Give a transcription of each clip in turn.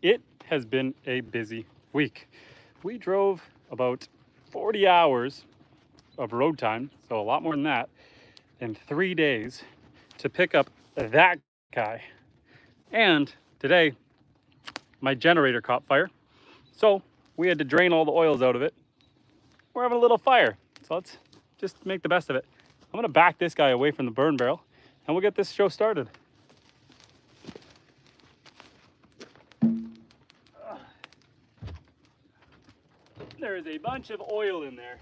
It has been a busy week. We drove about 40 hours of road time, so a lot more than that, in 3 days to pick up that guy. And today, my generator caught fire, so we had to drain all the oils out of it. We're having a little fire, so let's just make the best of it. I'm gonna back this guy away from the burn barrel, and we'll get this show started. There is a bunch of oil in there,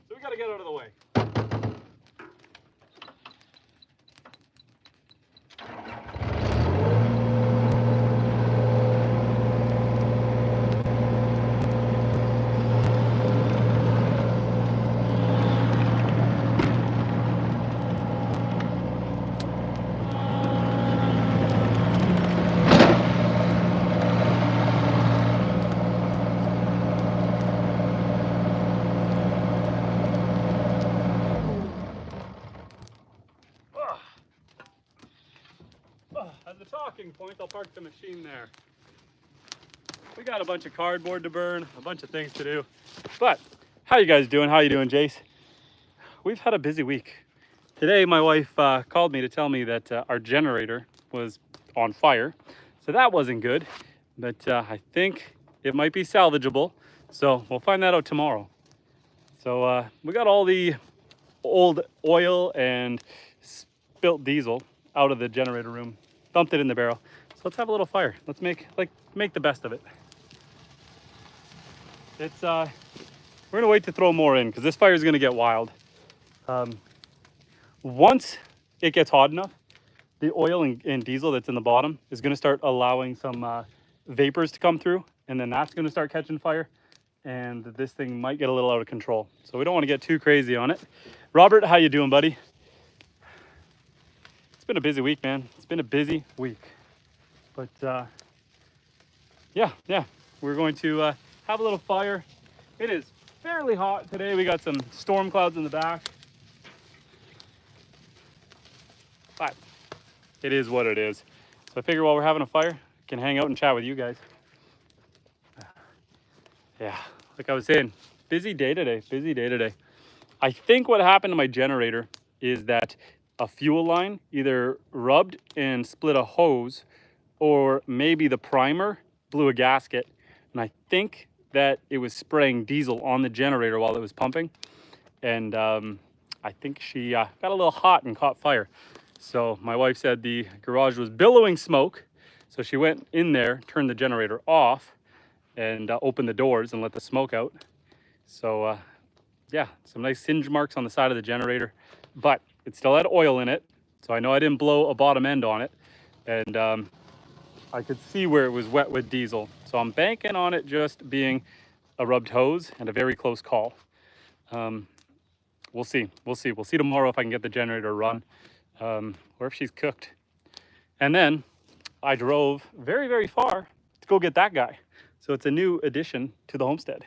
so we gotta get out of the way. As a talking point, I'll park the machine there. We got a bunch of cardboard to burn, a bunch of things to do. But how you guys doing? How you doing, Jace? We've had a busy week. Today, my wife called me to tell me that our generator was on fire. So that wasn't good, but I think it might be salvageable. So we'll find that out tomorrow. So we got all the old oil and spilt diesel out of the generator room, dumped it in the barrel. So let's have a little fire. Let's make the best of it. It's we're gonna wait to throw more in because this fire is gonna get wild. Once it gets hot enough, the oil and diesel that's in the bottom is gonna start allowing some vapors to come through, and then that's gonna start catching fire, and this thing might get a little out of control. So we don't want to get too crazy on it. Robert, how you doing, buddy? It's been a busy week, man. It's been a busy week. But yeah, we're going to have a little fire. It is fairly hot today. We got some storm clouds in the back. But it is what it is. So I figure while we're having a fire, I can hang out and chat with you guys. Yeah, like I was saying, busy day today. I think what happened to my generator is that a fuel line either rubbed and split a hose, or maybe the primer blew a gasket. And I think that it was spraying diesel on the generator while it was pumping. And I think she got a little hot and caught fire. So my wife said the garage was billowing smoke. So she went in there, turned the generator off, and opened the doors and let the smoke out. So yeah, some nice singe marks on the side of the generator, but it still had oil in it. So I know I didn't blow a bottom end on it. And I could see where it was wet with diesel. So I'm banking on it just being a rubbed hose and a very close call. We'll see. We'll see tomorrow if I can get the generator to run, or if she's cooked. And then I drove very, very far to go get that guy. So it's a new addition to the homestead.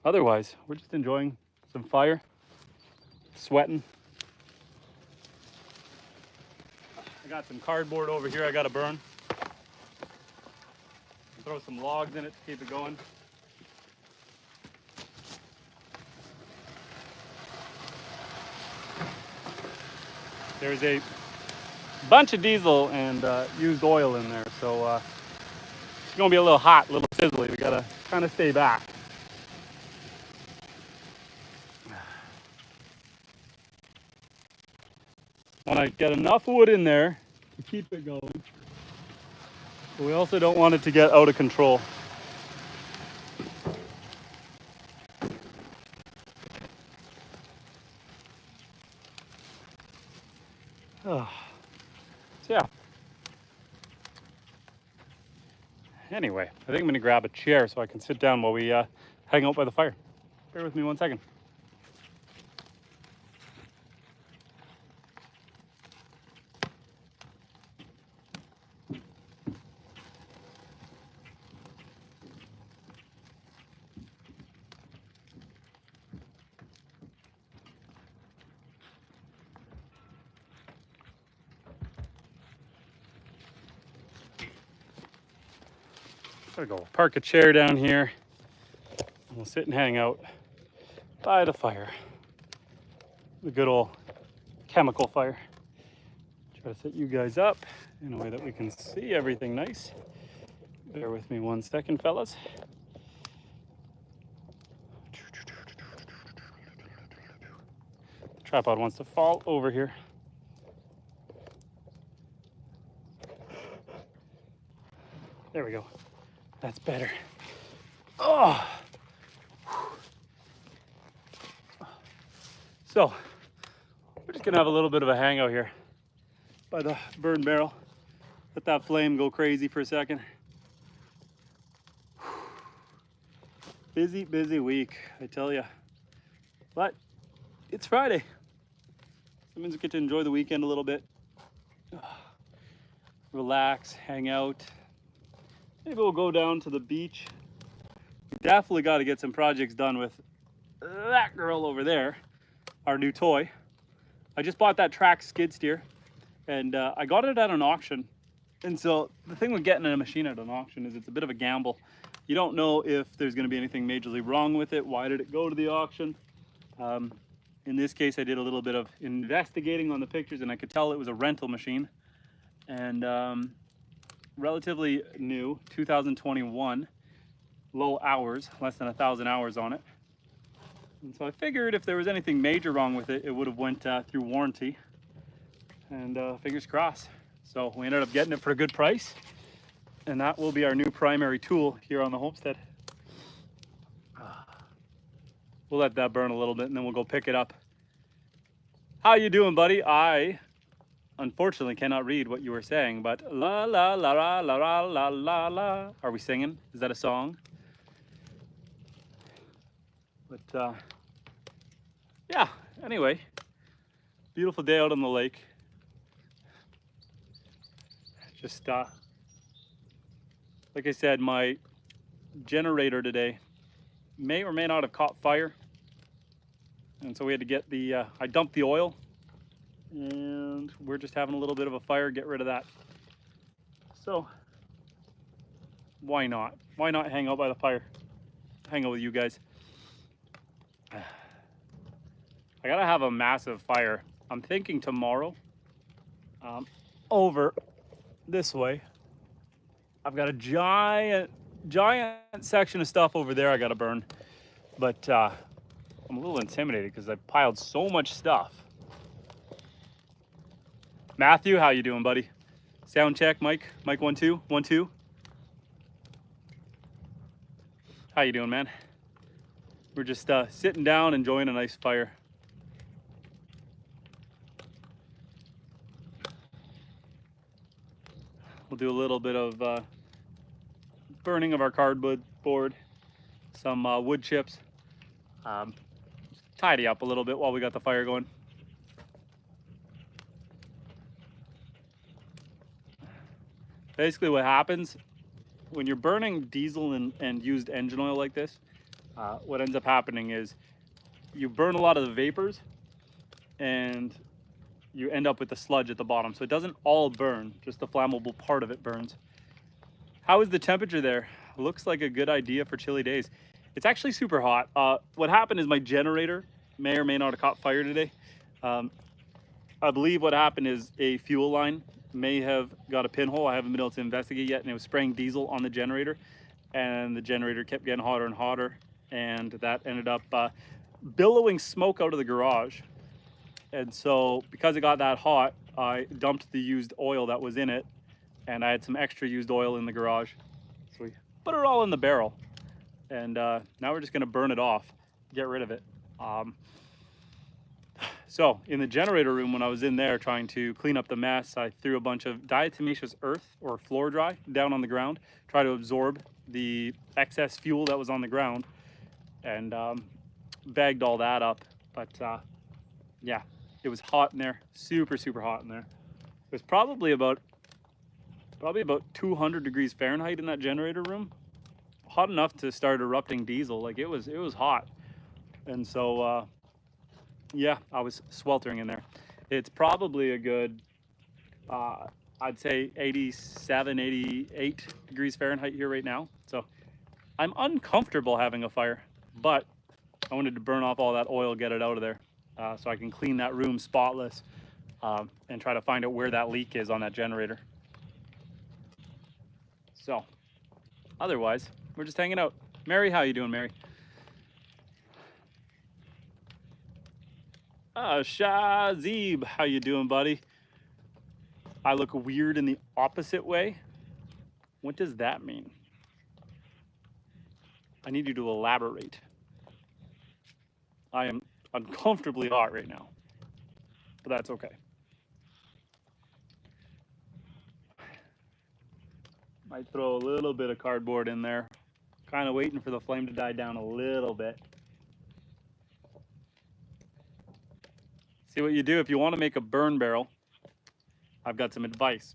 Otherwise, we're just enjoying some fire, sweating. I got some cardboard over here I gotta burn. Throw some logs in it to keep it going. There's a bunch of diesel and used oil in there, so it's gonna be a little hot, a little sizzly. We gotta kind of stay back. Want to get enough wood in there to keep it going, but we also don't want it to get out of control. So yeah. Anyway, I think I'm gonna grab a chair so I can sit down while we hang out by the fire. Bear with me 1 second. There we go. Park a chair down here. And we'll sit and hang out by the fire. The good old chemical fire. Try to set you guys up in a way that we can see everything nice. Bear with me 1 second, fellas. The tripod wants to fall over here. There we go. That's better. Oh. So, we're just gonna have a little bit of a hangout here by the burn barrel. Let that flame go crazy for a second. Busy, busy week, I tell you. But it's Friday. That means we get to enjoy the weekend a little bit. Relax, hang out. Maybe we'll go down to the beach. We definitely got to get some projects done with that girl over there, our new toy. I just bought that track skid steer, and I got it at an auction. And so the thing with getting a machine at an auction is it's a bit of a gamble. You don't know if there's going to be anything majorly wrong with it. Why did it go to the auction? In this case, I did a little bit of investigating on the pictures, and I could tell it was a rental machine. And relatively new, 2021, low hours, less than 1,000 hours on it. And so I figured if there was anything major wrong with it, it would have went through warranty. And fingers crossed. So we ended up getting it for a good price. And that will be our new primary tool here on the homestead. We'll let that burn a little bit and then we'll go pick it up. How you doing, buddy? I unfortunately cannot read what you were saying, but la la la la la la la la la. Are we singing? Is that a song? But yeah, anyway, beautiful day out on the lake. Just like I said, my generator today may or may not have caught fire. And so we had to get the, I dumped the oil and we're just having a little bit of a fire, get rid of that. So why not? Why not hang out by the fire? Hang out with you guys. I gotta have a massive fire. I'm thinking tomorrow, over this way, I've got a giant section of stuff over there I gotta burn. But I'm a little intimidated because I piled so much stuff. Matthew, how you doing, buddy? Sound check, Mike. Mike 1 2 1 2. How you doing, man? We're just sitting down, enjoying a nice fire. We'll do a little bit of burning of our cardboard board, some wood chips. Tidy up a little bit while we got the fire going. Basically what happens when you're burning diesel and used engine oil like this, what ends up happening is you burn a lot of the vapors and you end up with the sludge at the bottom. So it doesn't all burn, just the flammable part of it burns. How is the temperature there? Looks like a good idea for chilly days. It's actually super hot. What happened is my generator may or may not have caught fire today. I believe what happened is a fuel line may have got a pinhole. I haven't been able to investigate yet, and it was spraying diesel on the generator, and the generator kept getting hotter and hotter, and that ended up billowing smoke out of the garage. And so because it got that hot, I dumped the used oil that was in it, and I had some extra used oil in the garage. So we put it all in the barrel, and now we're just gonna burn it off, get rid of it. So in the generator room, when I was in there trying to clean up the mess, I threw a bunch of diatomaceous earth or floor dry down on the ground, try to absorb the excess fuel that was on the ground, and bagged all that up. But yeah, it was hot in there, super hot in there. It was probably about 200 degrees Fahrenheit in that generator room. Hot enough to start erupting diesel. Like it was hot. And so yeah, I was sweltering in there. It's probably a good I'd say 87, 88 degrees Fahrenheit here right now. So I'm uncomfortable having a fire, but I wanted to burn off all that oil, get it out of there, so I can clean that room spotless, and try to find out where that leak is on that generator. So otherwise, we're just hanging out. Mary, how you doing, Mary? Shazib, how you doing, buddy? I look weird in the opposite way. What does that mean? I need you to elaborate. I am uncomfortably hot right now, but that's okay. Might throw a little bit of cardboard in there. Kind of waiting for the flame to die down a little bit. See what you do if you want to make a burn barrel. I've got some advice.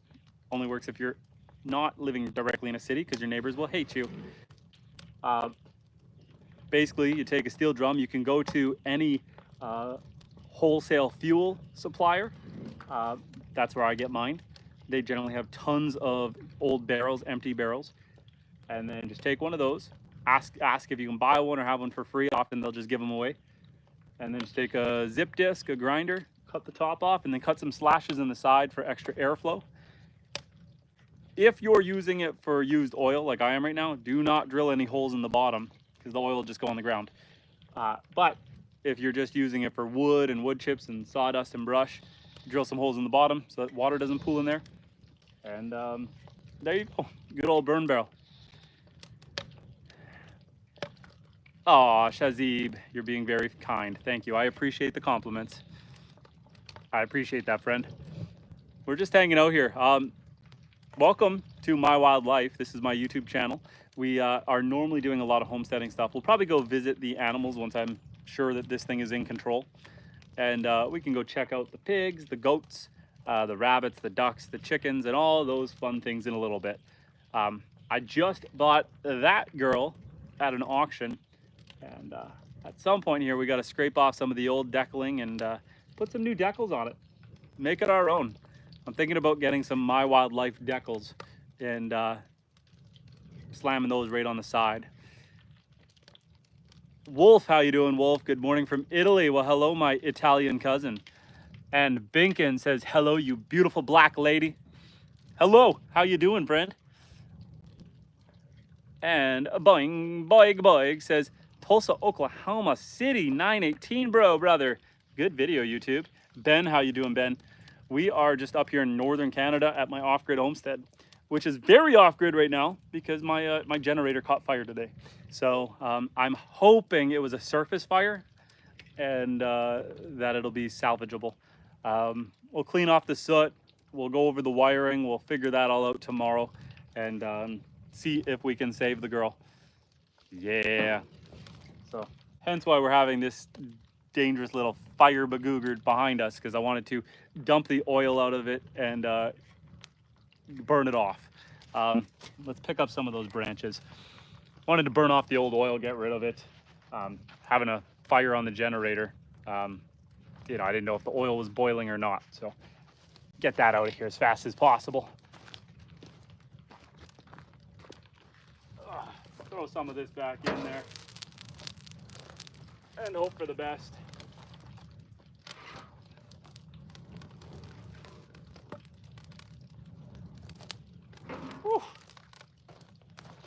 Only works if you're not living directly in a city, because your neighbors will hate you. Basically, you take a steel drum. You can go to any wholesale fuel supplier. That's where I get mine. They generally have tons of old barrels, empty barrels. And then just take one of those. Ask if you can buy one or have one for free. Often they'll just give them away. And then just take a zip disc, a grinder, cut the top off, and then cut some slashes in the side for extra airflow. If you're using it for used oil, like I am right now, do not drill any holes in the bottom, because the oil will just go on the ground. But if you're just using it for wood and wood chips and sawdust and brush, drill some holes in the bottom so that water doesn't pool in there. And there you go, good old burn barrel. Aw, Shazib, you're being very kind. Thank you. I appreciate the compliments. I appreciate that, friend. We're just hanging out here. Welcome to My Wildlife. This is my YouTube channel. We are normally doing a lot of homesteading stuff. We'll probably go visit the animals once I'm sure that this thing is in control. And we can go check out the pigs, the goats, the rabbits, the ducks, the chickens, and all those fun things in a little bit. I just bought that girl at an auction. And at some point here, we got to scrape off some of the old deckling and put some new decals on it. Make it our own. I'm thinking about getting some My Wildlife decals and slamming those right on the side. Wolf, how you doing, Wolf? Good morning from Italy. Well, hello, my Italian cousin. And Binkin says, hello, you beautiful black lady. Hello, how you doing, friend? And Boing, Boig, Boig says, Tulsa, Oklahoma City, 918, brother. Good video, YouTube. Ben, how you doing, Ben? We are just up here in northern Canada at my off-grid homestead, which is very off-grid right now because my my generator caught fire today. So I'm hoping it was a surface fire and that it'll be salvageable. We'll clean off the soot. We'll go over the wiring. We'll figure that all out tomorrow and see if we can save the girl. Yeah. So hence why we're having this dangerous little fire bagoogerd behind us, because I wanted to dump the oil out of it and burn it off. Let's pick up some of those branches. Wanted to burn off the old oil, get rid of it. Having a fire on the generator, you know, I didn't know if the oil was boiling or not, so get that out of here as fast as possible. Throw some of this back in there and hope for the best. Whew.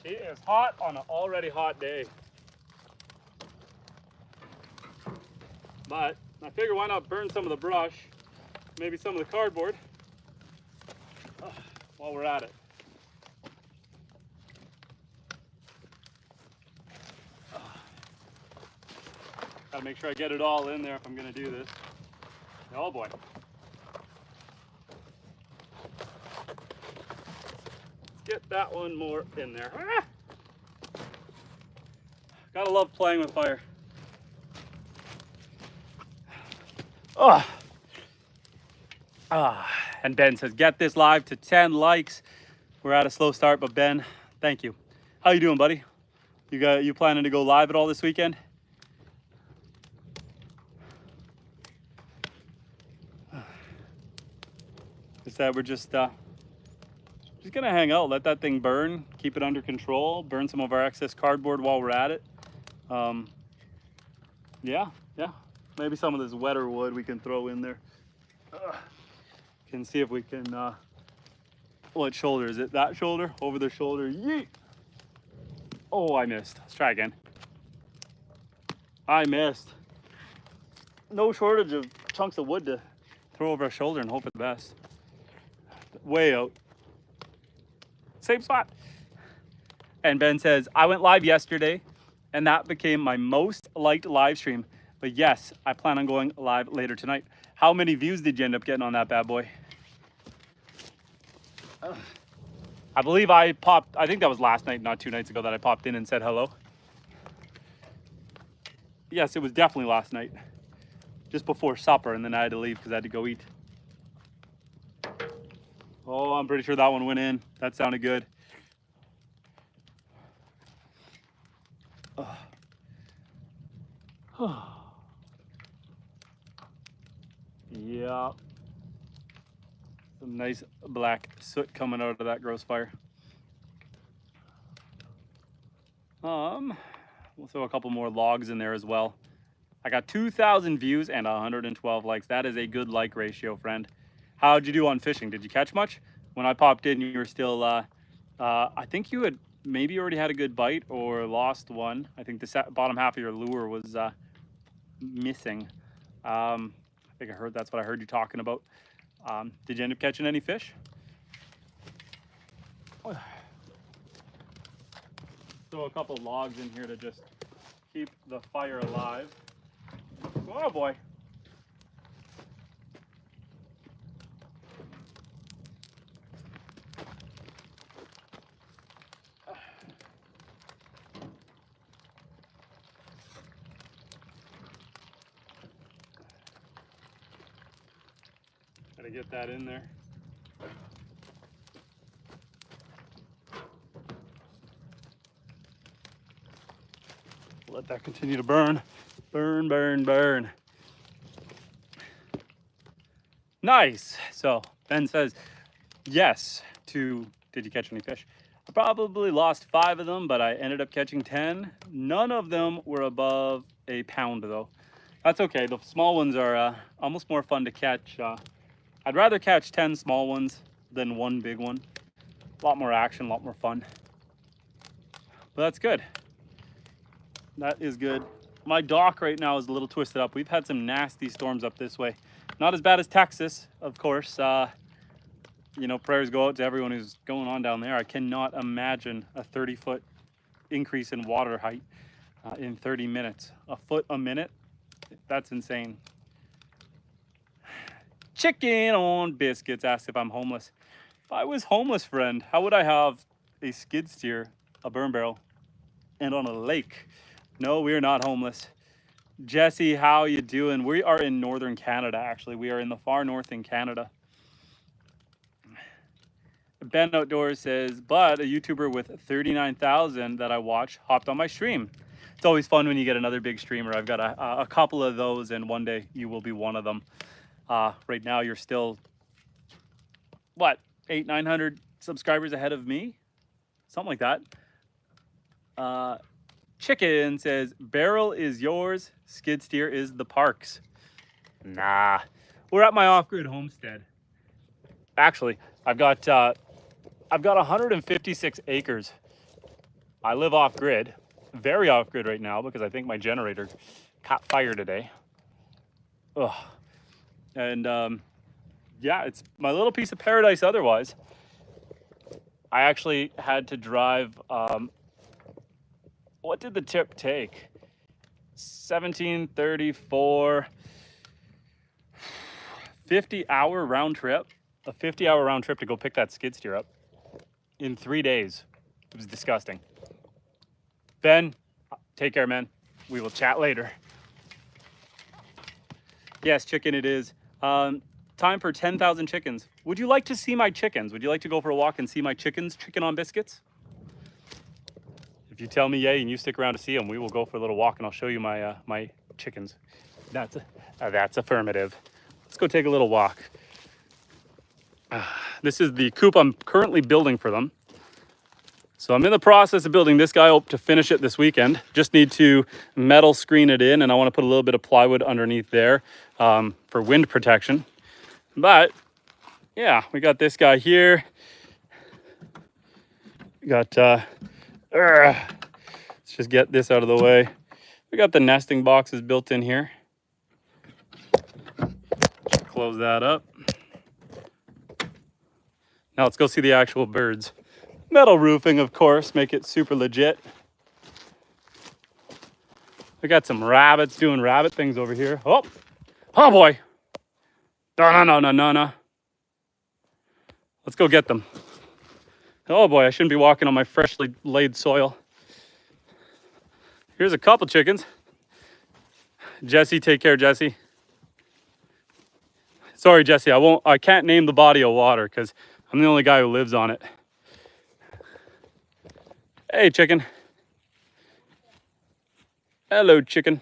She is hot on an already hot day. But I figure why not burn some of the brush, maybe some of the cardboard, while we're at it. Gotta make sure I get it all in there if I'm gonna do this. Oh boy. Let's get that one more in there. Ah! Gotta love playing with fire. Oh. And Ben says, get this live to 10 likes. We're at a slow start, but Ben, thank you. How you doing, buddy? You planning to go live at all this weekend? Is that we're just Just gonna hang out, let that thing burn, keep it under control, burn some of our excess cardboard while we're at it. Yeah, maybe some of this wetter wood we can throw in there. Can see if we can, what shoulder is it? That shoulder? Over the shoulder, yeet! Oh, I missed. Let's try again. I missed. No shortage of chunks of wood to throw over our shoulder and hope for the best. Way out. Same spot. And Ben says, I went live yesterday and that became my most liked live stream. But yes, I plan on going live later tonight. How many views did you end up getting on that bad boy? I believe I think that was last night, not 2 nights ago, that I popped in and said hello. Yes, it was definitely last night. Just before supper, and then I had to leave because I had to go eat. Oh, I'm pretty sure that one went in. That sounded good. Yeah. Some nice black soot coming out of that gross fire. We'll throw a couple more logs in there as well. I got 2,000 views and 112 likes. That is a good like ratio, friend. How'd you do on fishing? Did you catch much? When I popped in, you were still, I think you had maybe already had a good bite or lost one. I think the bottom half of your lure was missing. I think that's what I heard you talking about. Did you end up catching any fish? Throw a couple logs in here to just keep the fire alive. Oh boy. Gotta get that in there. Let that continue to burn. Burn, burn, burn. Nice. So Ben says yes to, did you catch any fish? I probably lost 5 of them, but I ended up catching 10. None of them were above a pound though. That's okay. The small ones are almost more fun to catch. I'd rather catch 10 small ones than 1 big one. A lot more action, a lot more fun. But that's good. That is good. My dock right now is a little twisted up. We've had some nasty storms up this way. Not as bad as Texas, of course. You know, prayers go out to everyone who's going on down there. I cannot imagine a 30-foot increase in water height in 30 minutes. A foot a minute? That's insane. Chicken on biscuits asked if I'm homeless. If I was homeless, friend, how would I have a skid steer, a burn barrel, and on a lake? No, we are not homeless. Jesse, how you doing? We are in northern Canada, actually. We are in the far north in Canada. Ben Outdoors says, but a YouTuber with 39,000 that I watch hopped on my stream. It's always fun when you get another big streamer. I've got a couple of those, and one day you will be one of them. Right now, you're still, what, 800-900 subscribers ahead of me? Something like that. Chicken says, barrel is yours, skid steer is the park's. Nah, we're at my off-grid homestead. Actually, I've got 156 acres. I live off-grid, very off-grid right now because I think my generator caught fire today. Ugh. And yeah, it's my little piece of paradise otherwise. I actually had to drive, what did the trip take? 1734, 50-hour round trip. A 50-hour round trip to go pick that skid steer up in 3 days. It was disgusting. Ben, take care, man. We will chat later. Yes, chicken it is. Time for 10,000 chickens. Would you like to see my chickens? Would you like to go for a walk and see my chickens, chicken on biscuits? If you tell me yay and you stick around to see them, we will go for a little walk and I'll show you my my chickens. That's affirmative. Let's go take a little walk. This is the coop I'm currently building for them. So I'm in the process of building this guy up to finish it this weekend. Just need to metal screen it in, and I want to put a little bit of plywood underneath there for wind protection. But yeah, we got this guy here. We got, let's just get this out of the way. We got the nesting boxes built in here. Close that up. Now let's go see the actual birds. Metal roofing, of course, make it super legit. We got some rabbits doing rabbit things over here. Oh boy. No. Let's go get them. Oh boy, I shouldn't be walking on my freshly laid soil. Here's a couple chickens. Jesse, take care, Jesse. Sorry, Jesse, I can't name the body of water because I'm the only guy who lives on it. Hey, chicken. Hello, chicken.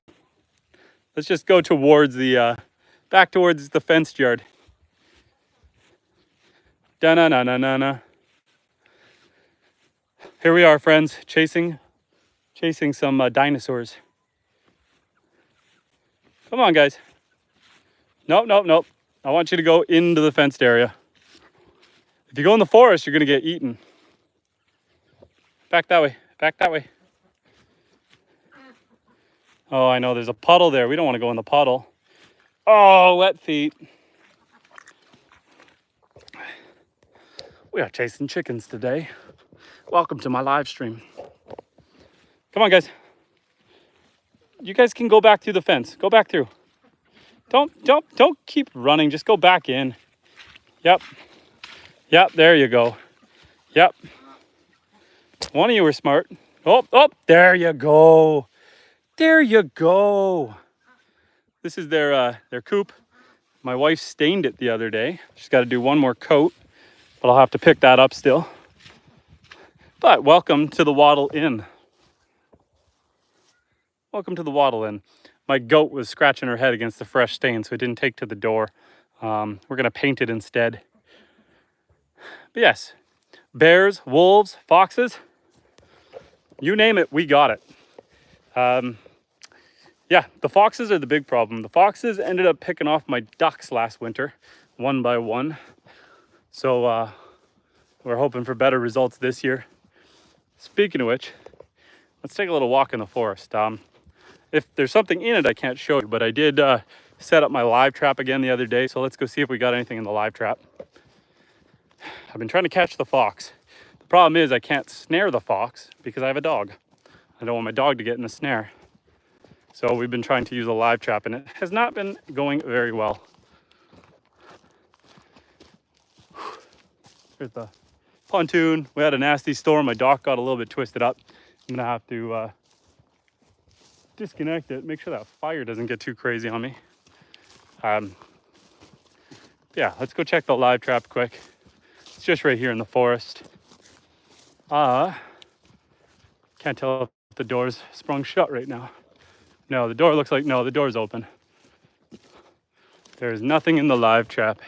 Let's just go towards the, back towards the fenced yard. Da-na-na-na-na-na. Here we are, friends, chasing some dinosaurs. Come on, guys. Nope. I want you to go into the fenced area. If you go in the forest, you're gonna get eaten. Back that way. Oh, I know, there's a puddle there. We don't want to go in the puddle. Oh, wet feet. We are chasing chickens today. Welcome to my live stream. Come on, guys. You guys can go back through the fence. Go back through. Don't keep running. Just go back in. Yep, there you go. Yep. One of you were smart. Oh, there you go. There you go. This is their coop. My wife stained it the other day. She's got to do one more coat, but I'll have to pick that up still. But welcome to the Wattle Inn. Welcome to the Wattle Inn. My goat was scratching her head against the fresh stain, so it didn't take to the door. We're gonna paint it instead. But yes, bears, wolves, foxes, you name it, we got it. Yeah, the foxes are the big problem. The foxes ended up picking off my ducks last winter, one by one. So we're hoping for better results this year. Speaking of which, let's take a little walk in the forest. If there's something in it, I can't show you, but I did set up my live trap again the other day. So let's go see if we got anything in the live trap. I've been trying to catch the fox. The problem is I can't snare the fox because I have a dog. I don't want my dog to get in the snare. So we've been trying to use a live trap and it has not been going very well. Here's the pontoon. We had a nasty storm. My dock got a little bit twisted up. I'm gonna have to disconnect it, make sure that fire doesn't get too crazy on me. Yeah, let's go check the live trap quick. It's just right here in the forest. Can't tell if the door's sprung shut right now. No, the door looks like, no, the door's open. There's nothing in the live trap.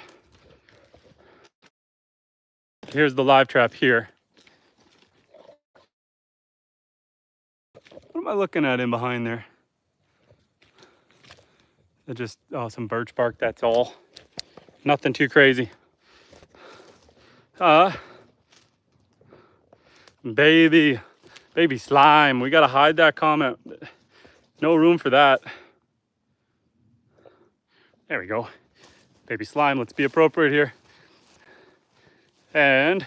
Here's the live trap here. What am I looking at in behind there? They're just, some birch bark, that's all. Nothing too crazy. Baby slime. We gotta hide that comment. No room for that. There we go. Baby slime, let's be appropriate here. And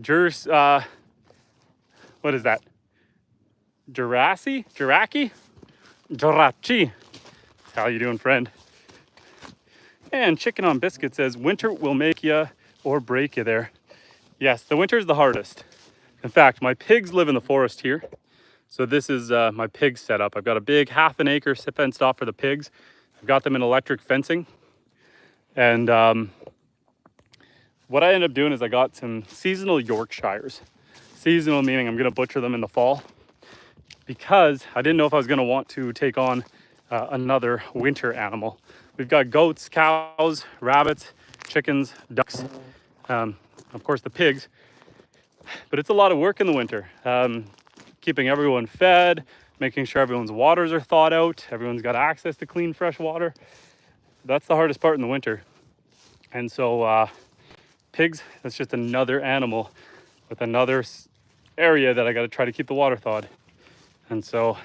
what is that? Jurachi? How you doing, friend? And Chicken on Biscuit says, winter will make you or break you there. Yes, the winter is the hardest. In fact, my pigs live in the forest here. So this is my pig setup. I've got a big 1/2 acre fenced off for the pigs. I've got them in electric fencing. And what I ended up doing is I got some seasonal Yorkshires. Seasonal meaning I'm gonna butcher them in the fall because I didn't know if I was gonna want to take on another winter animal. We've got goats, cows, rabbits, chickens, ducks, of course the pigs. But it's a lot of work in the winter. Keeping everyone fed, making sure everyone's waters are thawed out, everyone's got access to clean, fresh water. That's the hardest part in the winter. And so pigs, that's just another animal with another area that I got to try to keep the water thawed. And so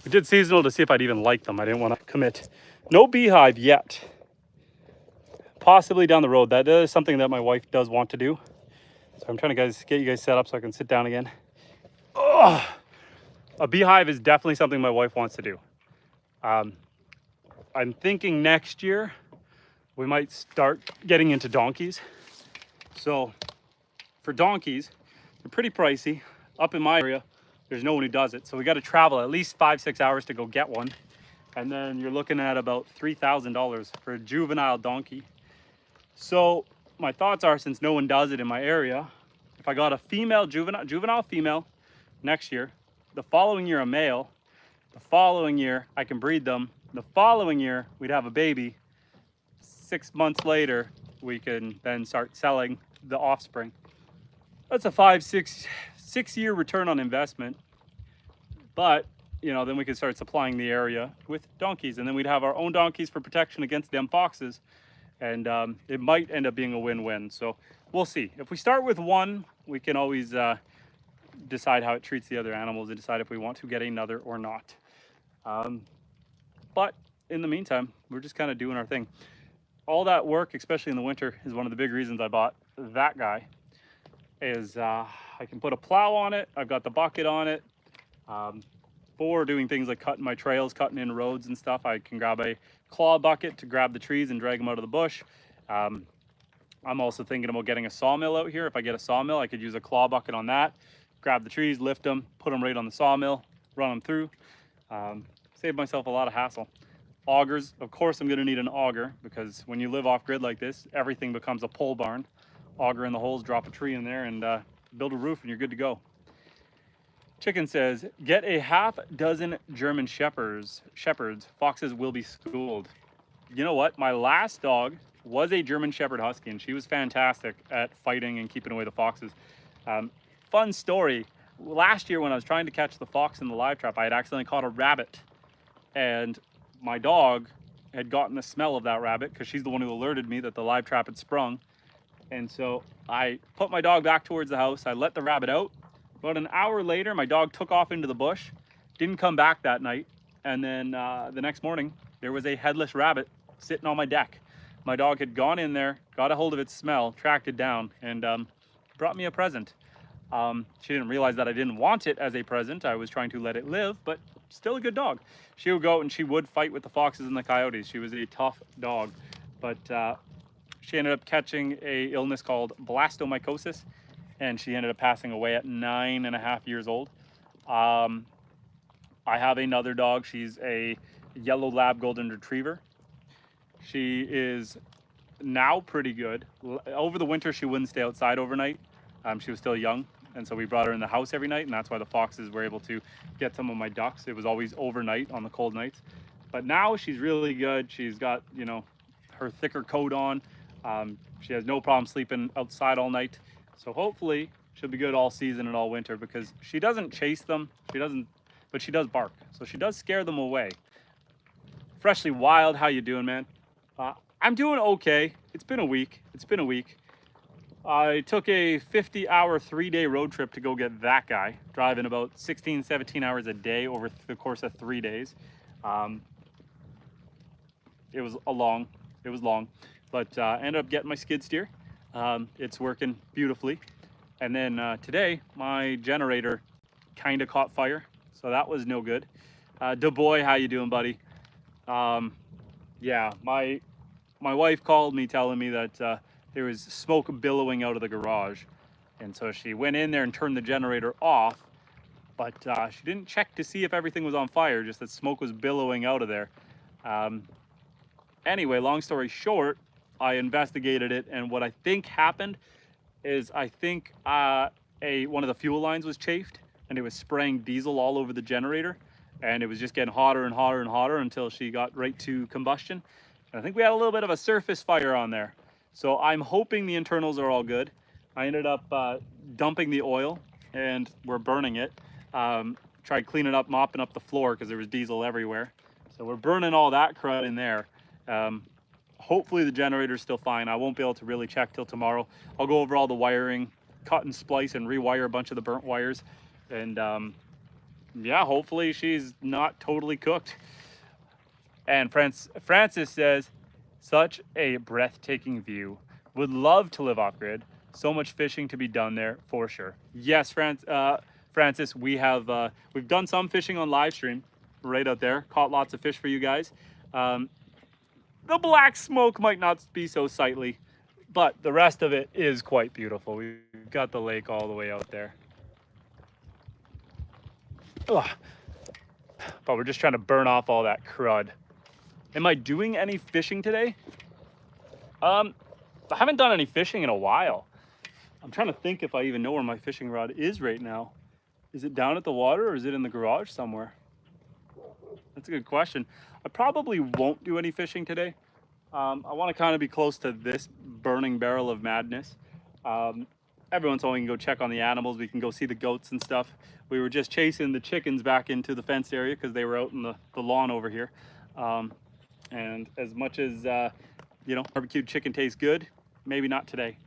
we did seasonal to see if I'd even like them. I didn't want to commit. No beehive yet. Possibly down the road. That is something that my wife does want to do. So I'm trying to get you guys set up so I can sit down again. Ugh. A beehive is definitely something my wife wants to do. I'm thinking next year we might start getting into donkeys. So for donkeys, they're pretty pricey. Up in my area, there's no one who does it. So we got to travel at least 5-6 hours to go get one. And then you're looking at about $3,000 for a juvenile donkey. So my thoughts are, since no one does it in my area, if I got a female, juvenile female next year, the following year a male, the following year I can breed them, the following year we'd have a baby, 6 months later we can then start selling the offspring. That's a 5-6 year return on investment. But then we could start supplying the area with donkeys, and then we'd have our own donkeys for protection against them foxes. And it might end up being a win-win. So we'll see. If we start with one, we can always decide how it treats the other animals and decide if we want to get another or not. But in the meantime, we're just kind of doing our thing. All that work, especially in the winter, is one of the big reasons I bought that guy. Is I can put a plow on it. I've got the bucket on it. For doing things like cutting my trails, cutting in roads and stuff, I can grab a claw bucket to grab the trees and drag them out of the bush. I'm also thinking about getting a sawmill out here. If I get a sawmill, I could use a claw bucket on that, grab the trees, lift them, put them right on the sawmill, run them through. Save myself a lot of hassle. Augers, of course I'm gonna need an auger, because when you live off grid like this, everything becomes a pole barn. Auger in the holes, drop a tree in there, and build a roof and you're good to go. Chicken says, get a half dozen German shepherds. Foxes will be schooled. You know what? My last dog was a German Shepherd Husky, and she was fantastic at fighting and keeping away the foxes. Fun story. Last year when I was trying to catch the fox in the live trap, I had accidentally caught a rabbit. And my dog had gotten the smell of that rabbit, because she's the one who alerted me that the live trap had sprung. And so I put my dog back towards the house. I let the rabbit out. About an hour later, my dog took off into the bush, didn't come back that night. And then the next morning, there was a headless rabbit sitting on my deck. My dog had gone in there, got a hold of its smell, tracked it down, and brought me a present. She didn't realize that I didn't want it as a present. I was trying to let it live, but still a good dog. She would go and she would fight with the foxes and the coyotes. She was a tough dog, but she ended up catching a illness called blastomycosis, and she ended up passing away at 9.5 years old. I have another dog. She's a yellow lab golden retriever. She is now pretty good. Over the winter, she wouldn't stay outside overnight. She was still young, and so we brought her in the house every night, and that's why the foxes were able to get some of my ducks. It was always overnight on the cold nights. But now she's really good. She's got, her thicker coat on. She has no problem sleeping outside all night. So hopefully she'll be good all season and all winter, because she doesn't chase them. But she does bark. So she does scare them away. Freshly Wild, how you doing, man? I'm doing okay. It's been a week. I took a 50-hour, 3-day road trip to go get that guy, driving about 16, 17 hours a day over the course of 3 days. It was long, but ended up getting my skid steer. It's working beautifully. And then today, my generator kind of caught fire, so that was no good. DuBois, how you doing, buddy? Yeah, my wife called me telling me that there was smoke billowing out of the garage. And so she went in there and turned the generator off, but she didn't check to see if everything was on fire, just that smoke was billowing out of there. Anyway, long story short, I investigated it, and what I think happened is I think one of the fuel lines was chafed, and it was spraying diesel all over the generator, and it was just getting hotter and hotter and hotter until she got right to combustion. And I think we had a little bit of a surface fire on there. So I'm hoping the internals are all good. I ended up dumping the oil and we're burning it. Tried cleaning up, mopping up the floor because there was diesel everywhere. So we're burning all that crud in there. Hopefully the generator's still fine. I won't be able to really check till tomorrow. I'll go over all the wiring, cut and splice and rewire a bunch of the burnt wires. And yeah, hopefully she's not totally cooked. And Francis says, such a breathtaking view. Would love to live off grid. So much fishing to be done there for sure. Yes, Francis, we've done some fishing on live stream right out there. Caught lots of fish for you guys. The black smoke might not be so sightly, but the rest of it is quite beautiful. We've got the lake all the way out there. Ugh. But we're just trying to burn off all that crud. Am I doing any fishing today? I haven't done any fishing in a while. I'm trying to think if I even know where my fishing rod is right now. Is it down at the water or is it in the garage somewhere? That's a good question. I probably won't do any fishing today. I want to kind of be close to this burning barrel of madness. Every once in a while we can go check on the animals. We can go see the goats and stuff. We were just chasing the chickens back into the fenced area because they were out in the lawn over here. And as much as, you know, barbecued chicken tastes good, maybe not today.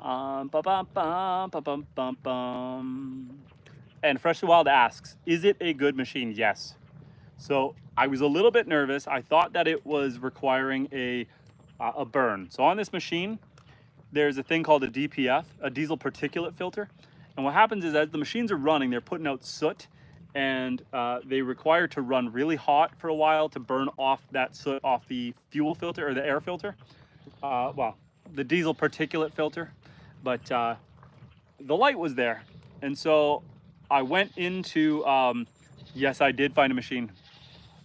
And Fresh Wild asks, is it a good machine? Yes. So I was a little bit nervous. I thought that it was requiring a burn. So on this machine, there's a thing called a DPF, a diesel particulate filter. And what happens is as the machines are running, they're putting out soot, and they require to run really hot for a while to burn off that soot off the fuel filter or the air filter. Well, the diesel particulate filter. But the light was there. And so I went into, yes, I did find a machine.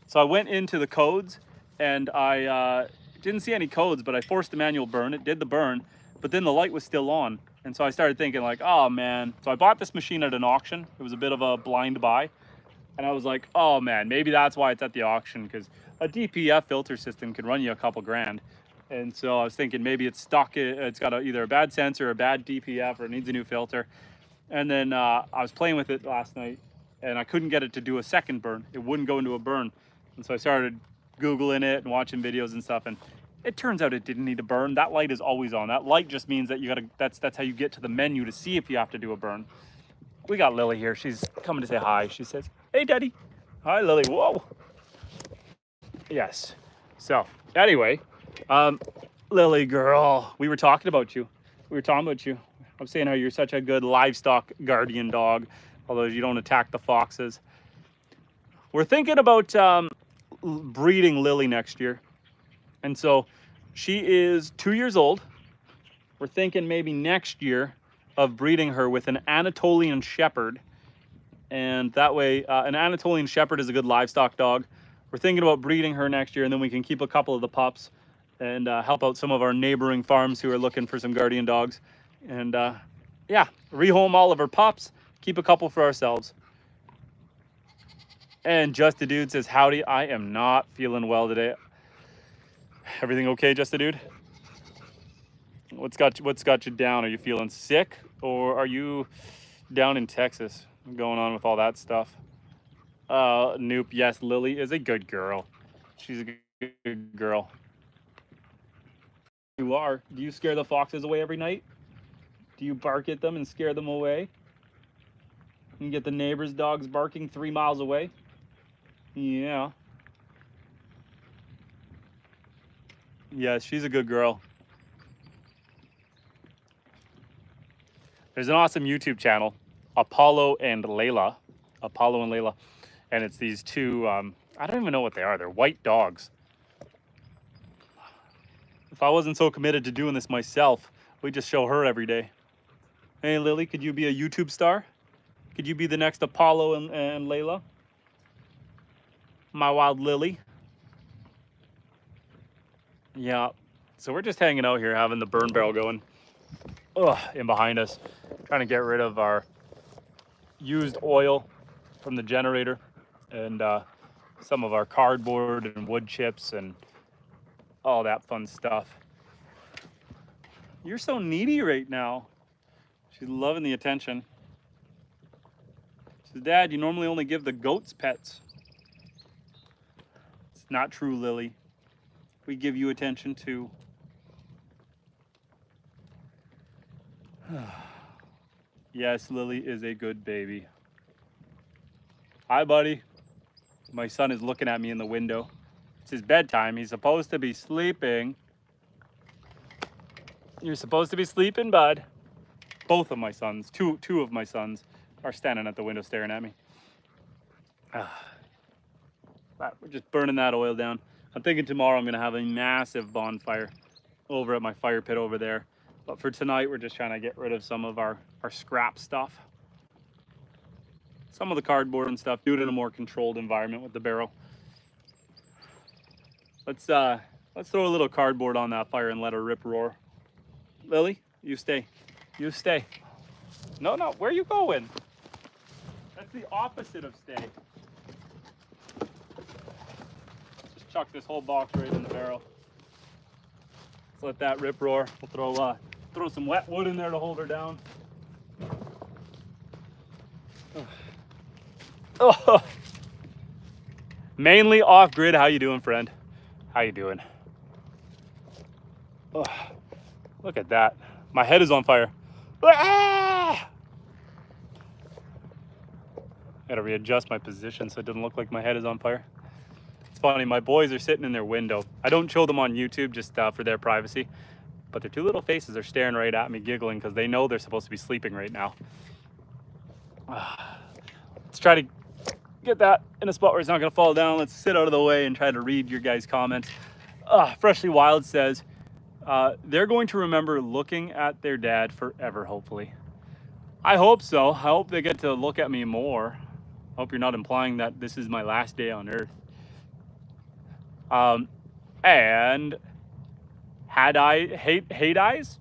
So I went into the codes and I didn't see any codes, but I forced the manual burn. It did the burn, but then the light was still on. And so I started thinking like, oh man. So I bought this machine at an auction. It was a bit of a blind buy. And I was like, oh man, maybe that's why it's at the auction, because a DPF filter system can run you a couple grand. And so I was thinking maybe it's stuck, it's got either a bad sensor or a bad DPF, or it needs a new filter. And then I was playing with it last night and I couldn't get it to do a second burn. It wouldn't go into a burn. And so I started Googling it and watching videos and stuff. And it turns out it didn't need a burn. That light is always on. That light just means that you gotta, that's how you get to the menu to see if you have to do a burn. We got Lily here. She's coming to say hi. She says, hey daddy. Hi Lily, whoa. Yes. So anyway, Lily girl, we were talking about you. I'm saying how you're such a good livestock guardian dog, although you don't attack the foxes. We're thinking about breeding Lily next year. And so she is 2 years old. We're thinking maybe next year of breeding her with an Anatolian Shepherd. And that way, an Anatolian Shepherd is a good livestock dog. We're thinking about breeding her next year, and then we can keep a couple of the pups and help out some of our neighboring farms who are looking for some guardian dogs. And yeah, rehome all of her pups, keep a couple for ourselves. And Just a Dude says, howdy, I am not feeling well today. Everything okay, Just a Dude? What's got you down? Are you feeling sick, or are you down in Texas? What's going on with all that stuff? Nope, yes, Lily is a good girl. She's a good girl. You are. Do you scare the foxes away every night? Do you bark at them and scare them away? You get the neighbor's dogs barking 3 miles away? Yeah. Yes, she's a good girl. There's an awesome YouTube channel, Apollo and Layla. And it's these two, I don't even know what they are. They're white dogs. If I wasn't so committed to doing this myself, we'd just show her every day. Hey, Lily, could you be a YouTube star? Could you be the next Apollo and Layla? My wild Lily. Yeah, so we're just hanging out here having the burn barrel going in behind us, trying to get rid of our used oil from the generator and some of our cardboard and wood chips and all that fun stuff. You're so needy right now. She's loving the attention. She says, Dad, you normally only give the goats pets. It's not true, Lily. We give you attention too. Yes, Lily is a good baby. Hi, buddy. My son is looking at me in the window. It's his bedtime. He's supposed to be sleeping. You're supposed to be sleeping, bud. Both of my sons, two of my sons, are standing at the window staring at me. We're just burning that oil down. I'm thinking tomorrow I'm gonna have a massive bonfire over at my fire pit over there. But for tonight, we're just trying to get rid of some of our scrap stuff. Some of the cardboard and stuff, do it in a more controlled environment with the barrel. Let's throw a little cardboard on that fire and let her rip roar. Lily, you stay. You stay. No, where are you going? That's the opposite of stay. Just chuck this whole box right in the barrel. Let's let that rip roar. We'll throw some wet wood in there to hold her down. Oh. Mainly off grid. How you doing, friend? How you doing? Oh. Look at that. My head is on fire. Ah! I gotta readjust my position so it doesn't look like my head is on fire. It's funny, my boys are sitting in their window. I don't show them on YouTube just for their privacy, but their two little faces are staring right at me, giggling because they know they're supposed to be sleeping right now. Let's try to get that in a spot where it's not gonna fall down. Let's sit out of the way and try to read your guys' comments. Freshly Wild says, they're going to remember looking at their dad forever, hopefully. I hope so. I hope they get to look at me more. I hope you're not implying that this is my last day on Earth. And Had Eyes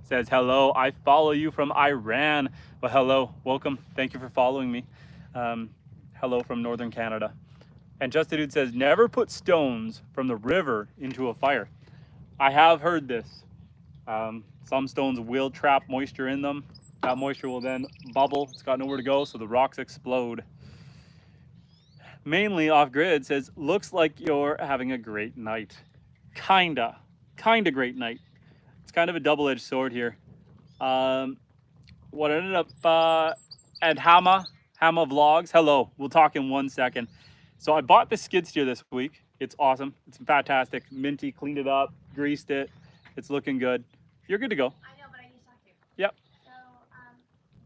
says, hello, I follow you from Iran. Well, hello, welcome. Thank you for following me. Hello from Northern Canada. And Just a Dude says, never put stones from the river into a fire. I have heard this. Some stones will trap moisture in them. That moisture will then bubble. It's got nowhere to go, so the rocks explode. Mainly Off Grid says, looks like you're having a great night. Kinda great night. It's kind of a double-edged sword here. What ended up, and Hama Vlogs, hello, we'll talk in 1 second. So I bought the skid steer this week. It's awesome. It's fantastic. Minty, cleaned it up, greased it. It's looking good. You're good to go. I know, but I need to talk to you. Yep. So,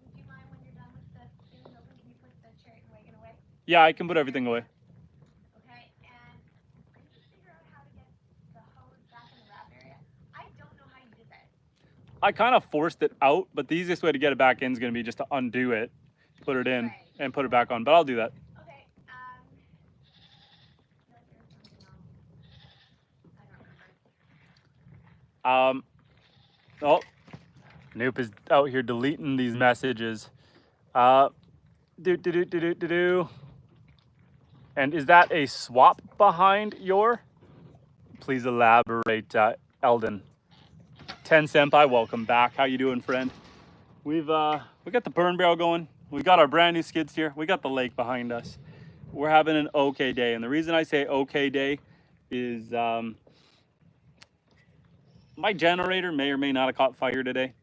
would you mind when you're done with the thing open, can you put the chariot and wagon away? Yeah, I can put everything away. Okay, and can you figure out how to get the hose back in the wrap area? I don't know how you did that. I kind of forced it out, but the easiest way to get it back in is going to be just to undo it, put it in, Right. and put it back on. But I'll do that. Okay, I feel like there's something else. I don't remember. Oh, Noop is out here deleting these messages. And is that a swap behind your? Please elaborate, Eldon. 10 Senpai, welcome back. How you doing, friend? We got the burn barrel going. We got our brand new skid steer. We got the lake behind us. We're having an okay day, and the reason I say okay day is my generator may or may not have caught fire today.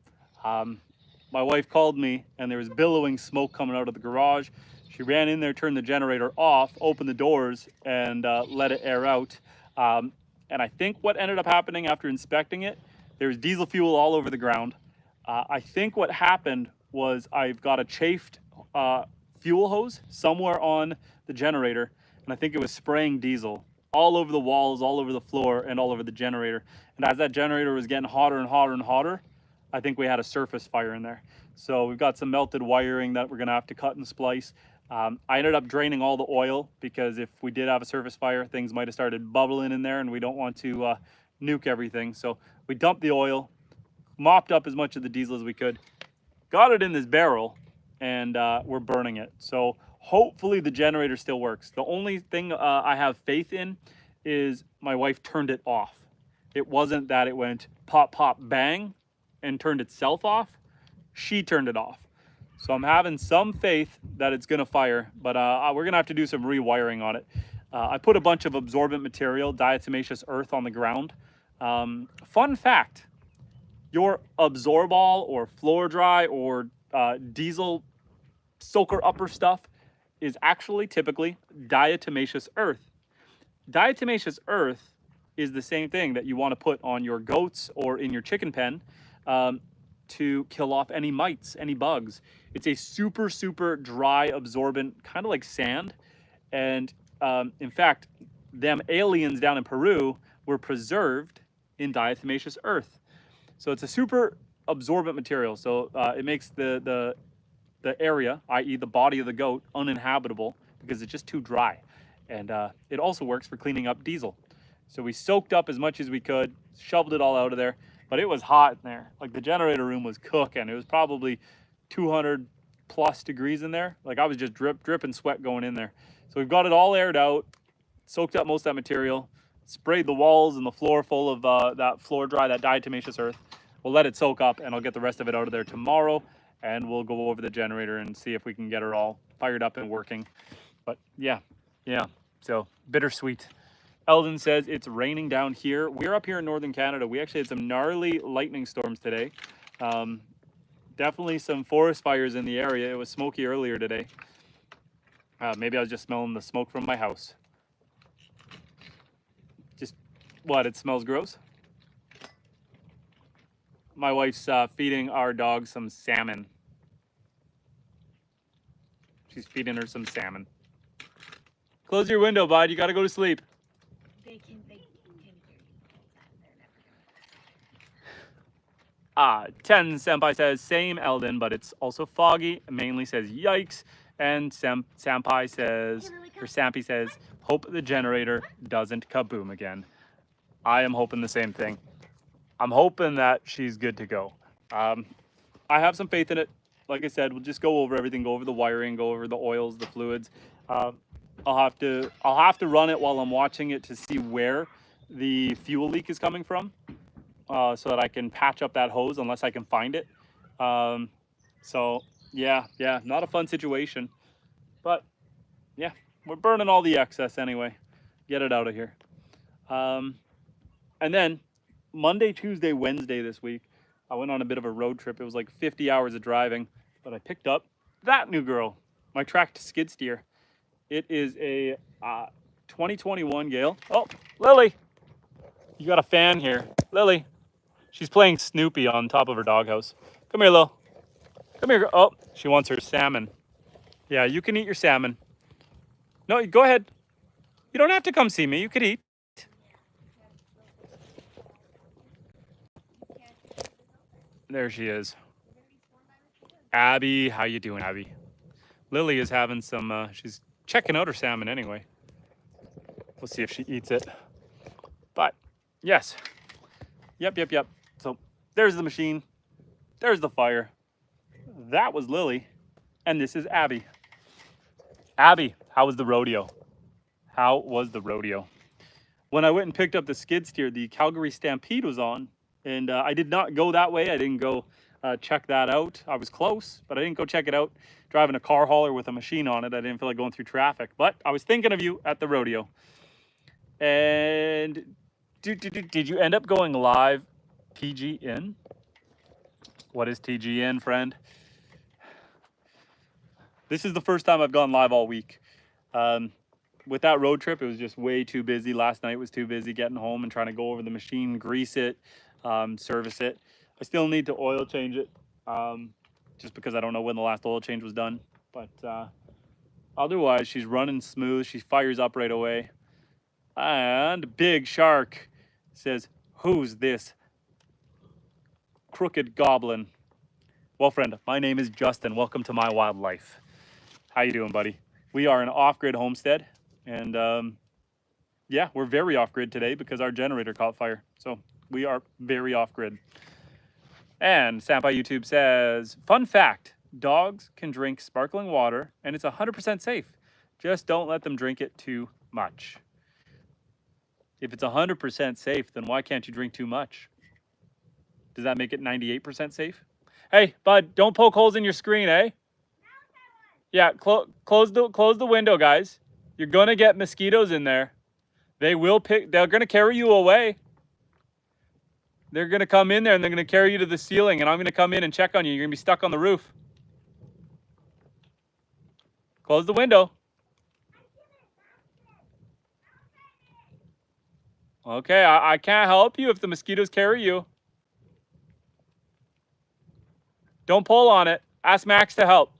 My wife called me and there was billowing smoke coming out of the garage. She ran in there, turned the generator off, opened the doors, and let it air out. And I think what ended up happening after inspecting it, there was diesel fuel all over the ground. I think what happened was I've got a chafed fuel hose somewhere on the generator, and I think it was spraying diesel all over the walls, all over the floor, and all over the generator. And as that generator was getting hotter and hotter and hotter, I think we had a surface fire in there. So we've got some melted wiring that we're gonna have to cut and splice. I ended up draining all the oil because if we did have a surface fire, things might have started bubbling in there, and we don't want to nuke everything. So we dumped the oil, mopped up as much of the diesel as we could, got it in this barrel, and we're burning it. So hopefully the generator still works. The only thing I have faith in is my wife turned it off. It wasn't that it went pop, pop, bang and turned itself off. She turned it off. So I'm having some faith that it's gonna fire, but we're gonna have to do some rewiring on it. I put a bunch of absorbent material, diatomaceous earth on the ground. Fun fact, your Absorball or Floor Dry or diesel soaker upper stuff is actually typically diatomaceous earth. Diatomaceous earth is the same thing that you want to put on your goats or in your chicken pen to kill off any mites, any bugs. It's a super, super dry, absorbent, kind of like sand. And in fact, them aliens down in Peru were preserved in diatomaceous earth. So it's a super absorbent material. So it makes the area, i.e. the body of the goat, uninhabitable because it's just too dry. And it also works for cleaning up diesel. So we soaked up as much as we could, shoveled it all out of there, but it was hot in there. Like the generator room was cooking. It was probably 200 plus degrees in there. Like I was just dripping sweat going in there. So we've got it all aired out, soaked up most of that material, sprayed the walls and the floor full of that floor dry, that diatomaceous earth. We'll let it soak up and I'll get the rest of it out of there tomorrow and we'll go over the generator and see if we can get her all fired up and working. But yeah, so bittersweet. Eldon says it's raining down here. We're up here in northern Canada. We actually had some gnarly lightning storms today. Definitely some forest fires in the area. It was smoky earlier today. Maybe I was just smelling the smoke from my house. Just, what, it smells gross? My wife's feeding our dog some salmon. She's feeding her some salmon. Close your window, bud. You got to go to sleep. They can hear you the whole time. They're never gonna. 10 Senpai says, same Eldon, but it's also foggy. Mainly says, yikes. And Senpai says, or Sampy says, hope the generator doesn't kaboom again. I am hoping the same thing. I'm hoping that she's good to go. I have some faith in it. Like I said, we'll just go over everything, go over the wiring, go over the oils, the fluids. I'll have to run it while I'm watching it to see where the fuel leak is coming from, so that I can patch up that hose unless I can find it. So yeah, not a fun situation, but yeah, we're burning all the excess anyway. Get it out of here. And then Monday, Tuesday, Wednesday this week, I went on a bit of a road trip. It was like 50 hours of driving, but I picked up that new girl, my tracked skid steer. It is a 2021 Gale. Oh, Lily, you got a fan here. Lily, she's playing Snoopy on top of her doghouse. Come here, Lil. Come here. Oh, she wants her salmon. Yeah, you can eat your salmon. No, go ahead. You don't have to come see me. You could eat. There she is. Abby, how you doing, Abby? Lily is having some, she's checking out her salmon anyway. We'll see if she eats it. But, yes. Yep. So, there's the machine. There's the fire. That was Lily. And this is Abby. Abby, how was the rodeo? How was the rodeo? When I went and picked up the skid steer, the Calgary Stampede was on. And I did not go that way. I didn't go check that out. I was close, but I didn't go check it out. Driving a car hauler with a machine on it, I didn't feel like going through traffic. But I was thinking of you at the rodeo. And did you end up going live TGN? What is TGN, friend? This is the first time I've gone live all week. With that road trip, it was just way too busy. Last night was too busy getting home and trying to go over the machine, grease it, service it. I still need to oil change it, just because I don't know when the last oil change was done. But otherwise, she's running smooth. She fires up right away. And Big Shark says, who's this crooked goblin? Well, friend, my name is Justin. Welcome to my wildlife. How you doing, buddy? We are an off-grid homestead. And yeah, we're very off-grid today because our generator caught fire. So we are very off-grid. And Sampai YouTube says, fun fact, dogs can drink sparkling water and it's 100% safe. Just don't let them drink it too much. If it's 100% safe, then why can't you drink too much? Does that make it 98% safe? Hey, bud, don't poke holes in your screen, eh? Yeah, close the window, guys. You're gonna get mosquitoes in there. They're gonna carry you away. They're gonna come in there and they're gonna carry you to the ceiling, and I'm gonna come in and check on you. You're gonna be stuck on the roof. Close the window. Okay, I can't help you if the mosquitoes carry you. Don't pull on it. Ask Max to help.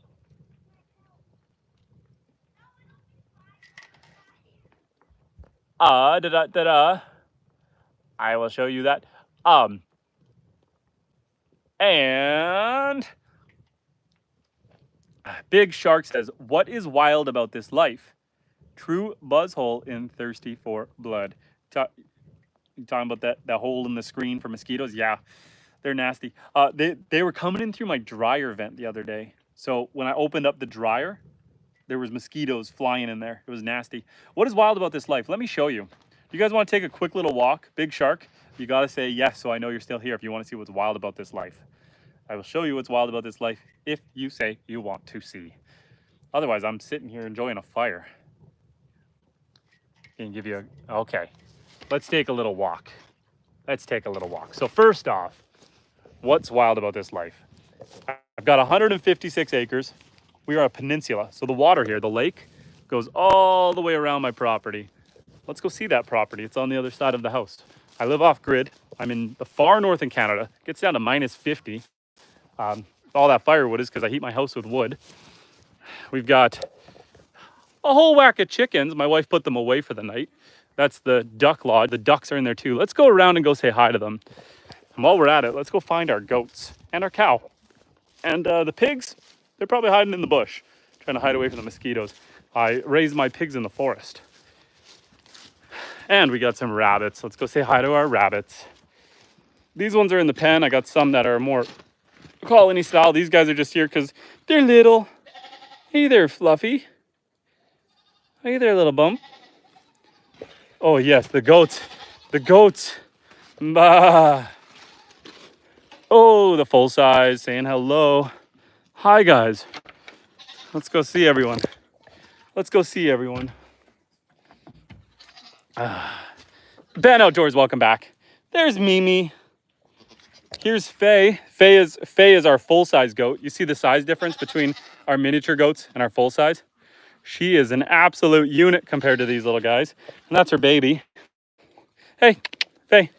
Da-da-da-da. I will show you that. And Big Shark says, what is wild about this life? True buzzhole in thirsty for blood. You talking about that hole in the screen for mosquitoes? Yeah, they're nasty. They were coming in through my dryer vent the other day. So when I opened up the dryer, there was mosquitoes flying in there. It was nasty. What is wild about this life? Let me show you. You guys want to take a quick little walk? Big Shark, you got to say yes so I know you're still here if you want to see what's wild about this life. I will show you what's wild about this life if you say you want to see. Otherwise, I'm sitting here enjoying a fire. Can give you a, okay. Let's take a little walk. Let's take a little walk. So first off, what's wild about this life? I've got 156 acres. We are a peninsula. So the water here, the lake, goes all the way around my property. Let's go see that property. It's on the other side of the house. I live off grid. I'm in the far north in Canada. It gets down to minus 50. All that firewood is because I heat my house with wood. We've got a whole whack of chickens. My wife put them away for the night. That's the duck lodge. The ducks are in there too. Let's go around and go say hi to them. And while we're at it, let's go find our goats and our cow. And the pigs, they're probably hiding in the bush, trying to hide away from the mosquitoes. I raised my pigs in the forest. And we got some rabbits. Let's go say hi to our rabbits. These ones are in the pen. I got some that are more colony style. These guys are just here because they're little. Hey there, Fluffy. Hey there, little bump. Oh yes, the goats. The goats. Bah. Oh, the full size saying hello. Hi guys. Let's go see everyone. Let's go see everyone. Ben Outdoors, welcome back. There's Mimi. Here's Faye. Faye is our full size goat. You see the size difference between our miniature goats and our full size? She is an absolute unit compared to these little guys. And that's her baby. Hey, Faye.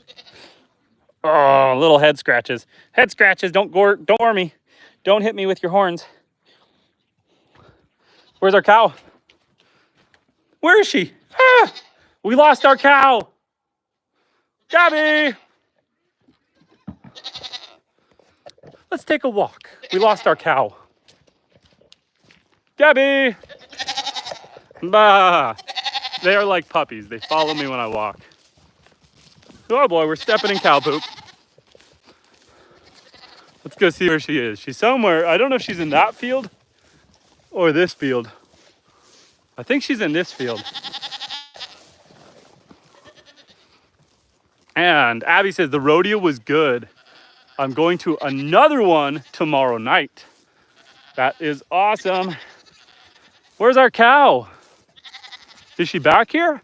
Oh, little head scratches. Head scratches, don't gore me. Don't hit me with your horns. Where's our cow? Where is she? Ah, we lost our cow. Gabby. Let's take a walk. We lost our cow. Gabby. Bah. They are like puppies. They follow me when I walk. Oh boy, we're stepping in cow poop. Let's go see where she is. She's somewhere. I don't know if she's in that field or this field. I think she's in this field. And Abby says the rodeo was good. I'm going to another one tomorrow night. That is awesome. Where's our cow? Is she back here?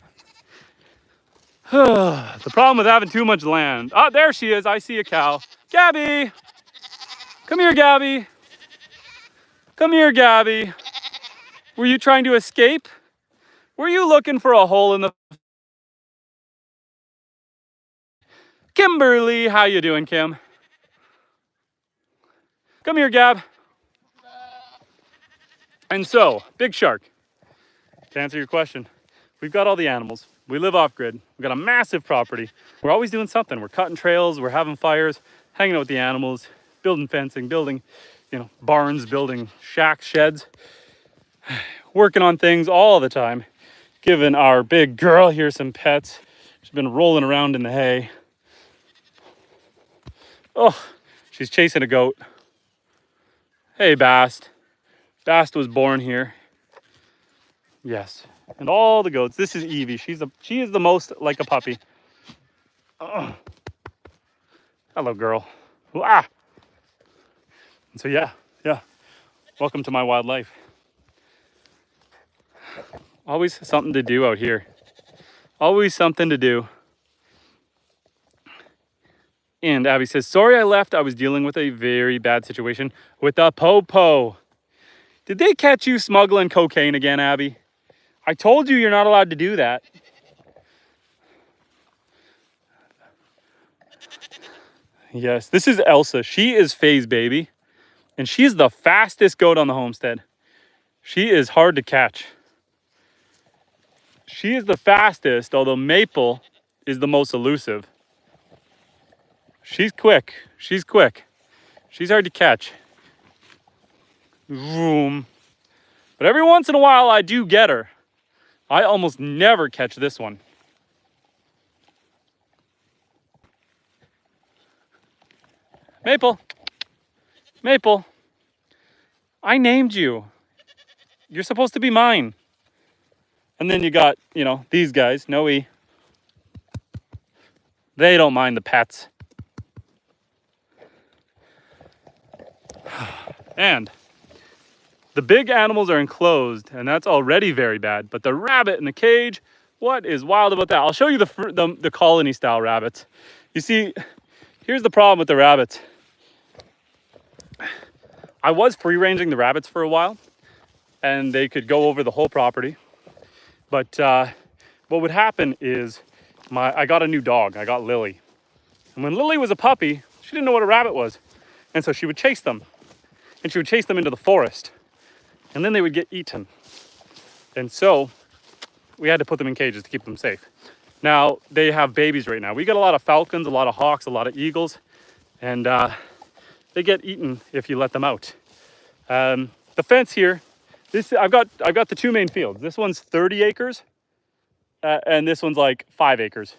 The problem with having too much land. Oh, there she is. I see a cow. Gabby. Come here, Gabby. Come here, Gabby. Were you trying to escape? Were you looking for a hole in the... Kimberly, how you doing, Kim? Come here, Gab. And so, Big Shark, to answer your question, we've got all the animals. We live off grid. We've got a massive property. We're always doing something. We're cutting trails, we're having fires, hanging out with the animals, building fencing, building, barns, building shacks, sheds, working on things all the time. Giving our big girl here some pets. She's been rolling around in the hay. Oh, she's chasing a goat. Hey, Bast. Bast was born here. Yes, And all the goats. This is Evie. She is the most like a puppy. Oh. Hello, girl. Ah. And so yeah. Welcome to my wildlife. Always something to do out here. Always something to do. And Abby says, sorry I left. I was dealing with a very bad situation with a popo. Did they catch you smuggling cocaine again, Abby? I told you you're not allowed to do that. Yes, this is Elsa. She is Faye's baby. And she's the fastest goat on the homestead. She is hard to catch. She is the fastest, although Maple is the most elusive. She's quick. She's quick. She's hard to catch. Vroom. But every once in a while, I do get her. I almost never catch this one. Maple. Maple. I named you. You're supposed to be mine. And then you got, you know, these guys, Noe. They don't mind the pets. And the big animals are enclosed, and that's already very bad. But the rabbit in the cage, what is wild about that? I'll show you the colony style rabbits. You see, here's the problem with the rabbits. I was free ranging the rabbits for a while, and they could go over the whole property. But what would happen is I got a new dog. I got Lily. And when Lily was a puppy, she didn't know what a rabbit was. And so she would chase them. And she would chase them into the forest. And then they would get eaten. And so we had to put them in cages to keep them safe. Now, they have babies right now. We got a lot of falcons, a lot of hawks, a lot of eagles. And they get eaten if you let them out. The fence here, I've got the two main fields. This one's 30 acres. And this one's like 5 acres.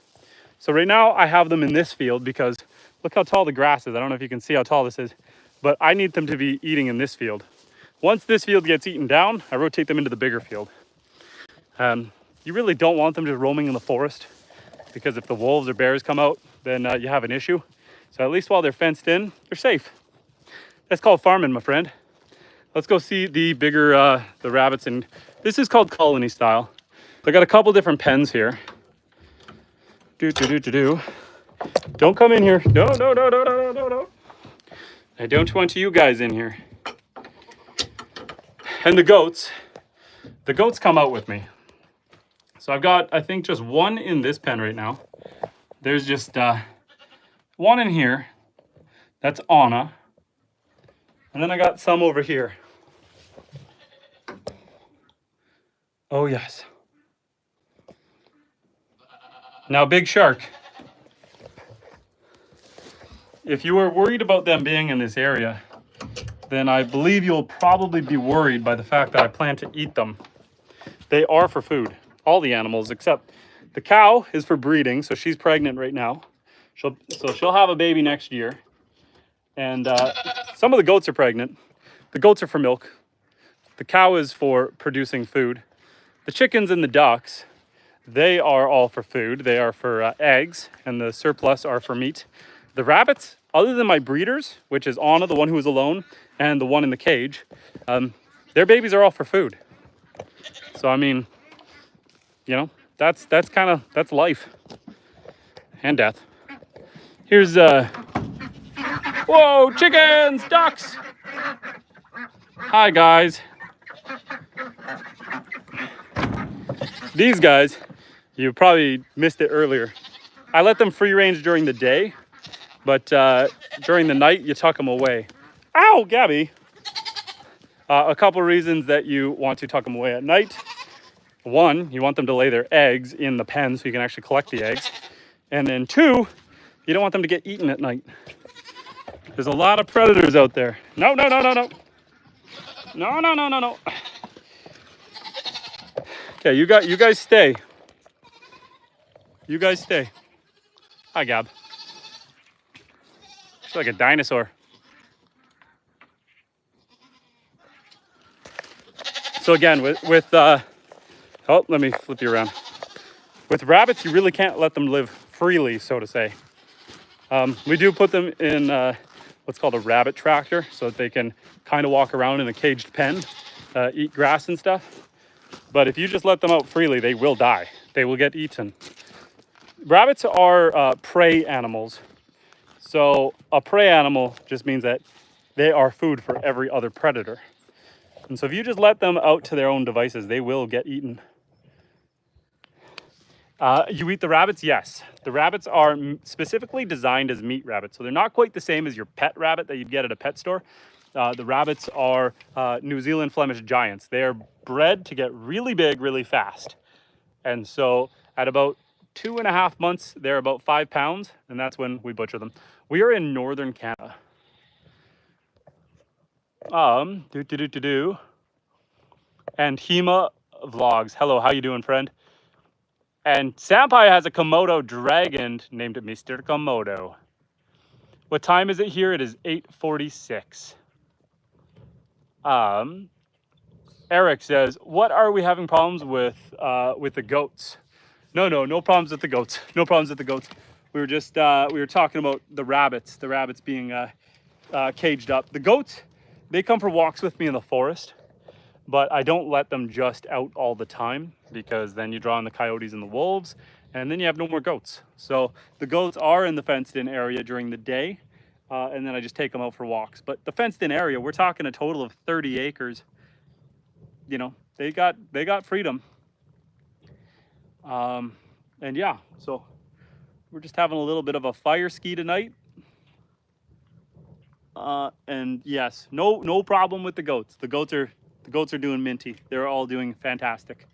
So right now I have them in this field because look how tall the grass is. I don't know if you can see how tall this is, but I need them to be eating in this field. Once this field gets eaten down, I rotate them into the bigger field. You really don't want them just roaming in the forest because if the wolves or bears come out, then you have an issue. So at least while they're fenced in, they're safe. That's called farming, my friend. Let's go see the bigger, the rabbits. And this is called colony style. I got a couple different pens here. Don't come in here. No. I don't want you guys in here. And the goats come out with me. So I've got, I think, just one in this pen right now. There's just one in here. That's Anna. And then I got some over here. Oh, yes. Now, Big Shark. If you are worried about them being in this area, then I believe you'll probably be worried by the fact that I plan to eat them. They are for food, all the animals, except the cow is for breeding, so she's pregnant right now. She'll have a baby next year. And some of the goats are pregnant. The goats are for milk. The cow is for producing food. The chickens and the ducks, they are all for food. They are for eggs, and the surplus are for meat. The rabbits, other than my breeders, which is Anna, the one who is alone, and the one in the cage, their babies are all for food. So, I mean, you know, that's life and death. Here's, whoa, chickens, ducks. Hi, guys. These guys, you probably missed it earlier. I let them free range during the day, but during the night, you tuck them away. Ow, Gabby. A couple reasons that you want to tuck them away at night. One, you want them to lay their eggs in the pen so you can actually collect the eggs. And then two, you don't want them to get eaten at night. There's a lot of predators out there. No. No. Okay, you guys stay. You guys stay. Hi, Gab. She's like a dinosaur. So again, with Oh, let me flip you around. With rabbits, you really can't let them live freely, so to say. We do put them in what's called a rabbit tractor so that they can kind of walk around in a caged pen, eat grass and stuff. But if you just let them out freely, they will die. They will get eaten. Rabbits are prey animals. So a prey animal just means that they are food for every other predator. And so if you just let them out to their own devices, they will get eaten. You eat the rabbits? Yes. The rabbits are specifically designed as meat rabbits. So they're not quite the same as your pet rabbit that you'd get at a pet store. The rabbits are New Zealand Flemish giants. They are bred to get really big, really fast. And so at about 2.5 months, they're about 5 pounds, and that's when we butcher them. We are in northern Canada. And Hema Vlogs. Hello, how you doing, friend? And Sampai has a Komodo dragon named Mr. Komodo. What time is it here? It is 8:46. Eric says, what are we having problems with the goats? No problems with the goats. No problems with the goats. We were just, we were talking about the rabbits being caged up. The goats, they come for walks with me in the forest, but I don't let them just out all the time because then you draw in the coyotes and the wolves and then you have no more goats. So the goats are in the fenced in area during the day and then I just take them out for walks. But the fenced in area, we're talking a total of 30 acres. You know, they got freedom. And yeah, so we're just having a little bit of a fire ski tonight. And yes, no problem with the goats. The goats are doing minty. They're all doing fantastic.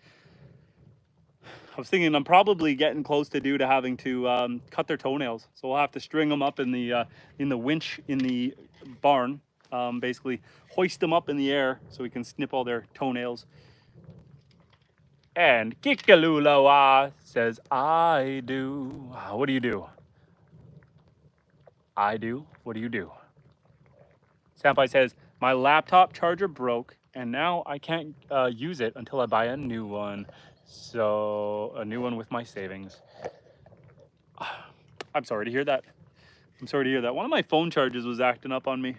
I was thinking I'm probably getting close to having to cut their toenails. So we'll have to string them up in the winch in the barn. Basically hoist them up in the air so we can snip all their toenails. And Kikalulawa says, I do. What do you do? I do. What do you do? Sampai says, my laptop charger broke and now I can't use it until I buy a new one. So a new one with my savings. I'm sorry to hear that. I'm sorry to hear that. One of my phone chargers was acting up on me.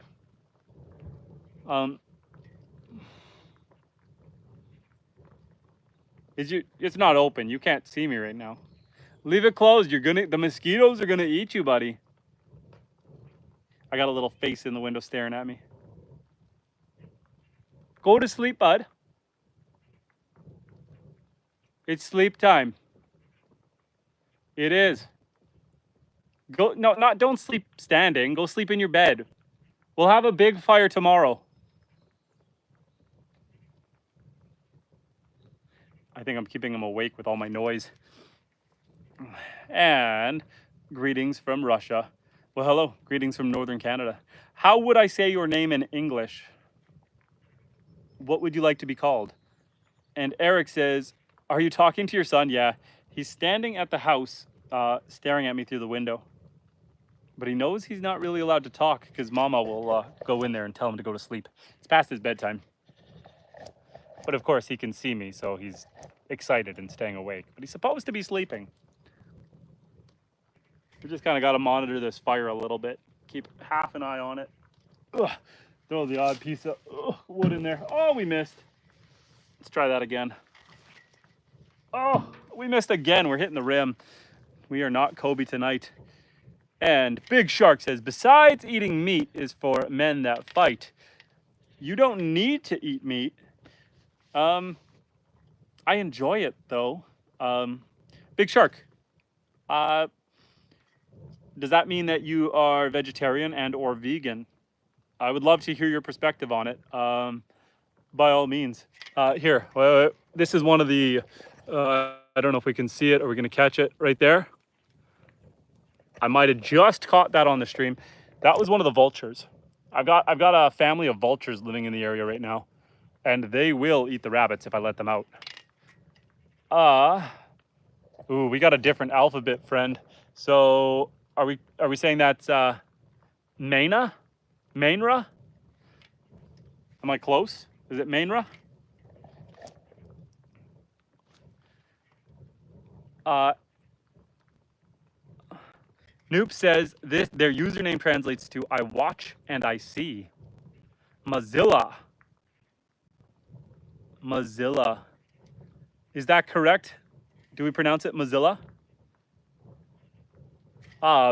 It's not open. You can't see me right now. Leave it closed. The mosquitoes are gonna eat you, buddy. I got a little face in the window staring at me. Go to sleep, bud. It's sleep time. It is. Don't sleep standing. Go sleep in your bed. We'll have a big fire tomorrow. I think I'm keeping him awake with all my noise. And greetings from Russia. Well, hello. Greetings from Northern Canada. How would I say your name in English? What would you like to be called? And Eric says, are you talking to your son? Yeah. He's standing at the house, staring at me through the window. But he knows he's not really allowed to talk because Mama will go in there and tell him to go to sleep. It's past his bedtime. But of course, he can see me, so he's excited and staying awake. But he's supposed to be sleeping. We just kind of got to monitor this fire a little bit. Keep half an eye on it. Ugh. Throw the odd piece of wood in there. Oh, we missed. Let's try that again. Oh, we missed again. We're hitting the rim. We are not Kobe tonight. And Big Shark says, besides eating meat is for men that fight. You don't need to eat meat. I enjoy it though. Big Shark, does that mean that you are vegetarian and or vegan? I would love to hear your perspective on it. By all means. Here, this is one of the, I don't know if we can see it or we're gonna catch it right there. I might have just caught that on the stream. That was one of the vultures. I've got a family of vultures living in the area right now, and they will eat the rabbits if I let them out. Ooh, we got a different alphabet, friend. So are we saying that's Maina? Mainra? Am I close? Is it Mainra? Noop says their username translates to I watch and I see. Mozilla. Mozilla. Is that correct? Do we pronounce it Mozilla?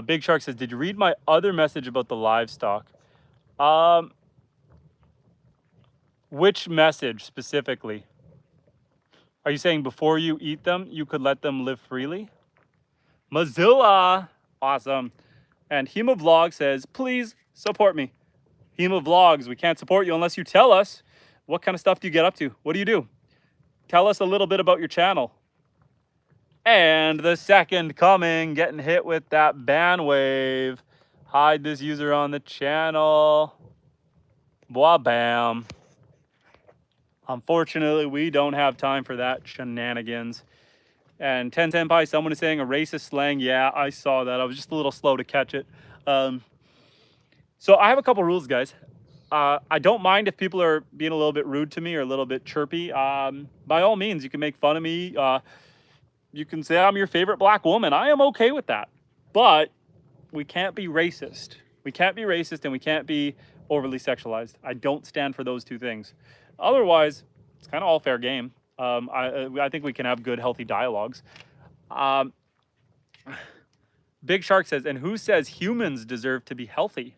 Big Shark says, did you read my other message about the livestock? Which message specifically? Are you saying before you eat them, you could let them live freely? Mozilla. Awesome. And Hemovlog says, please support me. Hemovlogs, we can't support you unless you tell us what kind of stuff do you get up to? What do you do? Tell us a little bit about your channel. And the second coming, getting hit with that ban wave. Hide this user on the channel. Blah bam. Unfortunately, we don't have time for that shenanigans. And 10 Senpai, someone is saying a racist slang. Yeah, I saw that. I was just a little slow to catch it. So I have a couple rules, guys. I don't mind if people are being a little bit rude to me or a little bit chirpy. By all means, you can make fun of me. You can say I'm your favorite black woman. I am okay with that. But we can't be racist. We can't be racist and we can't be overly sexualized. I don't stand for those two things. Otherwise, it's kind of all fair game. I think we can have good, healthy dialogues. Big Shark says, and who says humans deserve to be healthy?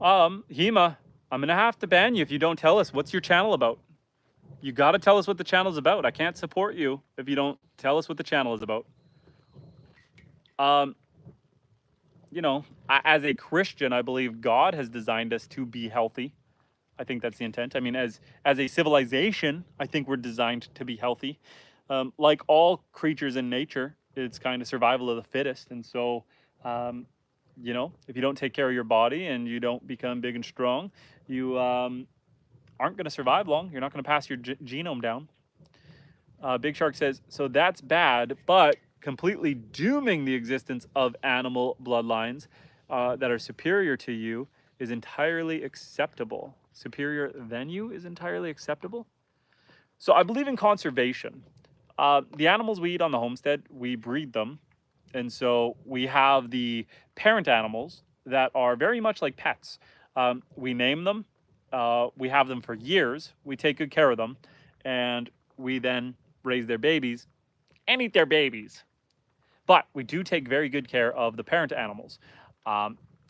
Hema, I'm going to have to ban you if you don't tell us what's your channel about. You got to tell us what the channel's about. I can't support you if you don't tell us what the channel is about. You know, as a Christian, I believe God has designed us to be healthy. I think that's the intent. I mean, as a civilization, I think we're designed to be healthy. Like all creatures in nature, it's kind of survival of the fittest. And so, you know, if you don't take care of your body and you don't become big and strong, you aren't going to survive long. You're not going to pass your genome down. Big Shark says, so that's bad, but completely dooming the existence of animal bloodlines that are superior to you is entirely acceptable. Superior than you is entirely acceptable. So I believe in conservation. The animals we eat on the homestead, we breed them. And so we have the parent animals that are very much like pets. We name them. We have them for years. We take good care of them. And we then raise their babies and eat their babies. But we do take very good care of the parent animals.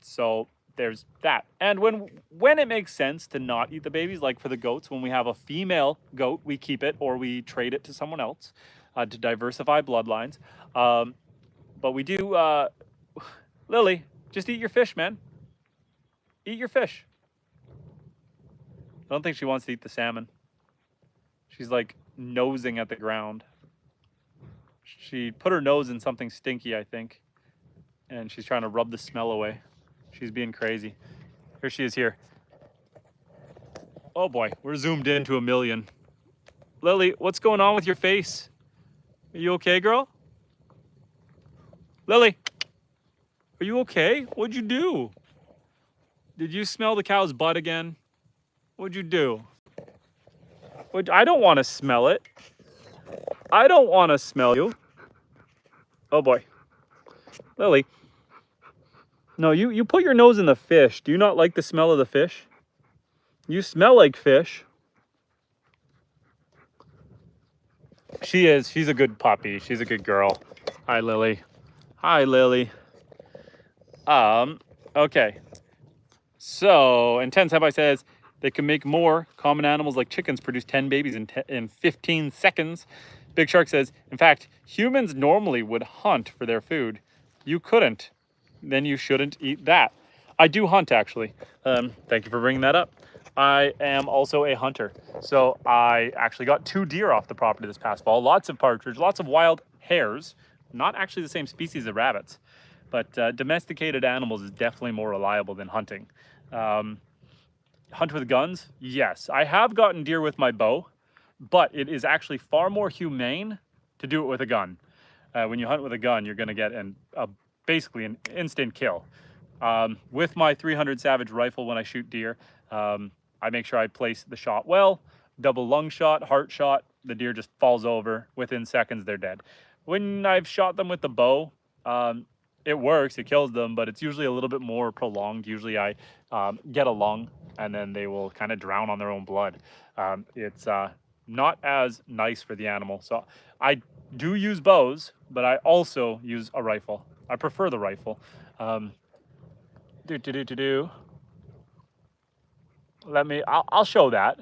So there's that. And when it makes sense to not eat the babies, like for the goats, when we have a female goat, we keep it or we trade it to someone else to diversify bloodlines. But we do, Lily, just eat your fish, man. Eat your fish. I don't think she wants to eat the salmon. She's like nosing at the ground. She put her nose in something stinky, I think. And she's trying to rub the smell away. She's being crazy. Here she is here. Oh boy, we're zoomed in to 1,000,000. Lily, what's going on with your face? Are you okay, girl? Lily, are you okay? What'd you do? Did you smell the cow's butt again? What'd you do? I don't want to smell it. I don't want to smell you. Oh boy. Lily. No, you put your nose in the fish. Do you not like the smell of the fish? You smell like fish. She's a good puppy. She's a good girl. Hi, Lily. Hi, Lily. Okay. So, and 10 Senpai says they can make more. Common animals like chickens produce 10 babies in 15 seconds. Big Shark says, in fact, humans normally would hunt for their food. You couldn't. Then you shouldn't eat that. I do hunt, actually. Thank you for bringing that up. I am also a hunter. So I actually got 2 deer off the property this past fall. Lots of partridge, lots of wild hares. Not actually the same species of rabbits. But domesticated animals is definitely more reliable than hunting. Hunt with guns? Yes. I have gotten deer with my bow. But it is actually far more humane to do it with a gun. When you hunt with a gun, you're going to get basically an instant kill. With my 300 Savage rifle, when I shoot deer, I make sure I place the shot well. double lung shot, heart shot, the deer just falls over. Within seconds, they're dead. When I've shot them with the bow, it works, it kills them, but it's usually a little bit more prolonged. Usually I get a lung and then they will kind of drown on their own blood. It's not as nice for the animal. So I do use bows, but I also use a rifle. I prefer the rifle. I'll show that.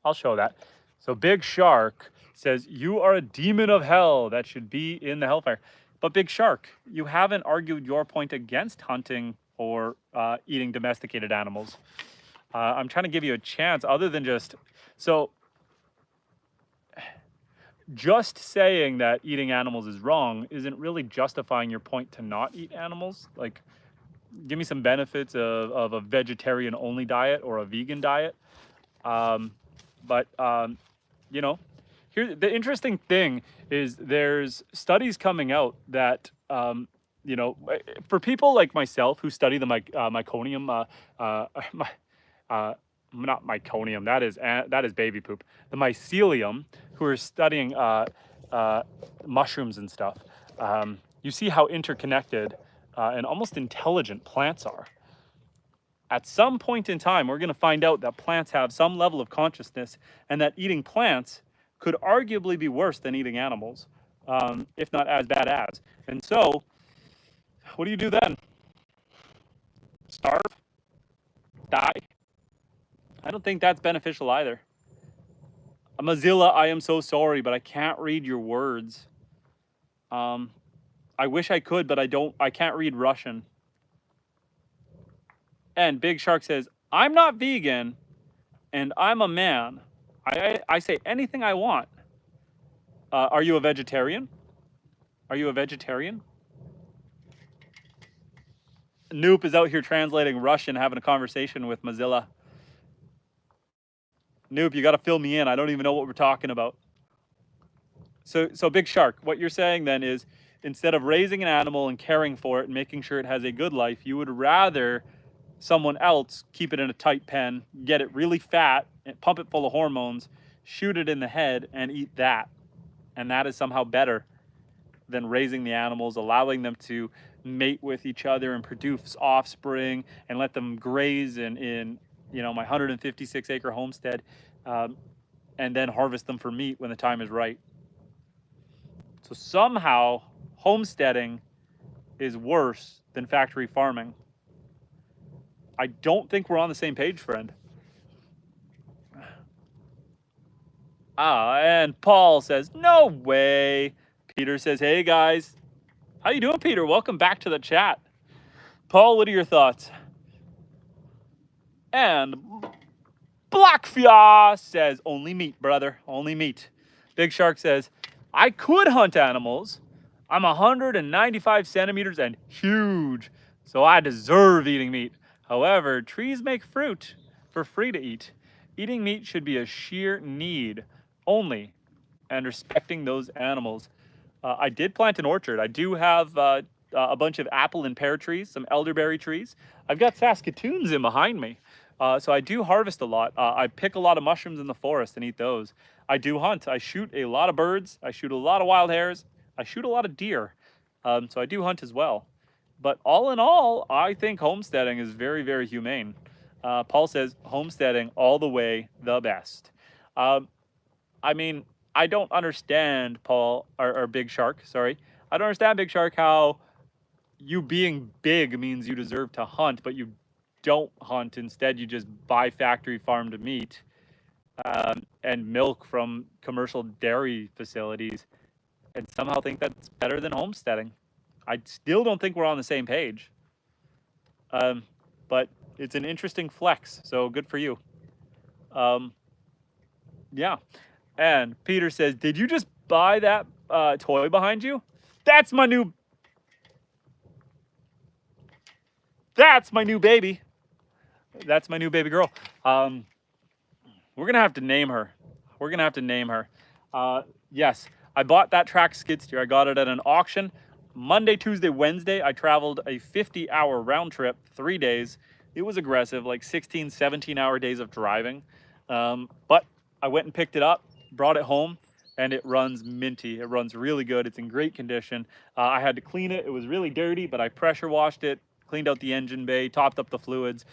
I'll show that. So Big Shark says, you are a demon of hell that should be in the hellfire. But Big Shark, you haven't argued your point against hunting or eating domesticated animals. I'm trying to give you a chance other than just saying that eating animals is wrong isn't really justifying your point to not eat animals. Like, give me some benefits of a vegetarian only diet or a vegan diet. You know, here the interesting thing is there's studies coming out that you know, for people like myself who study the myconium, not myconium, that is baby poop. The mycelium, who are studying mushrooms and stuff. You see how interconnected and almost intelligent plants are. At some point in time, we're going to find out that plants have some level of consciousness and that eating plants could arguably be worse than eating animals, if not as bad as. And so, what do you do then? Starve? Die? I don't think that's beneficial either. Mozilla, I am so sorry, but I can't read your words. I wish I could, but I can't read Russian. And Big Shark says, I'm not vegan and I'm a man. I say anything I want. Are you a vegetarian? Are you a vegetarian? Noop is out here translating Russian, having a conversation with Mozilla. Noop, you got to fill me in. I don't even know what we're talking about. So Big Shark, what you're saying then is, instead of raising an animal and caring for it and making sure it has a good life, you would rather someone else keep it in a tight pen, get it really fat, and pump it full of hormones, shoot it in the head, and eat that. And that is somehow better than raising the animals, allowing them to mate with each other and produce offspring, and let them graze in you know, my 156-acre homestead, and then harvest them for meat when the time is right. So somehow homesteading is worse than factory farming. I don't think we're on the same page, friend. And Paul says, no way. Peter says, hey guys. How you doing, Peter? Welcome back to the chat. Paul, what are your thoughts? And Blackfia says, only meat, brother, only meat. Big Shark says, I could hunt animals. I'm 195 centimeters and huge, so I deserve eating meat. However, trees make fruit for free to eat. Eating meat should be a sheer need only, and respecting those animals. I did plant an orchard. I do have a bunch of apple and pear trees, some elderberry trees. I've got Saskatoons in behind me. So I do harvest a lot. I pick a lot of mushrooms in the forest and eat those. I do hunt. I shoot a lot of birds. I shoot a lot of wild hares. I shoot a lot of deer. So I do hunt as well. But all in all, I think homesteading is very, very humane. Paul says homesteading all the way the best. I mean, I don't understand, Paul, or Big Shark, sorry. I don't understand, Big Shark, how you being big means you deserve to hunt, but you don't hunt. Instead, you just buy factory farmed meat and milk from commercial dairy facilities and somehow think that's better than homesteading. I still don't think we're on the same page. But it's an interesting flex, so good for you. Yeah. And Peter says, did you just buy that toy behind you? That's my new baby. That's my new baby girl. We're gonna have to name her. We're gonna have to name her. Yes, I bought that track skid steer. I got it at an auction. Monday, Tuesday, Wednesday, I traveled a 50-hour round trip, 3 days. It was aggressive, like 16, 17-hour days of driving. But I went and picked it up, brought it home, and it runs minty. It runs really good. It's in great condition. I had to clean it. It was really dirty, but I pressure washed it, cleaned out the engine bay, topped up the fluids,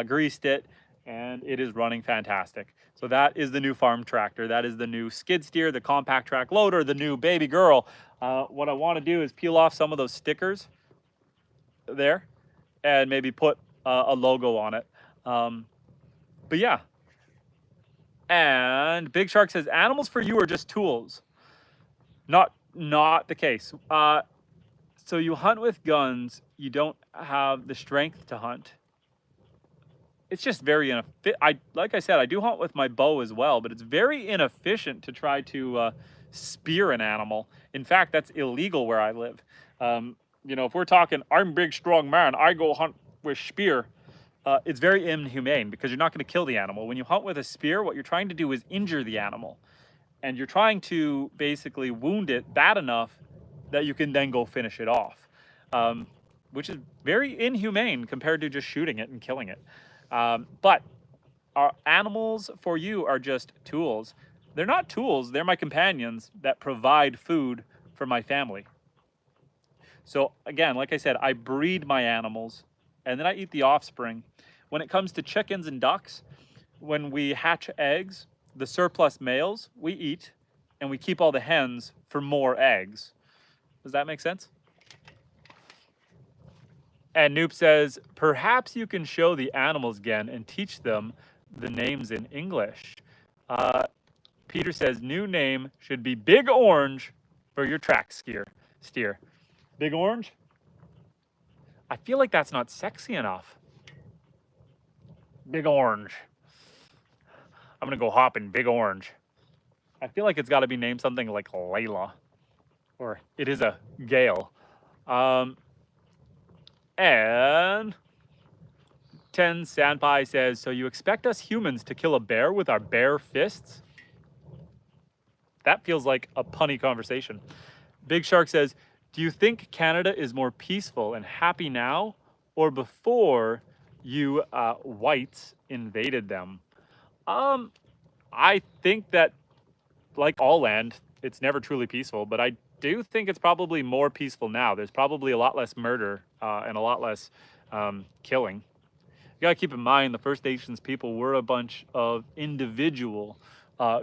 greased it, and it is running fantastic. So that is the new farm tractor. That is the new skid steer, the compact track loader, the new baby girl. What I want to do is peel off some of those stickers there and maybe put a logo on it. But yeah. And Big Shark says, animals for you are just tools. Not the case. So you hunt with guns, you don't have the strength to hunt. It's just very inefficient. Like I said, I do hunt with my bow as well, but it's very inefficient to try to spear an animal. In fact, that's illegal where I live. You know, if we're talking, I'm a big, strong man, I go hunt with spear, it's very inhumane because you're not going to kill the animal. When you hunt with a spear, what you're trying to do is injure the animal. And you're trying to basically wound it bad enough that you can then go finish it off, which is very inhumane compared to just shooting it and killing it. But our animals for you are just tools. They're not tools, they're my companions that provide food for my family. So again, like I said, I breed my animals and then I eat the offspring. When it comes to chickens and ducks, when we hatch eggs, the surplus males we eat and we keep all the hens for more eggs. Does that make sense? And Noop says, perhaps you can show the animals again and teach them the names in English. Peter says, new name should be Big Orange for your track steer. Big Orange? I feel like that's not sexy enough. Big Orange. I'm gonna go hopping, Big Orange. I feel like it's gotta be named something like Layla. Or it is a Gale. And 10 Sandpie says, so you expect us humans to kill a bear with our bare fists? That feels like a punny conversation. Big Shark says, do you think Canada is more peaceful and happy now or before you whites invaded them? I think that, like all land, it's never truly peaceful, but I do think it's probably more peaceful now. There's probably a lot less murder and a lot less killing. You gotta keep in mind the First Nations people were a bunch of individual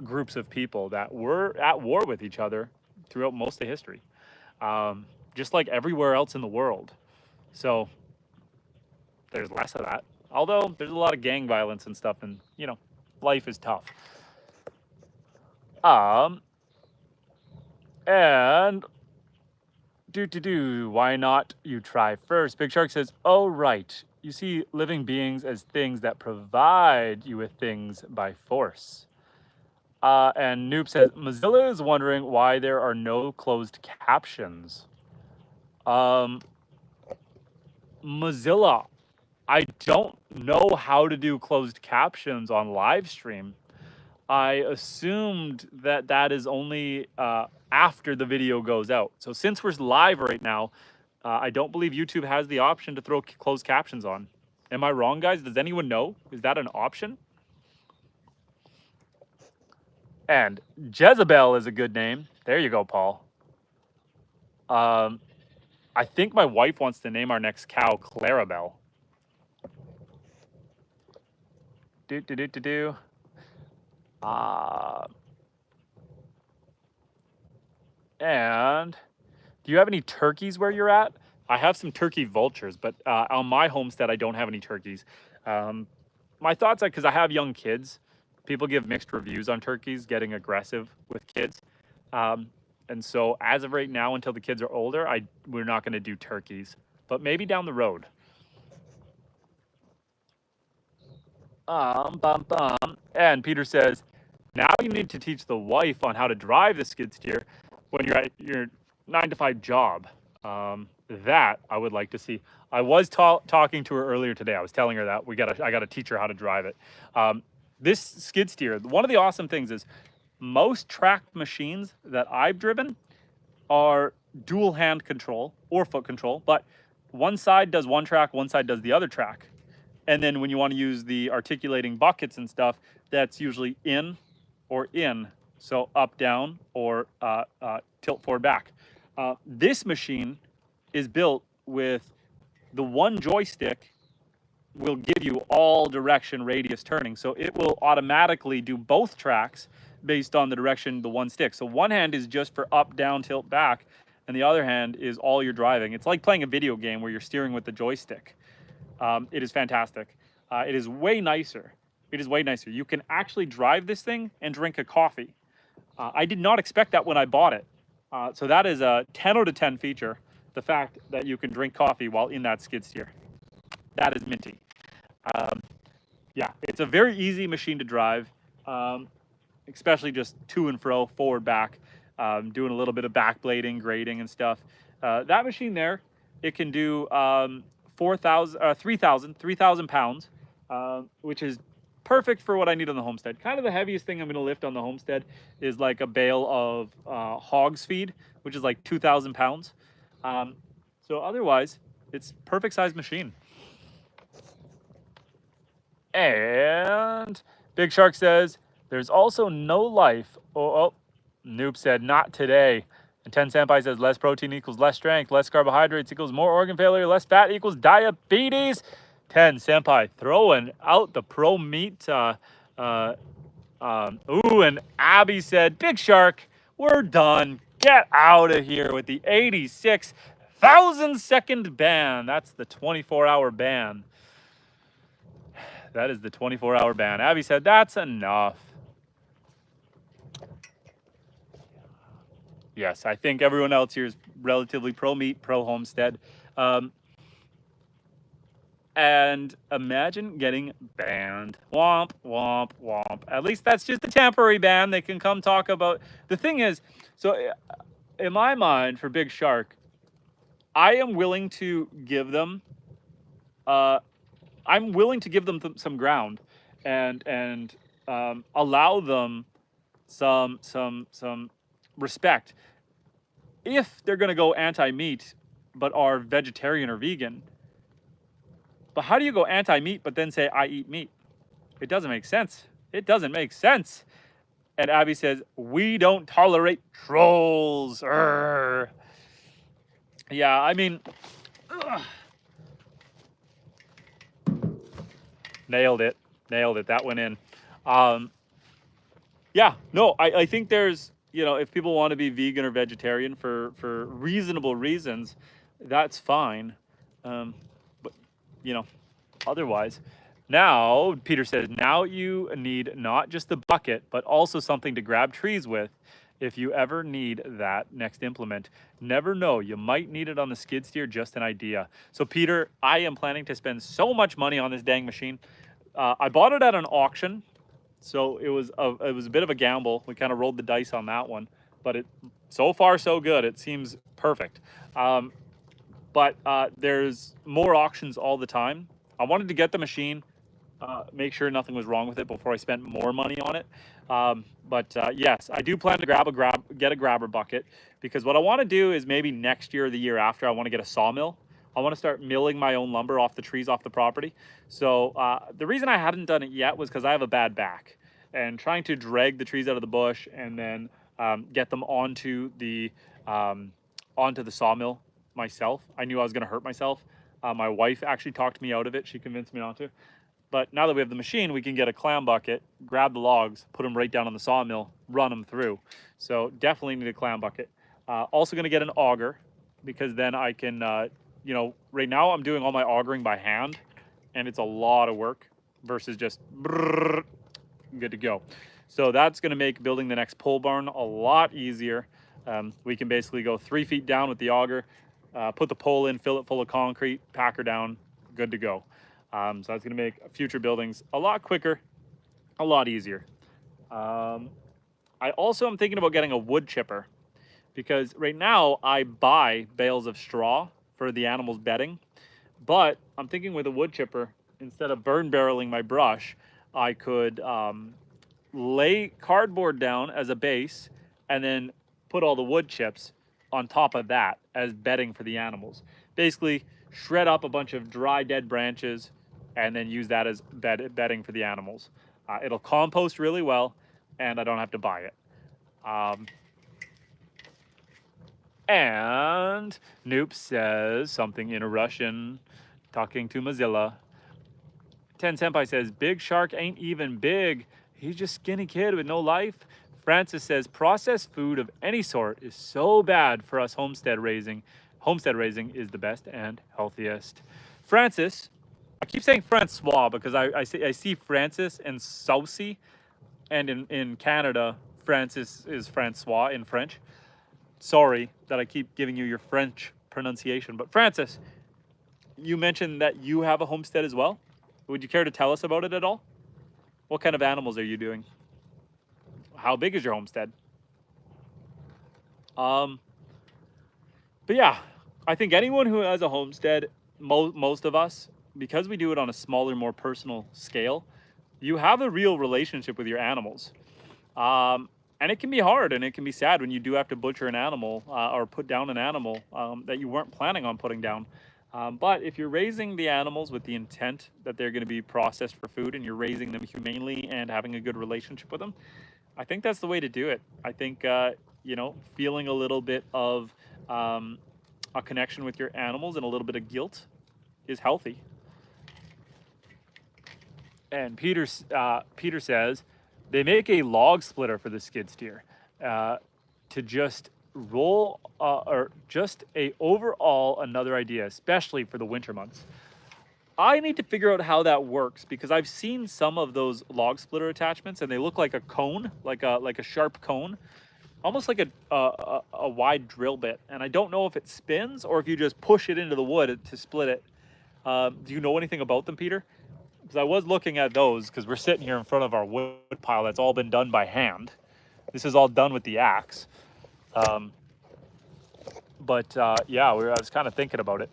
groups of people that were at war with each other throughout most of history, just like everywhere else in the world. So there's less of that. Although there's a lot of gang violence and stuff, and you know, life is tough. And why not you try first? Big Shark says, oh right, you see living beings as things that provide you with things by force. And Noob says, Mozilla is wondering why there are no closed captions. Mozilla, I don't know how to do closed captions on live stream. I assumed that that is only after the video goes out. So since we're live right now, I don't believe YouTube has the option to throw closed captions on. Am I wrong, guys? Does anyone know? Is that an option? And Jezebel is a good name. There you go, Paul. I think my wife wants to name our next cow Clarabelle. And do you have any turkeys where you're at? I have some turkey vultures, but on my homestead, I don't have any turkeys. My thoughts are, because I have young kids, people give mixed reviews on turkeys getting aggressive with kids. And so as of right now, until the kids are older, we're not going to do turkeys, but maybe down the road. And Peter says, now you need to teach the wife on how to drive the skid steer when you're at your 9-to-5 job. That I would like to see. I was talking to her earlier today. I was telling her that I got to teach her how to drive it. This skid steer, one of the awesome things is most track machines that I've driven are dual hand control or foot control, but one side does one track, one side does the other track. And then when you want to use the articulating buckets and stuff, that's usually in or in, so up, down, or tilt forward, back. This machine is built with the one joystick will give you all direction radius turning. So it will automatically do both tracks based on the direction the one stick. So one hand is just for up, down, tilt, back, and the other hand is all your driving. It's like playing a video game where you're steering with the joystick. It is fantastic. It is way nicer. It is way nicer. You can actually drive this thing and drink a coffee. I did not expect that when I bought it. So that is a 10 out of 10 feature, the fact that you can drink coffee while in that skid steer. That is minty. Yeah, it's a very easy machine to drive, especially just to and fro, forward, back, doing a little bit of backblading, grading and stuff. That machine there, it can do 3,000 pounds, which is perfect for what I need on the Homestead. Kind of the heaviest thing I'm going to lift on the Homestead is like a bale of hog's feed, which is like 2,000 pounds. So otherwise, it's perfect size machine. And Big Shark says, there's also no life. Oh, Noob said, not today. And 10 Senpai says, less protein equals less strength, less carbohydrates equals more organ failure, less fat equals diabetes. 10 Senpai throwing out the pro meat. Ooh, and Abby said, Big Shark, we're done. Get out of here with the 86,000 second ban. That's the 24-hour ban. That is the 24-hour ban. Abby said, that's enough. Yes, I think everyone else here is relatively pro-meat, pro-homestead. And imagine getting banned. Womp, womp, womp. At least that's just a temporary ban. They can come talk about... The thing is, so in my mind, for Big Shark, I am willing to give them... I'm willing to give them some ground and allow them some respect. If they're going to go anti-meat but are vegetarian or vegan, but how do you go anti-meat but then say I eat meat? It doesn't make sense. It doesn't make sense. And Abby says, we don't tolerate trolls. Urgh. Yeah, I mean... Ugh. Nailed it. Nailed it. That went in. Yeah, no, I think there's, you know, if people want to be vegan or vegetarian for reasonable reasons, that's fine. But, you know, otherwise. Now, Peter says, now you need not just the bucket, but also something to grab trees with if you ever need that next implement. Never know, you might need it on the skid steer, just an idea. So Peter, I am planning to spend so much money on this dang machine. I bought it at an auction, so it was a bit of a gamble. We kind of rolled the dice on that one, but so far so good. It seems perfect. But there's more auctions all the time. I wanted to get the machine, make sure nothing was wrong with it before I spent more money on it. But yes, I do plan to get a grabber bucket, because what I want to do is maybe next year or the year after, I want to get a sawmill. I want to start milling my own lumber off the trees off the property. So the reason I hadn't done it yet was because I have a bad back, and trying to drag the trees out of the bush and then get them onto the sawmill myself. I knew I was going to hurt myself. My wife actually talked me out of it. She convinced me not to. But now that we have the machine, we can get a clam bucket, grab the logs, put them right down on the sawmill, run them through. So definitely need a clam bucket. Also going to get an auger, because then I can, you know, right now I'm doing all my augering by hand, and it's a lot of work versus just brrr, good to go. So that's going to make building the next pole barn a lot easier. We can basically go 3 feet down with the auger, put the pole in, fill it full of concrete, pack her down, good to go. So that's going to make future buildings a lot quicker, a lot easier. I also am thinking about getting a wood chipper, because right now I buy bales of straw for the animals' bedding, but I'm thinking with a wood chipper, instead of burn barreling my brush, I could lay cardboard down as a base and then put all the wood chips on top of that as bedding for the animals. Basically, shred up a bunch of dry, dead branches and then use that as bedding for the animals. It'll compost really well. and I don't have to buy it. And Noop says something in Russian, talking to Mozilla. Ten Senpai says, Big Shark ain't even big. He's just skinny kid with no life. Francis says, processed food of any sort is so bad for us homestead raising. Homestead raising is the best and healthiest. Francis, I keep saying Francois because I see Francis and Saucy, and in Canada, Francis is Francois in French. Sorry that I keep giving you your French pronunciation, but Francis, you mentioned that you have a homestead as well. Would you care to tell us about it at all? What kind of animals are you doing? How big is your homestead? But yeah, I think anyone who has a homestead, most of us, because we do it on a smaller, more personal scale, you have a real relationship with your animals. And it can be hard and it can be sad when you do have to butcher an animal or put down an animal that you weren't planning on putting down. But if you're raising the animals with the intent that they're going to be processed for food and you're raising them humanely and having a good relationship with them, I think that's the way to do it. I think, feeling a little bit of a connection with your animals and a little bit of guilt is healthy. And Peter says they make a log splitter for the skid steer to just roll or just a overall another idea, especially for the winter months. I need to figure out how that works because I've seen some of those log splitter attachments and they look like a cone, like a sharp cone, almost like a wide drill bit. And I don't know if it spins or if you just push it into the wood to split it. Do you know anything about them, Peter? Because I was looking at those because we're sitting here in front of our wood pile that's all been done by hand. This is all done with the axe. Yeah, I was kind of thinking about it.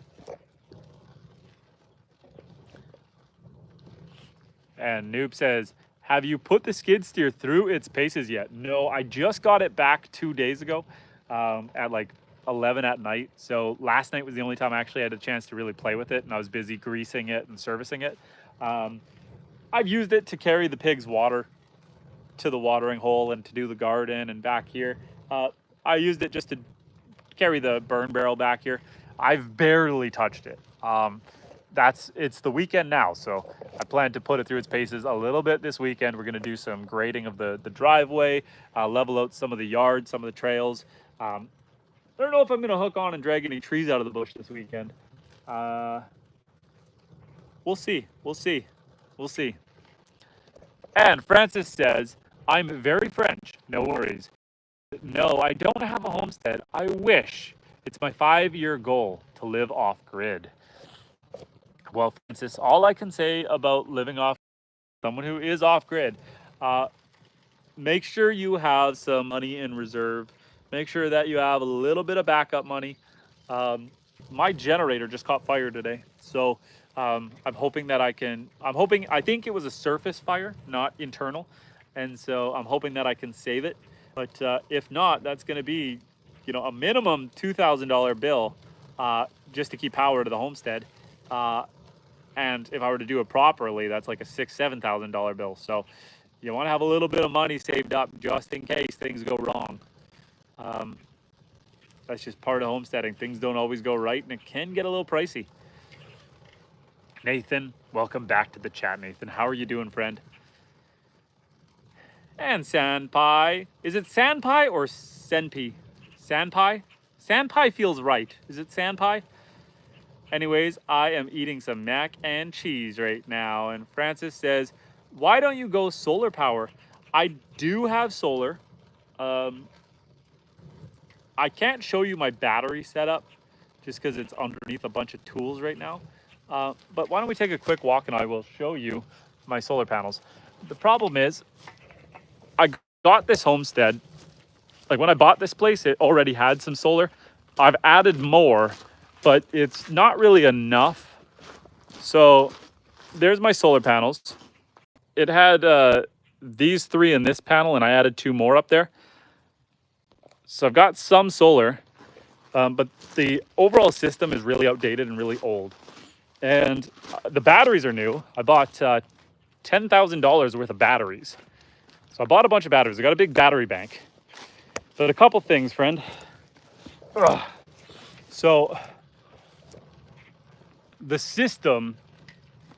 And Noob says, have you put the skid steer through its paces yet? No, I just got it back 2 days ago at like 11 at night. So last night was the only time I actually had a chance to really play with it, and I was busy greasing it and servicing it. I've used it to carry the pigs' water to the watering hole and to do the garden and back here. I used it just to carry the burn barrel back here. I've barely touched it. It's the weekend now, so I plan to put it through its paces a little bit this weekend. We're going to do some grading of the driveway, level out some of the yards, some of the trails. I don't know if I'm going to hook on and drag any trees out of the bush this weekend. We'll see. And Francis says, I'm very French. No worries. No, I don't have a homestead. I wish. It's my 5-year goal to live off grid. Well, Francis, all I can say about living off someone who is off grid, make sure you have some money in reserve. Make sure that you have a little bit of backup money. My generator just caught fire today. So I'm hoping that I think it was a surface fire, not internal. And so I'm hoping that I can save it. But if not, that's going to be, a minimum $2,000 bill just to keep power to the homestead. And if I were to do it properly, that's like a $6,000-$7,000 bill. So you want to have a little bit of money saved up just in case things go wrong. That's just part of homesteading. Things don't always go right, and it can get a little pricey. Nathan, welcome back to the chat, Nathan. How are you doing, friend? And Sanpai. Is it Sanpai or Senpi? Sanpai? Sanpai feels right. Is it Sanpai? Anyways, I am eating some mac and cheese right now. And Francis says, why don't you go solar power? I do have solar. I can't show you my battery setup just because it's underneath a bunch of tools right now. But why don't we take a quick walk and I will show you my solar panels. The problem is I got this homestead. Like when I bought this place, it already had some solar. I've added more, but it's not really enough. So there's my solar panels. It had these 3 in this panel, and I added 2 more up there. So I've got some solar, but the overall system is really outdated and really old. And the batteries are new. I bought $10,000 worth of batteries. So I bought a bunch of batteries. I got a big battery bank. But a couple things, friend. Ugh. So the system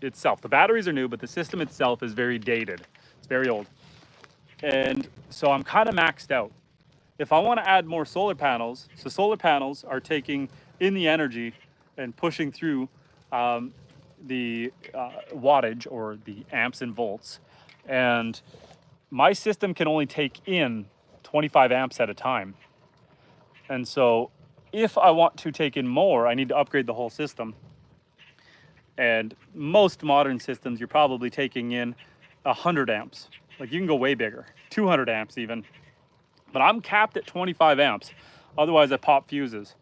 itself, the batteries are new, but the system itself is very dated. It's very old. And so I'm kind of maxed out. If I want to add more solar panels, so solar panels are taking in the energy and pushing through the wattage or the amps and volts. And my system can only take in 25 amps at a time. And so if I want to take in more, I need to upgrade the whole system. And most modern systems, you're probably taking in 100 amps. Like you can go way bigger, 200 amps even. But I'm capped at 25 amps. Otherwise I pop fuses.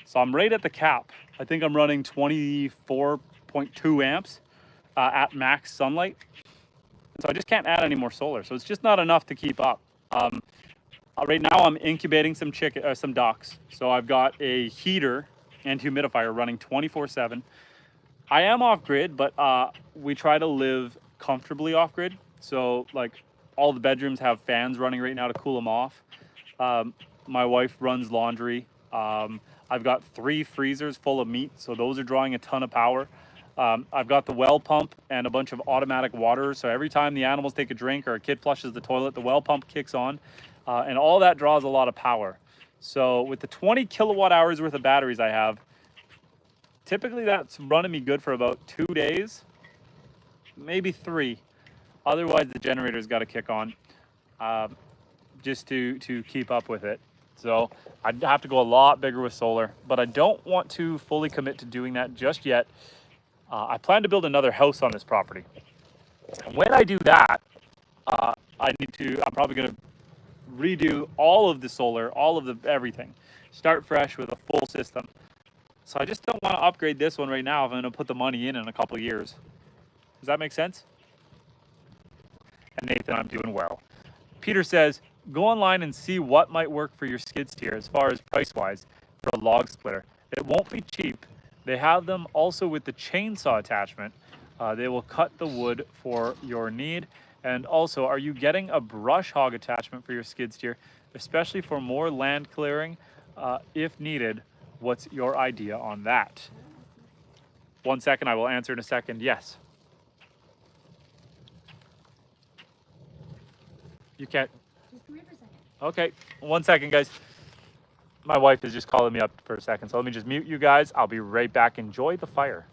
So I'm right at the cap. I think I'm running 24.2 amps at max sunlight. So I just can't add any more solar. So it's just not enough to keep up. Right now I'm incubating some ducks. So I've got a heater and humidifier running 24/7. I am off grid, but we try to live comfortably off grid. So like all the bedrooms have fans running right now to cool them off. My wife runs laundry. I've got 3 freezers full of meat, so those are drawing a ton of power. I've got the well pump and a bunch of automatic water. So every time the animals take a drink or a kid flushes the toilet, the well pump kicks on, and all that draws a lot of power. So with the 20 kilowatt hours worth of batteries I have, typically that's running me good for about 2 days, maybe 3. Otherwise the generator's got to kick on just to keep up with it. So I'd have to go a lot bigger with solar, but I don't want to fully commit to doing that just yet. I plan to build another house on this property. And when I do that, I'm probably going to redo all of the solar, all of the everything. Start fresh with a full system. So I just don't want to upgrade this one right now if I'm going to put the money in a couple of years. Does that make sense? And Nathan, I'm doing well. Peter says, go online and see what might work for your skid steer as far as price-wise for a log splitter. It won't be cheap. They have them also with the chainsaw attachment. They will cut the wood for your need. And also, are you getting a brush hog attachment for your skid steer, especially for more land clearing if needed? What's your idea on that? 1 second, I will answer in a second. Yes. You can't. Just come here for a second. Okay, 1 second, guys. My wife is just calling me up for a second, so let me just mute you guys. I'll be right back. Enjoy the fire.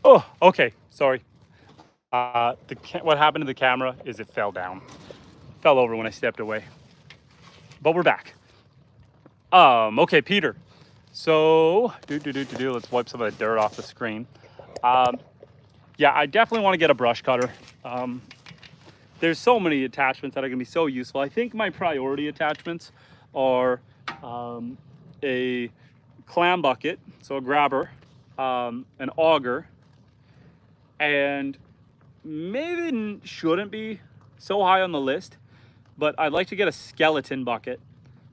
Oh, okay, sorry. What happened to the camera is it fell down. Fell over when I stepped away. But we're back. Okay, Peter. So, let's wipe some of the dirt off the screen. Yeah, I definitely want to get a brush cutter. There's so many attachments that are going to be so useful. I think my priority attachments are a clam bucket, so a grabber, an auger, and maybe shouldn't be so high on the list, but I'd like to get a skeleton bucket.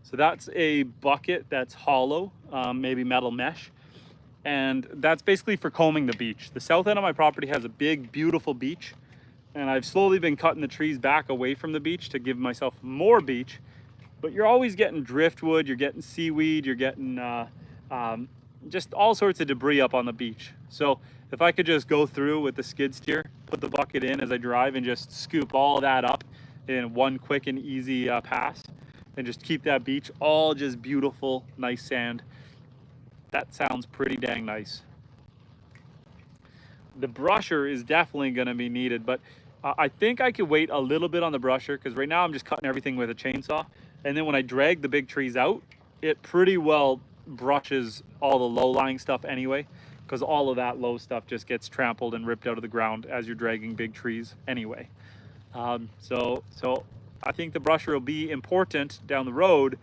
So that's a bucket that's hollow, maybe metal mesh, and that's basically for combing the beach. The south end of my property has a big, beautiful beach, and I've slowly been cutting the trees back away from the beach to give myself more beach, but you're always getting driftwood, you're getting seaweed, you're getting just all sorts of debris up on the beach. So if I could just go through with the skid steer, put the bucket in as I drive and just scoop all that up in one quick and easy pass, and just keep that beach all just beautiful, nice sand. That sounds pretty dang nice. The brusher is definitely going to be needed, but I think I could wait a little bit on the brusher, because right now I'm just cutting everything with a chainsaw, and then when I drag the big trees out, it pretty well brushes all the low-lying stuff anyway, because all of that low stuff just gets trampled and ripped out of the ground as you're dragging big trees anyway. So I think the brusher will be important down the road,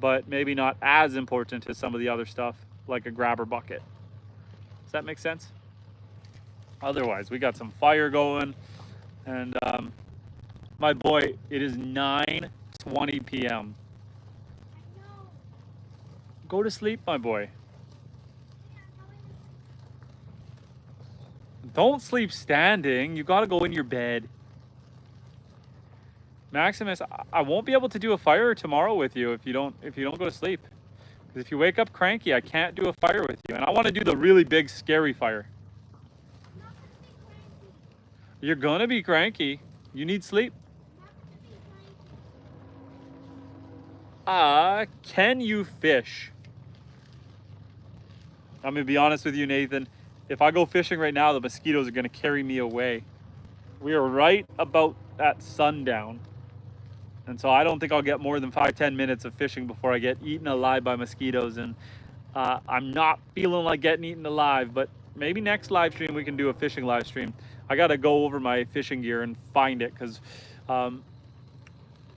but maybe not as important as some of the other stuff like a grabber bucket. Does that make sense? Otherwise, we got some fire going, and my boy, it is 9:20 p.m. I know. Go to sleep, my boy. Don't sleep standing. You gotta go in your bed. Maximus, I won't be able to do a fire tomorrow with you if you don't go to sleep. Because if you wake up cranky, I can't do a fire with you, and I want to do the really big, scary fire. I'm not gonna be cranky. You're gonna be cranky. You need sleep. I'm not gonna be cranky. Can you fish? I'm gonna be honest with you, Nathan. If I go fishing right now, the mosquitoes are gonna carry me away. We are right about at sundown. And so I don't think I'll get more than 5-10 minutes of fishing before I get eaten alive by mosquitoes. And I'm not feeling like getting eaten alive, but maybe next live stream we can do a fishing live stream. I gotta go over my fishing gear and find it, because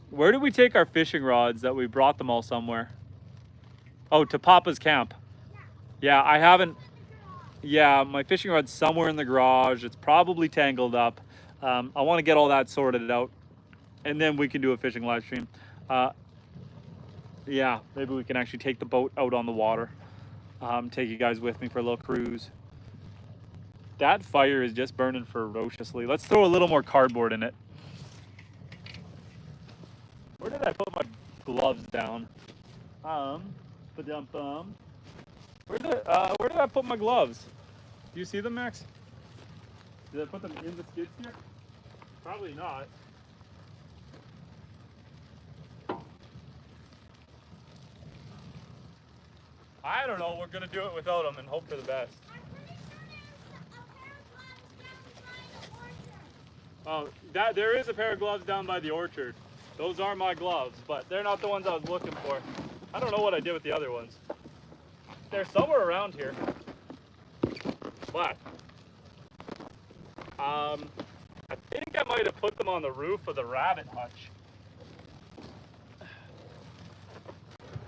where did we take our fishing rods that we brought them all somewhere? Oh, to Papa's camp. Yeah, I haven't. Yeah, my fishing rod's somewhere in the garage. It's probably tangled up. I want to get all that sorted out, and then we can do a fishing live stream. Yeah, maybe we can actually take the boat out on the water. Take you guys with me for a little cruise. That fire is just burning ferociously. Let's throw a little more cardboard in it. Where did I put my gloves down? Ba-dum-bum. Where did I put my gloves? Do you see them, Max? Did I put them in the skid steer? Probably not. I don't know. We're gonna do it without them and hope for the best. Oh, there is a pair of gloves down by the orchard. Those are my gloves, but they're not the ones I was looking for. I don't know what I did with the other ones. They're somewhere around here. But I think I might have put them on the roof of the rabbit hutch.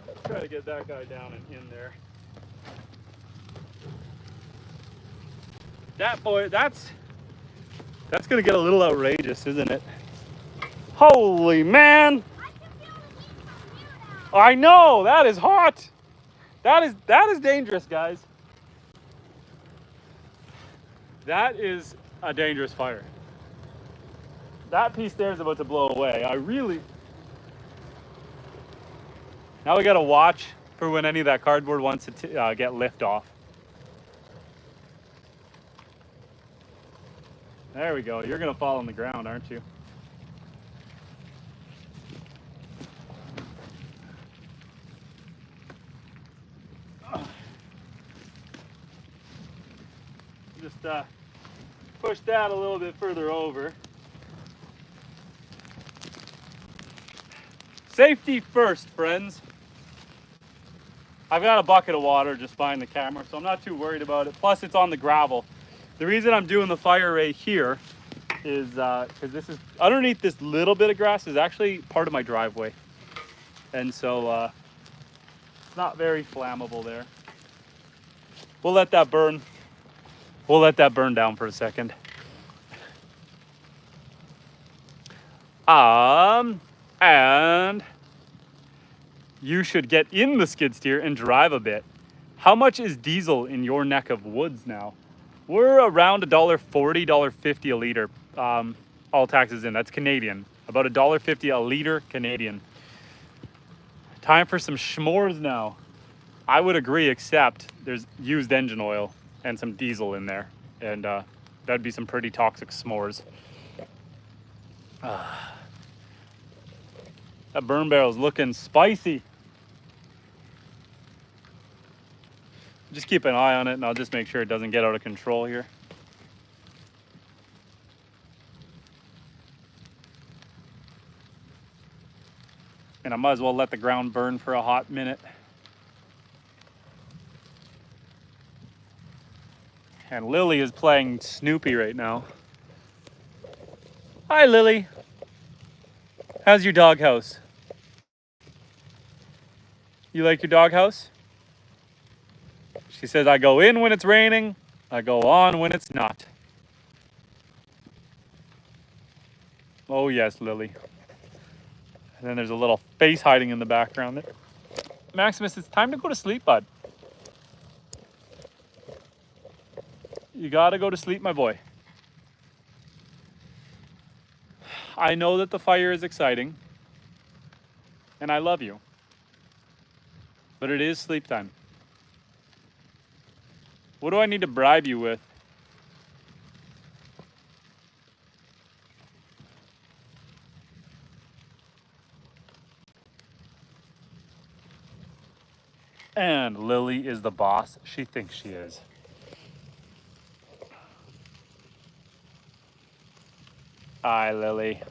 Let's try to get that guy down and in there. That boy, that's gonna get a little outrageous, isn't it? Holy man! I can feel the heat from here now. I know, that is hot. That is dangerous, guys. That is a dangerous fire. That piece there is about to blow away. Now we gotta watch for when any of that cardboard wants to get lift off. There we go. You're gonna fall on the ground, aren't you? Just push that a little bit further over. Safety first, friends. I've got a bucket of water just behind the camera, so I'm not too worried about it. Plus, it's on the gravel. The reason I'm doing the fire right here is because this is underneath this little bit of grass is actually part of my driveway, and so it's not very flammable there. We'll let that burn. We'll let that burn down for a second. And you should get in the skid steer and drive a bit. How much is diesel in your neck of woods now? We're around $1.40, $1.50 a liter, all taxes in. That's Canadian. About $1.50 a liter Canadian. Time for some s'mores now. I would agree, except there's used engine oil and some diesel in there. and that'd be some pretty toxic s'mores. That burn barrel's looking spicy. Just keep an eye on it, and I'll just make sure it doesn't get out of control here. And I might as well let the ground burn for a hot minute. And Lily is playing Snoopy right now. Hi, Lily. How's your doghouse? You like your doghouse? She says, I go in when it's raining, I go on when it's not. Oh yes, Lily. And then there's a little face hiding in the background there. Maximus, it's time to go to sleep, bud. You gotta go to sleep, my boy. I know that the fire is exciting, and I love you. But it is sleep time. What do I need to bribe you with? And Lily is the boss she thinks she is. Hi, Lily.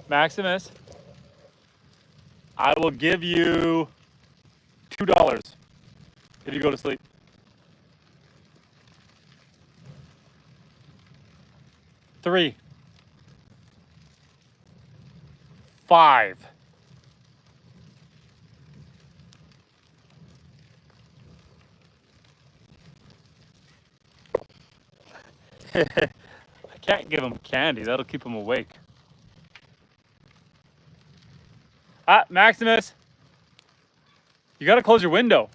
Maximus, I will give you $2 if you go to sleep. 3, 5. I can't give him candy. That'll keep him awake. Ah, Maximus, you gotta close your window.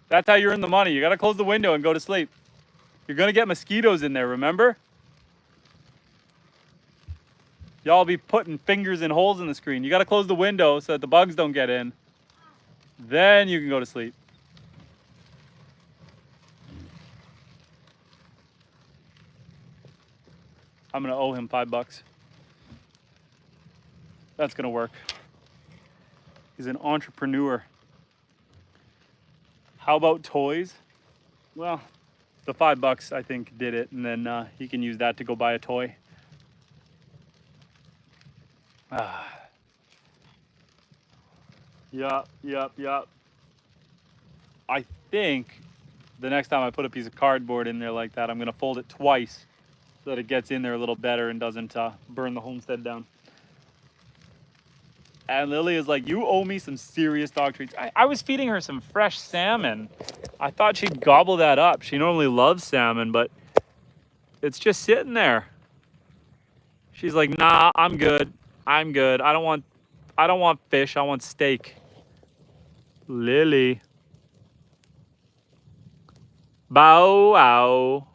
That's how you earn the money. You gotta close the window and go to sleep. You're gonna get mosquitoes in there, remember? Y'all be putting fingers in holes in the screen. You gotta close the window so that the bugs don't get in. Then you can go to sleep. I'm gonna owe him $5. That's gonna work. He's an entrepreneur. How about toys? Well, the $5 I think did it, and then he can use that to go buy a toy. Yup. I think the next time I put a piece of cardboard in there like that, I'm gonna fold it twice so that it gets in there a little better and doesn't burn the homestead down. And Lily is like, you owe me some serious dog treats. I was feeding her some fresh salmon. I thought she'd gobble that up. She normally loves salmon, but it's just sitting there. She's like, nah, I'm good. I don't want fish, I want steak. Lily. Bow wow.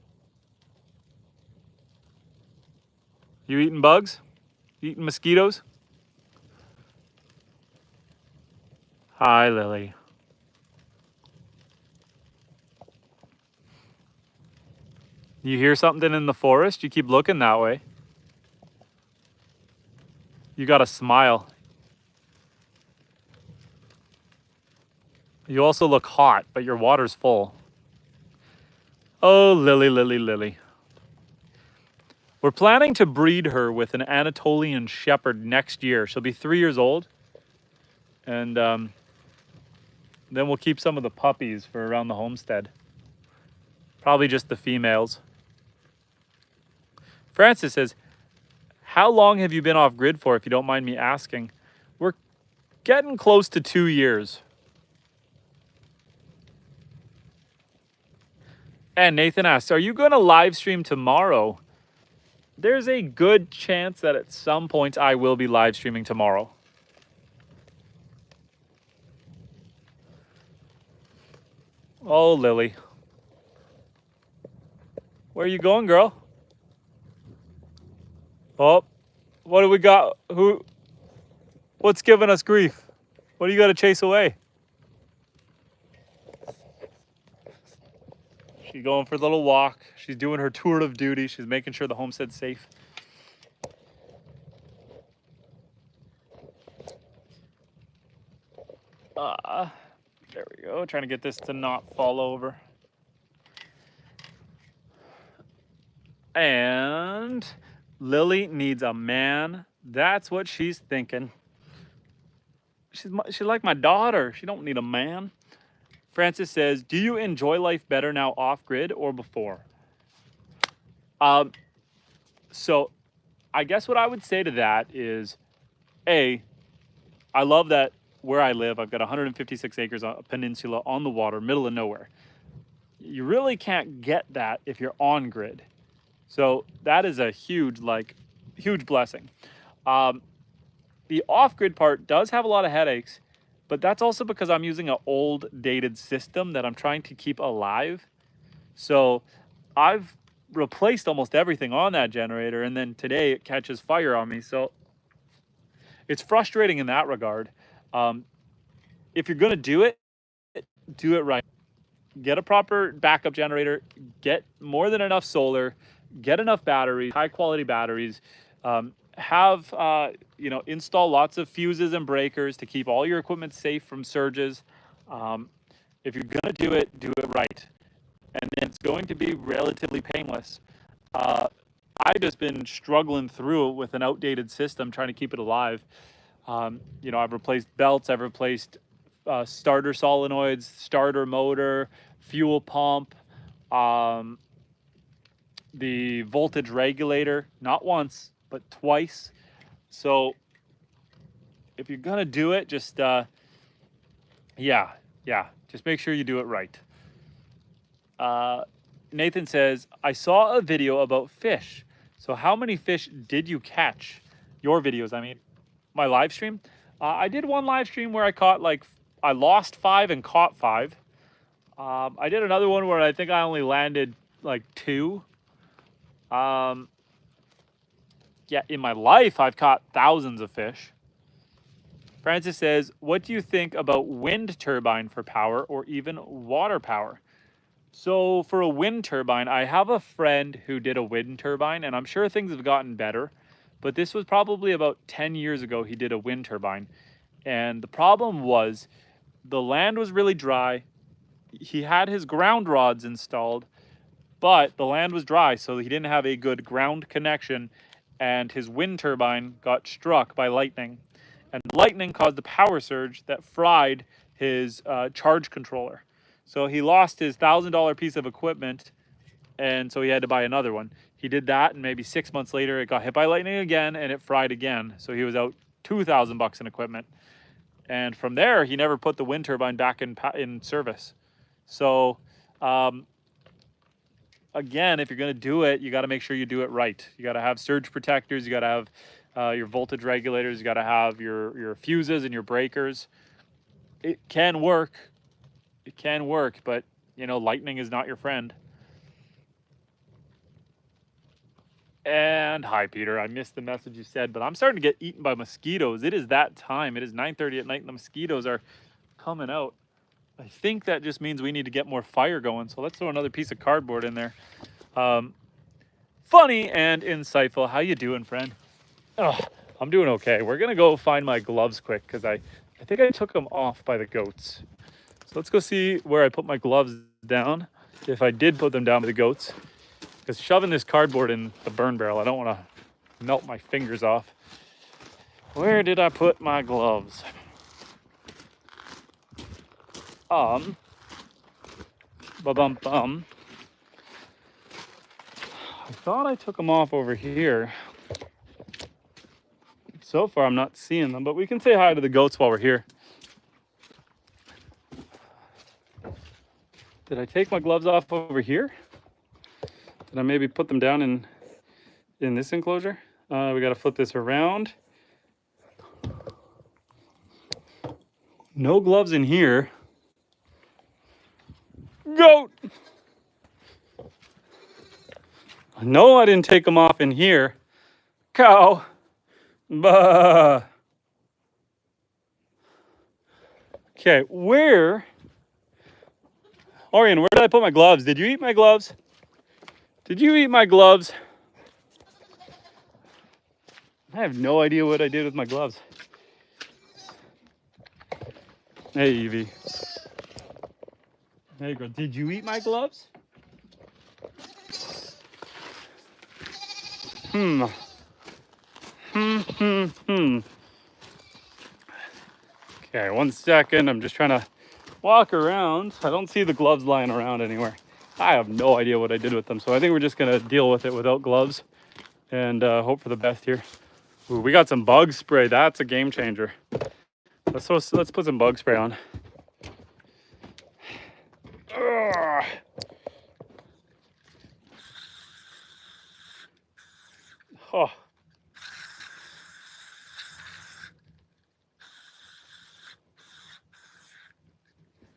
You eating bugs? You eating mosquitoes? Hi, Lily. You hear something in the forest? You keep looking that way. You gotta smile. You also look hot, but your water's full. Oh, Lily. We're planning to breed her with an Anatolian Shepherd next year. She'll be 3 years old. And then we'll keep some of the puppies for around the homestead. Probably just the females. Francis says, how long have you been off grid for, if you don't mind me asking? We're getting close to 2 years. And Nathan asks, are you going to live stream tomorrow? There's a good chance that at some point I will be live streaming tomorrow. Oh, Lily. Where are you going, girl? Oh, what do we got? What's giving us grief? What do you got to chase away? She's going for a little walk. She's doing her tour of duty. She's making sure the homestead's safe. There we go. Trying to get this to not fall over. And Lily needs a man. That's what she's thinking. She's like my daughter. She don't need a man. Francis says, do you enjoy life better now off-grid or before? So I guess what I would say to that is, I love that where I live, I've got 156 acres on a peninsula on the water, middle of nowhere. You really can't get that if you're on grid. So that is a huge blessing. The off-grid part does have a lot of headaches, but that's also because I'm using an old dated system that I'm trying to keep alive. So I've replaced almost everything on that generator, and then today it catches fire on me. So it's frustrating in that regard. If you're gonna do it right. Get a proper backup generator, get more than enough solar, get enough batteries, high quality batteries, install lots of fuses and breakers to keep all your equipment safe from surges. If you're gonna do it right. And it's going to be relatively painless. I've just been struggling through it with an outdated system, trying to keep it alive. I've replaced belts, I've replaced starter solenoids, starter motor, fuel pump, the voltage regulator, not once, but twice. So if you're gonna do it, just just make sure you do it right. Nathan says, I saw a video about fish. So how many fish did you catch? Your videos, I mean, my live stream. I did one live stream where I lost 5 and caught 5. I did another one where I think I only landed 2. In my life, I've caught thousands of fish. Francis says, what do you think about wind turbine for power or even water power? So for a wind turbine, I have a friend who did a wind turbine, and I'm sure things have gotten better, but this was probably about 10 years ago he did a wind turbine. And the problem was the land was really dry. He had his ground rods installed, but the land was dry, so he didn't have a good ground connection, and his wind turbine got struck by lightning. And lightning caused a power surge that fried his charge controller. So he lost his $1,000 piece of equipment, and so he had to buy another one. He did that, and maybe 6 months later, it got hit by lightning again, and it fried again. So he was out $2,000 in equipment. And from there, he never put the wind turbine back in service. So again, if you're going to do it, you got to make sure you do it right. You got to have surge protectors. You got to have your voltage regulators. You got to have your fuses and your breakers. It can work. It can work, but lightning is not your friend. And hi, Peter. I missed the message you said, but I'm starting to get eaten by mosquitoes. It is that time. It is 9:30 at night, and the mosquitoes are coming out. I think that just means we need to get more fire going. So let's throw another piece of cardboard in there. Funny and insightful. How you doing, friend? Oh, I'm doing okay. We're gonna go find my gloves quick because I think I took them off by the goats. So let's go see where I put my gloves down, if I did put them down by the goats. Because shoving this cardboard in the burn barrel, I don't want to melt my fingers off. Where did I put my gloves? Ba-bum-bum. I thought I took them off over here. So far, I'm not seeing them, but we can say hi to the goats while we're here. Did I take my gloves off over here? Did I maybe put them down in this enclosure? We got to flip this around. No gloves in here. Goat! No, I didn't take them off in here. Cow. Bah. Okay, where Orion, where did I put my gloves? Did you eat my gloves? Did you eat my gloves? I have no idea what I did with my gloves. Hey, Evie. Hey, girl. Did you eat my gloves? Hmm. Okay, 1 second. I'm just trying to walk around. I don't see the gloves lying around anywhere. I have no idea what I did with them, so I think we're just gonna deal with it without gloves and hope for the best here. Ooh, we got some bug spray. That's a game changer. Let's put some bug spray on. Ugh. Oh.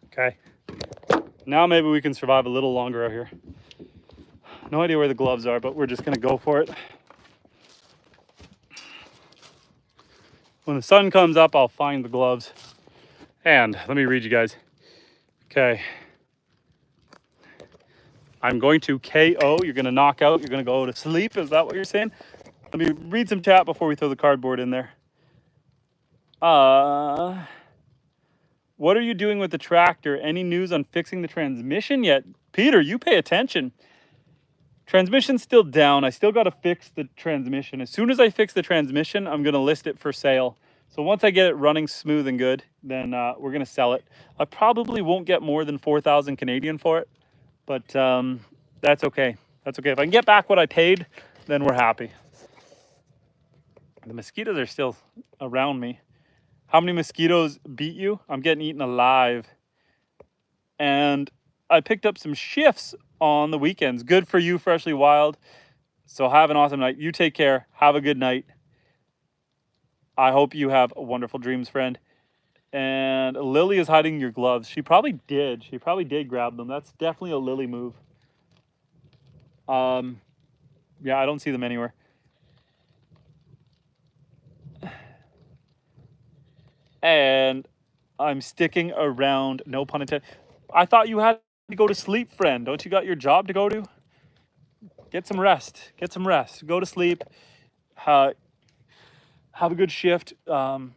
Okay. Now maybe we can survive a little longer out here. No idea where the gloves are, but we're just gonna go for it. When the sun comes up, I'll find the gloves. And let me read you guys. Okay. I'm going to KO. You're gonna knock out. You're gonna go to sleep. Is that what you're saying? Let me read some chat before we throw the cardboard in there. What are you doing with the tractor? Any news on fixing the transmission yet? Peter, you pay attention. Transmission's still down. I still got to fix the transmission. As soon as I fix the transmission, I'm going to list it for sale. So once I get it running smooth and good, then we're going to sell it. I probably won't get more than 4,000 Canadian for it, but that's okay. That's okay. If I can get back what I paid, then we're happy. The mosquitoes are still around me. How many mosquitoes beat you? I'm getting eaten alive. And I picked up some shifts on the weekends. Good for you, Freshly Wild. So have an awesome night. You take care. Have a good night. I hope you have wonderful dreams, friend. And Lily is hiding your gloves. She probably did. She probably did grab them. That's definitely a Lily move. Yeah, I don't see them anywhere. And I'm sticking around, no pun intended. I thought you had to go to sleep, friend. Don't you got your job to go to? Get some rest. Get some rest. Go to sleep. Have a good shift. You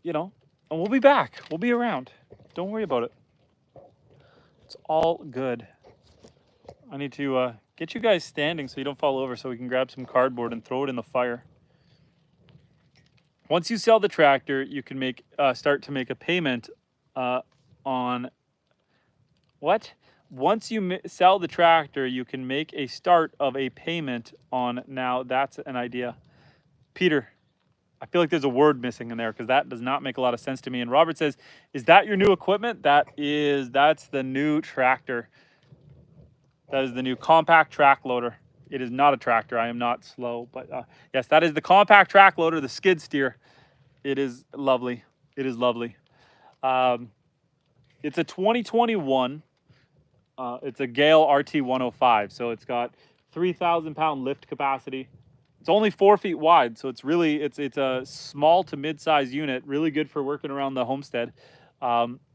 know, and we'll be back. We'll be around. Don't worry about it. It's all good. I need to get you guys standing so you don't fall over so we can grab some cardboard and throw it in the fire. Once you sell the tractor, you can start to make a payment on what? Once you sell the tractor, you can make a start of a payment on now. That's an idea. Peter, I feel like there's a word missing in there because that does not make a lot of sense to me. And Robert says, is that your new equipment? That's the new tractor. That is the new compact track loader. It is not a tractor. I am not slow, but yes, that is the compact track loader, the skid steer. It is lovely. It is lovely. It's a 2021. It's a Gale RT 105. So it's got 3,000 pound lift capacity. It's only 4 feet wide, so it's a small to mid-size unit, really good for working around the homestead.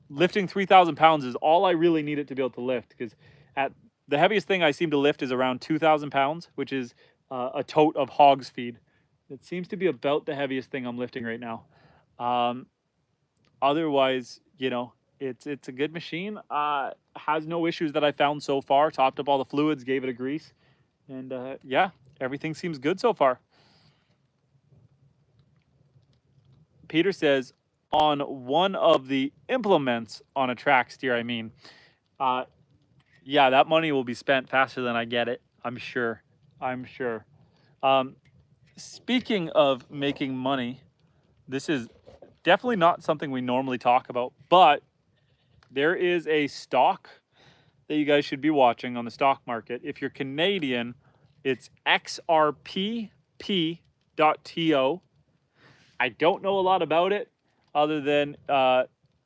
Lifting 3,000 pounds is all I really need it to be able to lift, because at the heaviest thing I seem to lift is around 2,000 pounds, which is a tote of hog's feed. It seems to be about the heaviest thing I'm lifting right now. Otherwise, you know, it's a good machine. Has no issues that I found so far. Topped up all the fluids, gave it a grease, and yeah. Everything seems good so far. Peter says, on one of the implements on a track steer, I mean, yeah, that money will be spent faster than I get it. I'm sure. I'm sure. Speaking of making money, this is definitely not something we normally talk about, but there is a stock that you guys should be watching on the stock market. If you're Canadian, it's XRPP.to. I don't know a lot about it other than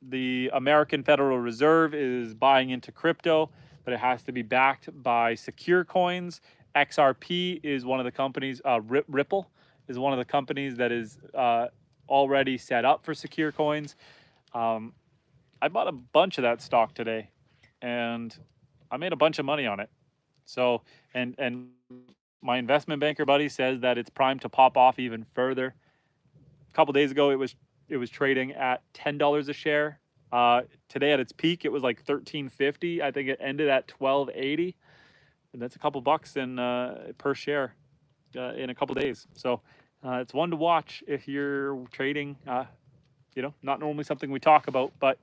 the American Federal Reserve is buying into crypto, but it has to be backed by secure coins. XRP is one of the companies, Ripple is one of the companies that is already set up for secure coins. I bought a bunch of that stock today, and I made a bunch of money on it. So, and my investment banker buddy says that it's primed to pop off even further. A couple days ago, it was trading at $10 a share. Today at its peak, it was like $13.50. I think it ended at $12.80, and that's a couple bucks in per share in a couple days. So it's one to watch if you're trading. Not normally something we talk about, but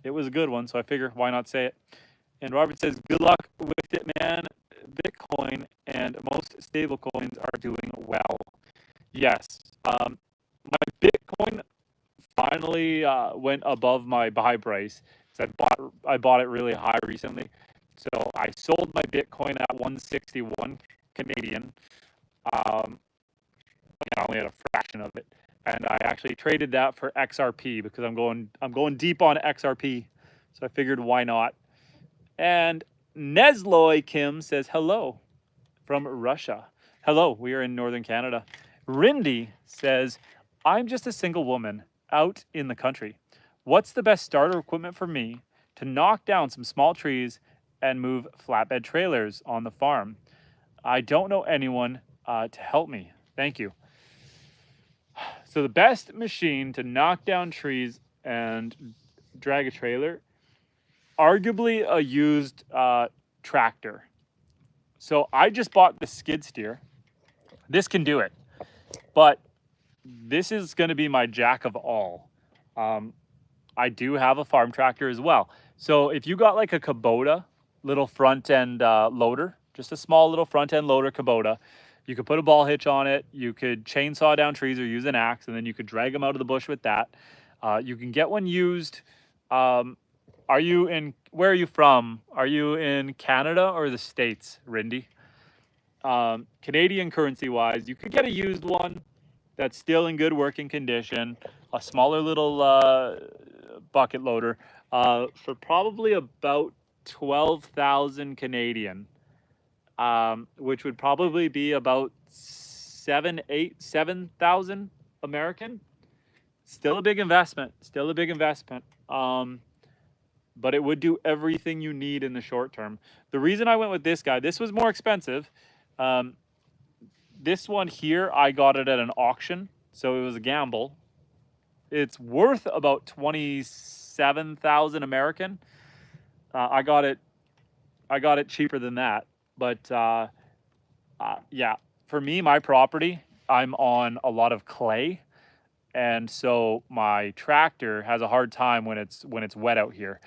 it was a good one. So I figure why not say it. And Robert says, "Good luck with it, man. Bitcoin and most stable coins are doing well." Yes, my Bitcoin finally went above my buy price. So I bought it really high recently. So I sold my Bitcoin at 161 Canadian. Um, I only had a fraction of it, and I actually traded that for XRP because I'm going deep on XRP. So I figured why not. And Nesloy Kim says hello from Russia. Hello, we are in northern Canada. Rindy says, I'm just a single woman out in the country. What's the best starter equipment for me to knock down some small trees and move flatbed trailers on the farm? I don't know anyone to help me. Thank you. So the best machine to knock down trees and drag a trailer, arguably a used tractor. So I just bought the skid steer. This can do it, but this is going to be my jack of all. I do have a farm tractor as well. So if you got like a Kubota little front end loader, just a small little front end loader Kubota, you could put a ball hitch on it. You could chainsaw down trees or use an axe, and then you could drag them out of the bush with that. You can get one used. Where are you from? Are you in Canada or the States, Rindy? Canadian currency wise, you could get a used one that's still in good working condition, a smaller little bucket loader for probably about 12,000 Canadian, which would probably be about 7,000 American. Still a big investment. But it would do everything you need in the short term. The reason I went with this guy, this was more expensive. This one here, I got it at an auction, so it was a gamble. It's worth about 27,000 American. I got it cheaper than that, but yeah, for me, my property, I'm on a lot of clay, and so my tractor has a hard time when it's wet out here.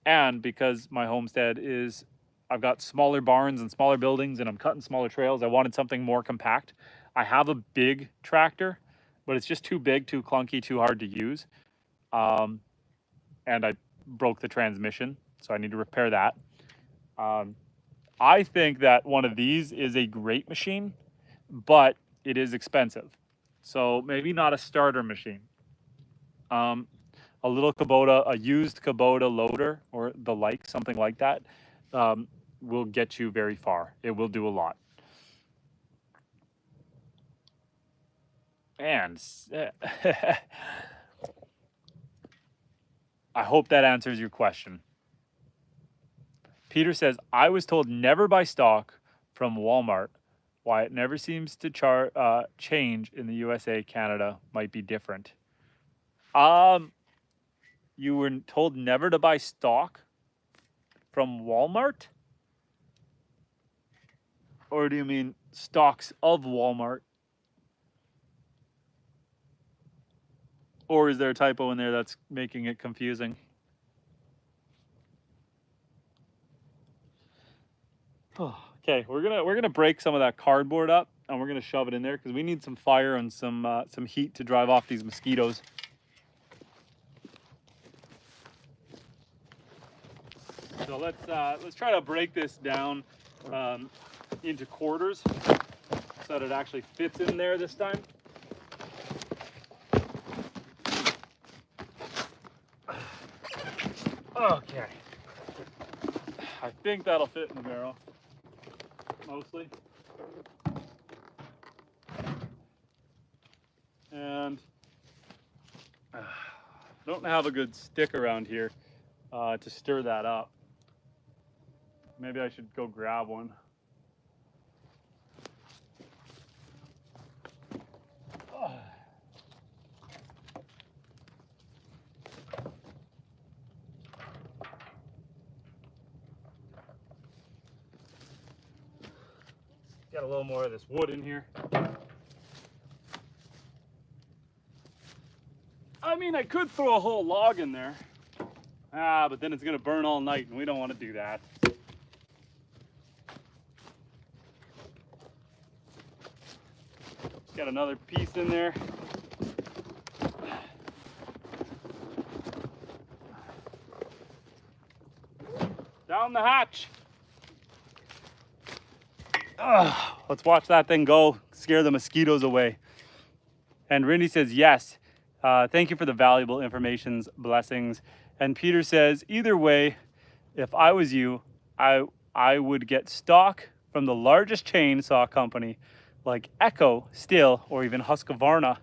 And because my homestead is, I've got smaller barns and smaller buildings, and I'm cutting smaller trails, I wanted something more compact. I have a big tractor, but it's just too big, too clunky, too hard to use. And I broke the transmission, so I need to repair that. I think that one of these is a great machine, but it is expensive. So maybe not a starter machine. A little Kubota, a used Kubota loader or the like, something like that, will get you very far. It will do a lot. And I hope that answers your question. Peter says, I was told never buy stock from Walmart. Why it never seems to change in the USA, Canada might be different. You were told never to buy stock from Walmart? Or do you mean stocks of Walmart? Or is there a typo in there that's making it confusing? Okay, we're gonna break some of that cardboard up, and we're gonna shove it in there because we need some fire and some heat to drive off these mosquitoes. So let's try to break this down into quarters so that it actually fits in there this time. Okay, I think that'll fit in the barrel mostly. And don't have a good stick around here to stir that up. Maybe I should go grab one. Got a little more of this wood in here. I mean, I could throw a whole log in there. But then it's gonna burn all night and we don't want to do that. Got another piece in there. Down the hatch. Let's watch that thing go, scare the mosquitoes away. And Rindy says, yes, thank you for the valuable information, blessings. And Peter says, either way, if I was you, I would get stock from the largest chainsaw company like Echo, Stihl, or even Husqvarna,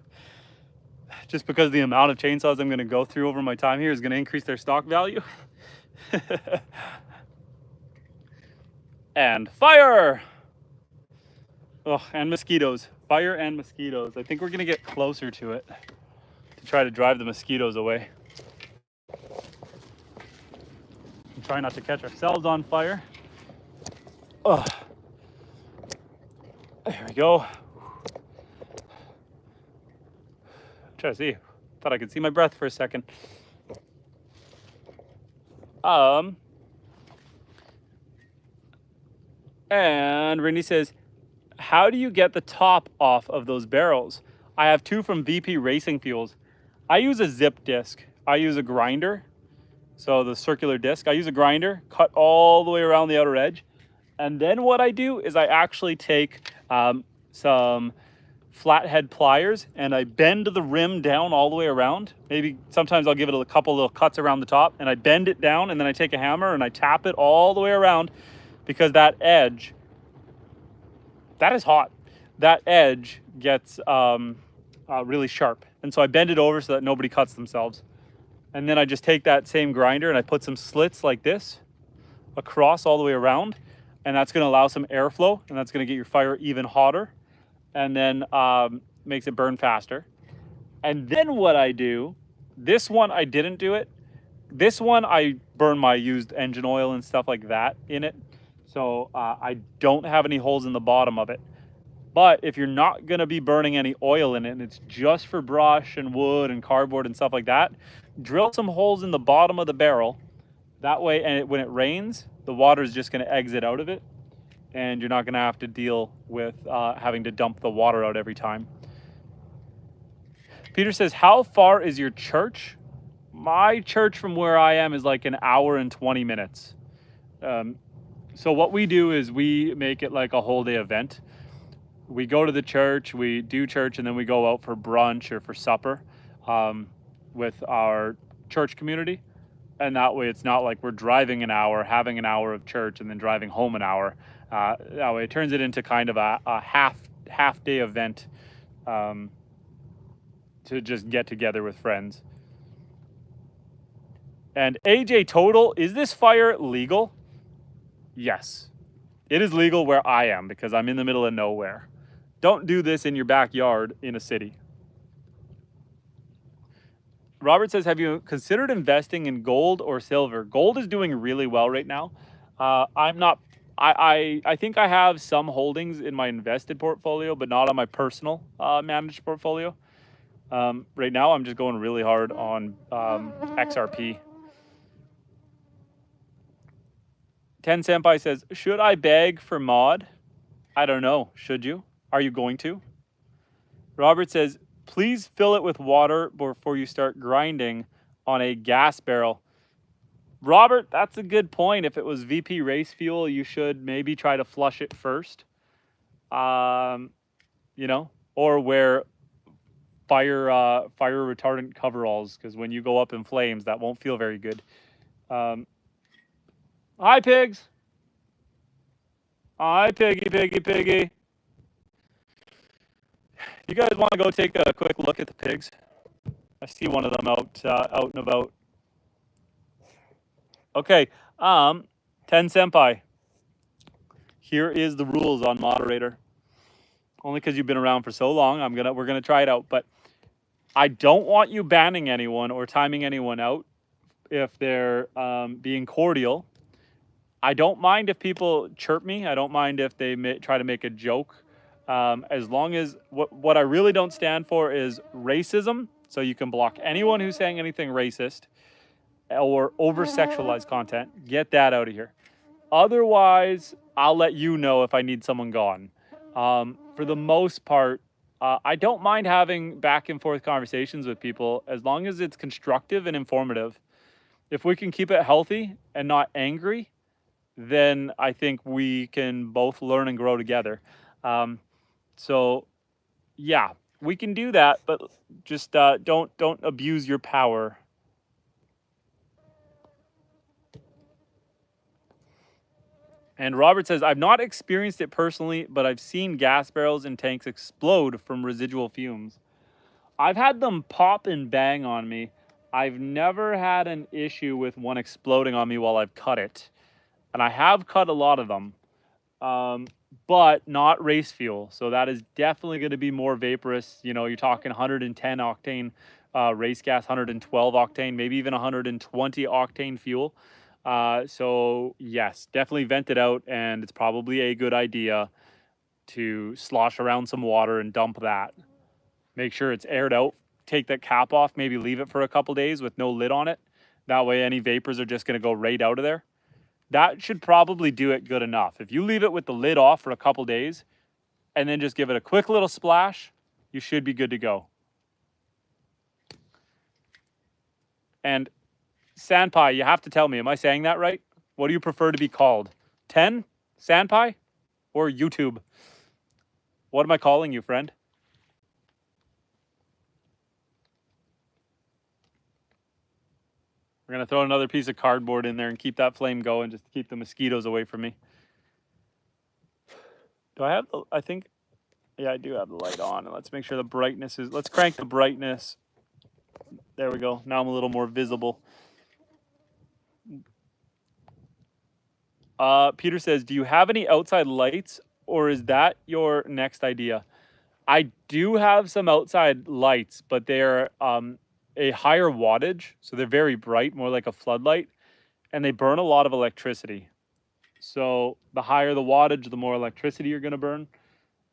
just because the amount of chainsaws I'm gonna go through over my time here is gonna increase their stock value. And fire! Oh, and mosquitoes. Fire and mosquitoes. I think we're gonna get closer to it to try to drive the mosquitoes away. And try not to catch ourselves on fire. Oh. There we go. Try to see. Thought I could see my breath for a second. And Randy says, how do you get the top off of those barrels? I have two from VP Racing Fuels. I use a zip disc. I use a grinder. So the circular disc, I use a grinder, cut all the way around the outer edge. And then what I do is I actually take some flathead pliers and I bend the rim down all the way around. Maybe sometimes I'll give it a couple little cuts around the top and I bend it down and then I take a hammer and I tap it all the way around, because that edge, that is hot. That edge gets really sharp. And so I bend it over so that nobody cuts themselves. And then I just take that same grinder and I put some slits like this across all the way around. And that's gonna allow some airflow and that's gonna get your fire even hotter, and then makes it burn faster. And then what I do, this one I didn't do it. This one I burn my used engine oil and stuff like that in it. So I don't have any holes in the bottom of it. But if you're not gonna be burning any oil in it and it's just for brush and wood and cardboard and stuff like that, drill some holes in the bottom of the barrel. That way, and when it rains, the water is just gonna exit out of it and you're not gonna have to deal with having to dump the water out every time. Peter says, how far is your church? My church from where I am is like an hour and 20 minutes. So what we do is we make it like a whole day event. We go to the church, we do church, and then we go out for brunch or for supper with our church community. And that way it's not like we're driving an hour, having an hour of church, and then driving home an hour. That way it turns it into kind of a half day event to just get together with friends. And AJ Total, is this fire legal? Yes, it is legal where I am because I'm in the middle of nowhere. Don't do this in your backyard in a city. Robert says, have you considered investing in gold or silver? Gold is doing really well right now. I think I have some holdings in my invested portfolio, but not on my personal managed portfolio. Right now, I'm just going really hard on XRP. 10 Senpai says, should I beg for mod? I don't know. Should you? Are you going to? Robert says, please fill it with water before you start grinding on a gas barrel. Robert, that's a good point. If it was VP race fuel, you should maybe try to flush it first. You know, or wear fire retardant coveralls, because when you go up in flames, that won't feel very good. Hi, pigs. Hi, piggy. You guys want to go take a quick look at the pigs? I see one of them out and about. Okay, 10 Senpai. Here is the rules on moderator. Only because you've been around for so long, we're gonna try it out. But I don't want you banning anyone or timing anyone out if they're being cordial. I don't mind if people chirp me. I don't mind if they try to make a joke. As long as what I really don't stand for is racism. So you can block anyone who's saying anything racist or over sexualized content. Get that out of here. Otherwise, I'll let you know if I need someone gone. For the most part, I don't mind having back and forth conversations with people as long as it's constructive and informative. If we can keep it healthy and not angry, then I think we can both learn and grow together. So, yeah, we can do that, but just don't abuse your power. And Robert says, I've not experienced it personally, but I've seen gas barrels and tanks explode from residual fumes. I've had them pop and bang on me. I've never had an issue with one exploding on me while I've cut it. And I have cut a lot of them, but not race fuel. So that is definitely going to be more vaporous. You know, you're talking 110 octane race gas, 112 octane, maybe even 120 octane fuel. So yes, definitely vent it out, and it's probably a good idea to slosh around some water and dump that. Make sure it's aired out. Take that cap off, maybe leave it for a couple days with no lid on it. That way any vapors are just going to go right out of there. That should probably do it good enough. If you leave it with the lid off for a couple days and then just give it a quick little splash, you should be good to go. And Sandpie, you have to tell me, am I saying that right? What do you prefer to be called? 10? Sandpie? Or YouTube? What am I calling you, friend? We're going to throw another piece of cardboard in there and keep that flame going just to keep the mosquitoes away from me. Do I have the, I think, yeah, I do have the light on. And let's make sure the brightness is, let's crank the brightness. There we go. Now I'm a little more visible. Peter says, do you have any outside lights, or is that your next idea? I do have some outside lights, but they're a higher wattage, so they're very bright, more like a floodlight, and they burn a lot of electricity. So the higher the wattage, the more electricity you're going to burn.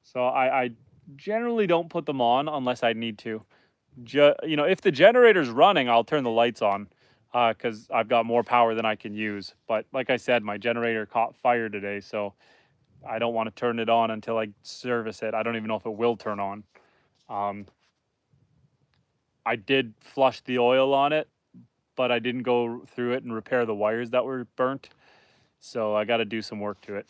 So I generally don't put them on unless I need to. You know, if the generator's running, I'll turn the lights on because I've got more power than I can use. But like I said, my generator caught fire today, so I don't want to turn it on until I service it. I don't even know if it will turn on. I did flush the oil on it, but I didn't go through it and repair the wires that were burnt. So I got to do some work to it.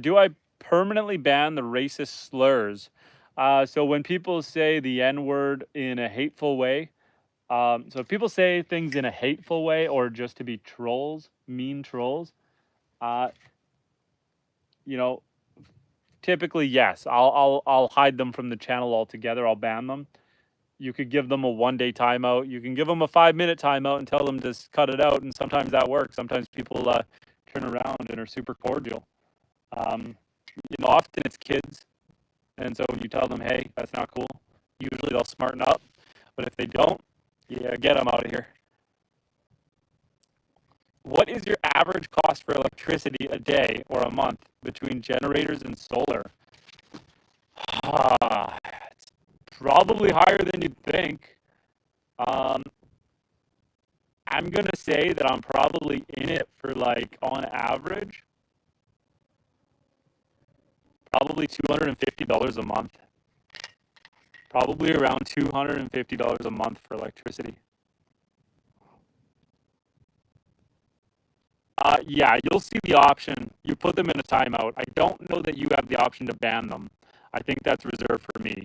Do I permanently ban the racist slurs? So when people say the N-word in a hateful way, so if people say things in a hateful way or just to be trolls, mean trolls, you know, typically yes, I'll hide them from the channel altogether. I'll ban them. You could give them a 1-day timeout. You can give them a 5-minute timeout and tell them to cut it out. And sometimes that works. Sometimes people turn around and are super cordial. You know, often it's kids. And so when you tell them, hey, that's not cool, usually they'll smarten up. But if they don't, yeah, get them out of here. What is your average cost for electricity a day or a month between generators and solar? It's probably higher than you'd think. I'm going to say that I'm probably in it for, like, on average, probably $250 a month. Probably around $250 a month for electricity. Yeah, you'll see the option. You put them in a timeout. I don't know that you have the option to ban them. I think that's reserved for me.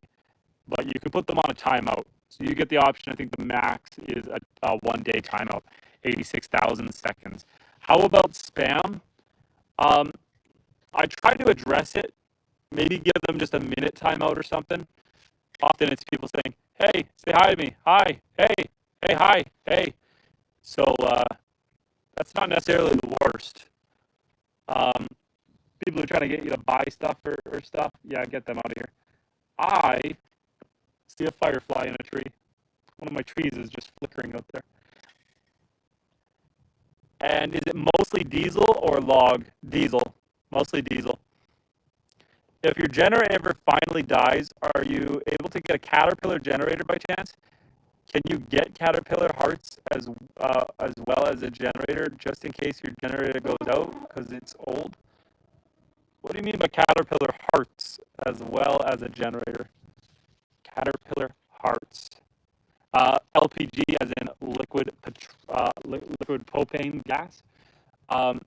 But you can put them on a timeout. So you get the option. I think the max is a 1-day timeout, 86,000 seconds. How about spam? I try to address it. Maybe give them just a minute timeout or something. Often it's people saying, hey, say hi to me. Hi. Hey. Hey, hi. Hey. So That's not necessarily the worst. People who are trying to get you to buy stuff or stuff, yeah, get them out of here. I see a firefly in a tree. One of my trees is just flickering out there. And is it mostly diesel or log? Diesel. Mostly diesel. If your generator ever finally dies, are you able to get a Caterpillar generator by chance? Can you get Caterpillar hearts as well as a generator just in case your generator goes out because it's old? What do you mean by Caterpillar hearts as well as a generator? Caterpillar hearts. LPG as in liquid propane gas.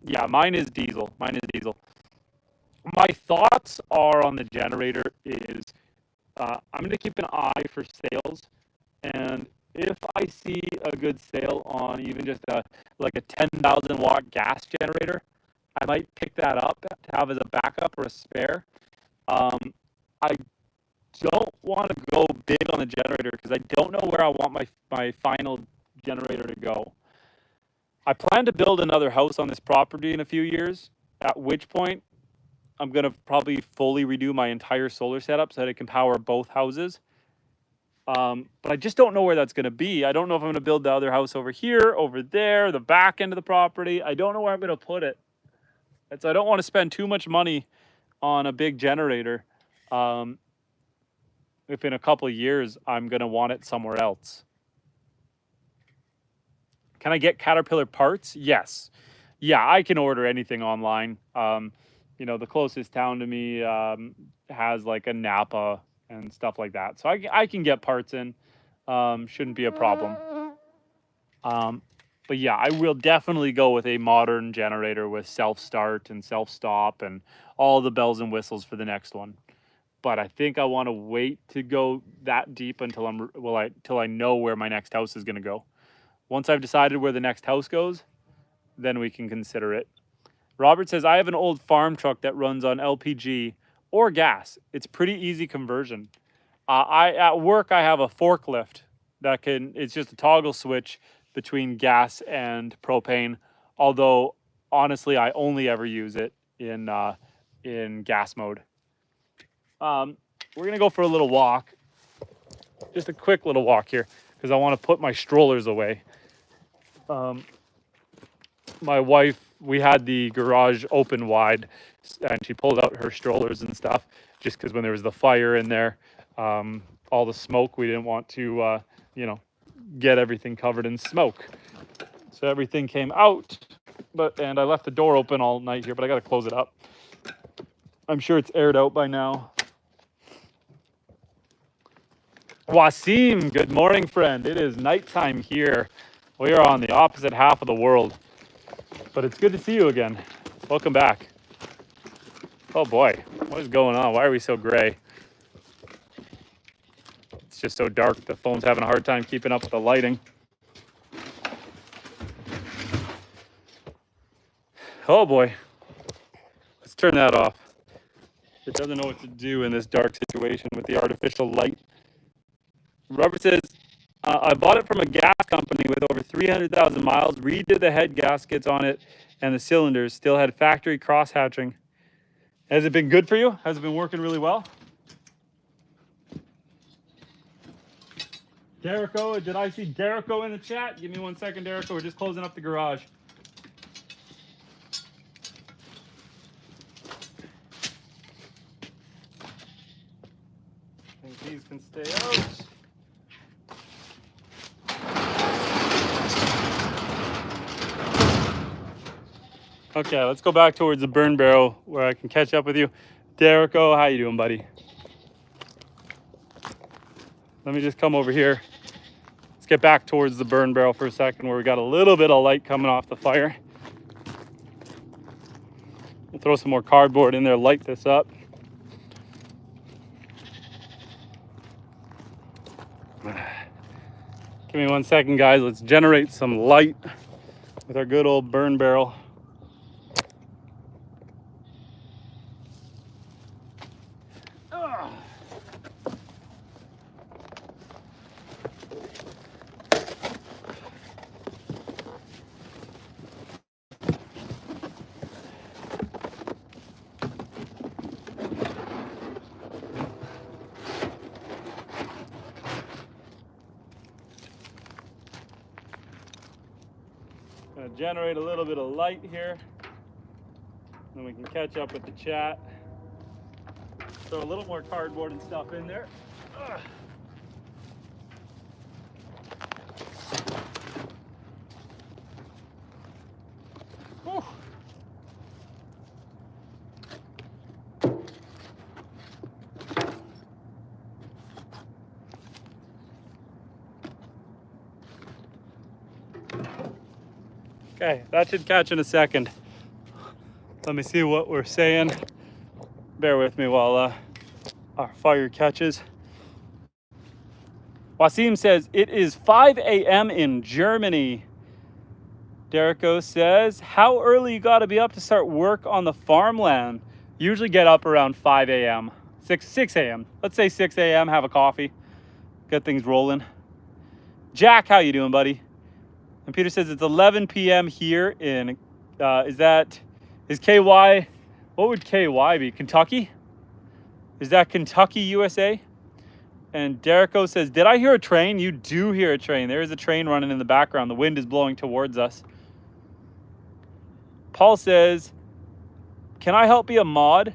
Yeah, mine is diesel. My thoughts are on the generator is I'm going to keep an eye for sales, and if I see a good sale on even just like a 10,000 watt gas generator, I might pick that up to have as a backup or a spare. I don't want to go big on the generator because I don't know where I want my final generator to go. I plan to build another house on this property in a few years, at which point I'm going to probably fully redo my entire solar setup so that it can power both houses. But I just don't know where that's going to be. I don't know if I'm going to build the other house over here, over there, the back end of the property. I don't know where I'm going to put it. And so I don't want to spend too much money on a big generator. If in a couple of years I'm going to want it somewhere else. Can I get Caterpillar parts? Yes. Yeah, I can order anything online. The closest town to me has like a Napa and stuff like that. So I can get parts in. Shouldn't be a problem. But yeah, I will definitely go with a modern generator with self-start and self-stop and all the bells and whistles for the next one. But I think I want to wait to go that deep until I know where my next house is going to go. Once I've decided where the next house goes, then we can consider it. Robert says, I have an old farm truck that runs on LPG or gas. It's pretty easy conversion. At work, I have a forklift it's just a toggle switch between gas and propane. Although, honestly, I only ever use it in gas mode. We're going to go for a little walk. Just a quick little walk here because I want to put my strollers away. My wife, we had the garage open wide and she pulled out her strollers and stuff just because when there was the fire in there, all the smoke, we didn't want to, get everything covered in smoke. So everything came out, and I left the door open all night here, but I got to close it up. I'm sure it's aired out by now. Wasim, good morning, friend. It is nighttime here. We are on the opposite half of the world, but it's good to see you again. Welcome back. Oh boy, what is going on? Why are we so gray? It's just so dark. The phone's having a hard time keeping up with the lighting. Oh boy, let's turn that off. It doesn't know what to do in this dark situation with the artificial light. Robert says, I bought it from a gas company with over 300,000 miles, redid the head gaskets on it, and the cylinders still had factory cross-hatching. Has it been good for you? Has it been working really well? Derico, did I see Derico in the chat? Give me 1 second, Derico. We're just closing up the garage. I think these can stay out. Okay, let's go back towards the burn barrel where I can catch up with you. Derico, how you doing, buddy? Let me just come over here. Let's get back towards the burn barrel for a second where we got a little bit of light coming off the fire. We'll throw some more cardboard in there, light this up. Give me 1 second, guys. Let's generate some light with our good old burn barrel. Gonna generate a little bit of light here. Then we can catch up with the chat. Throw a little more cardboard and stuff in there. Ugh. Whew. Okay, that should catch in a second. Let me see what we're saying. Bear with me while our fire catches. Wasim says, it is 5 a.m. in Germany. Derico says, how early you gotta be up to start work on the farmland? Usually get up around 5 a.m. 6 a.m. Let's say 6 a.m. Have a coffee. Get things rolling. Jack, how you doing, buddy? And Peter says it's 11 p.m. here in, is KY, what would KY be? Kentucky? Is that Kentucky, USA? And Derico says, did I hear a train? You do hear a train. There is a train running in the background. The wind is blowing towards us. Paul says, can I help be a mod?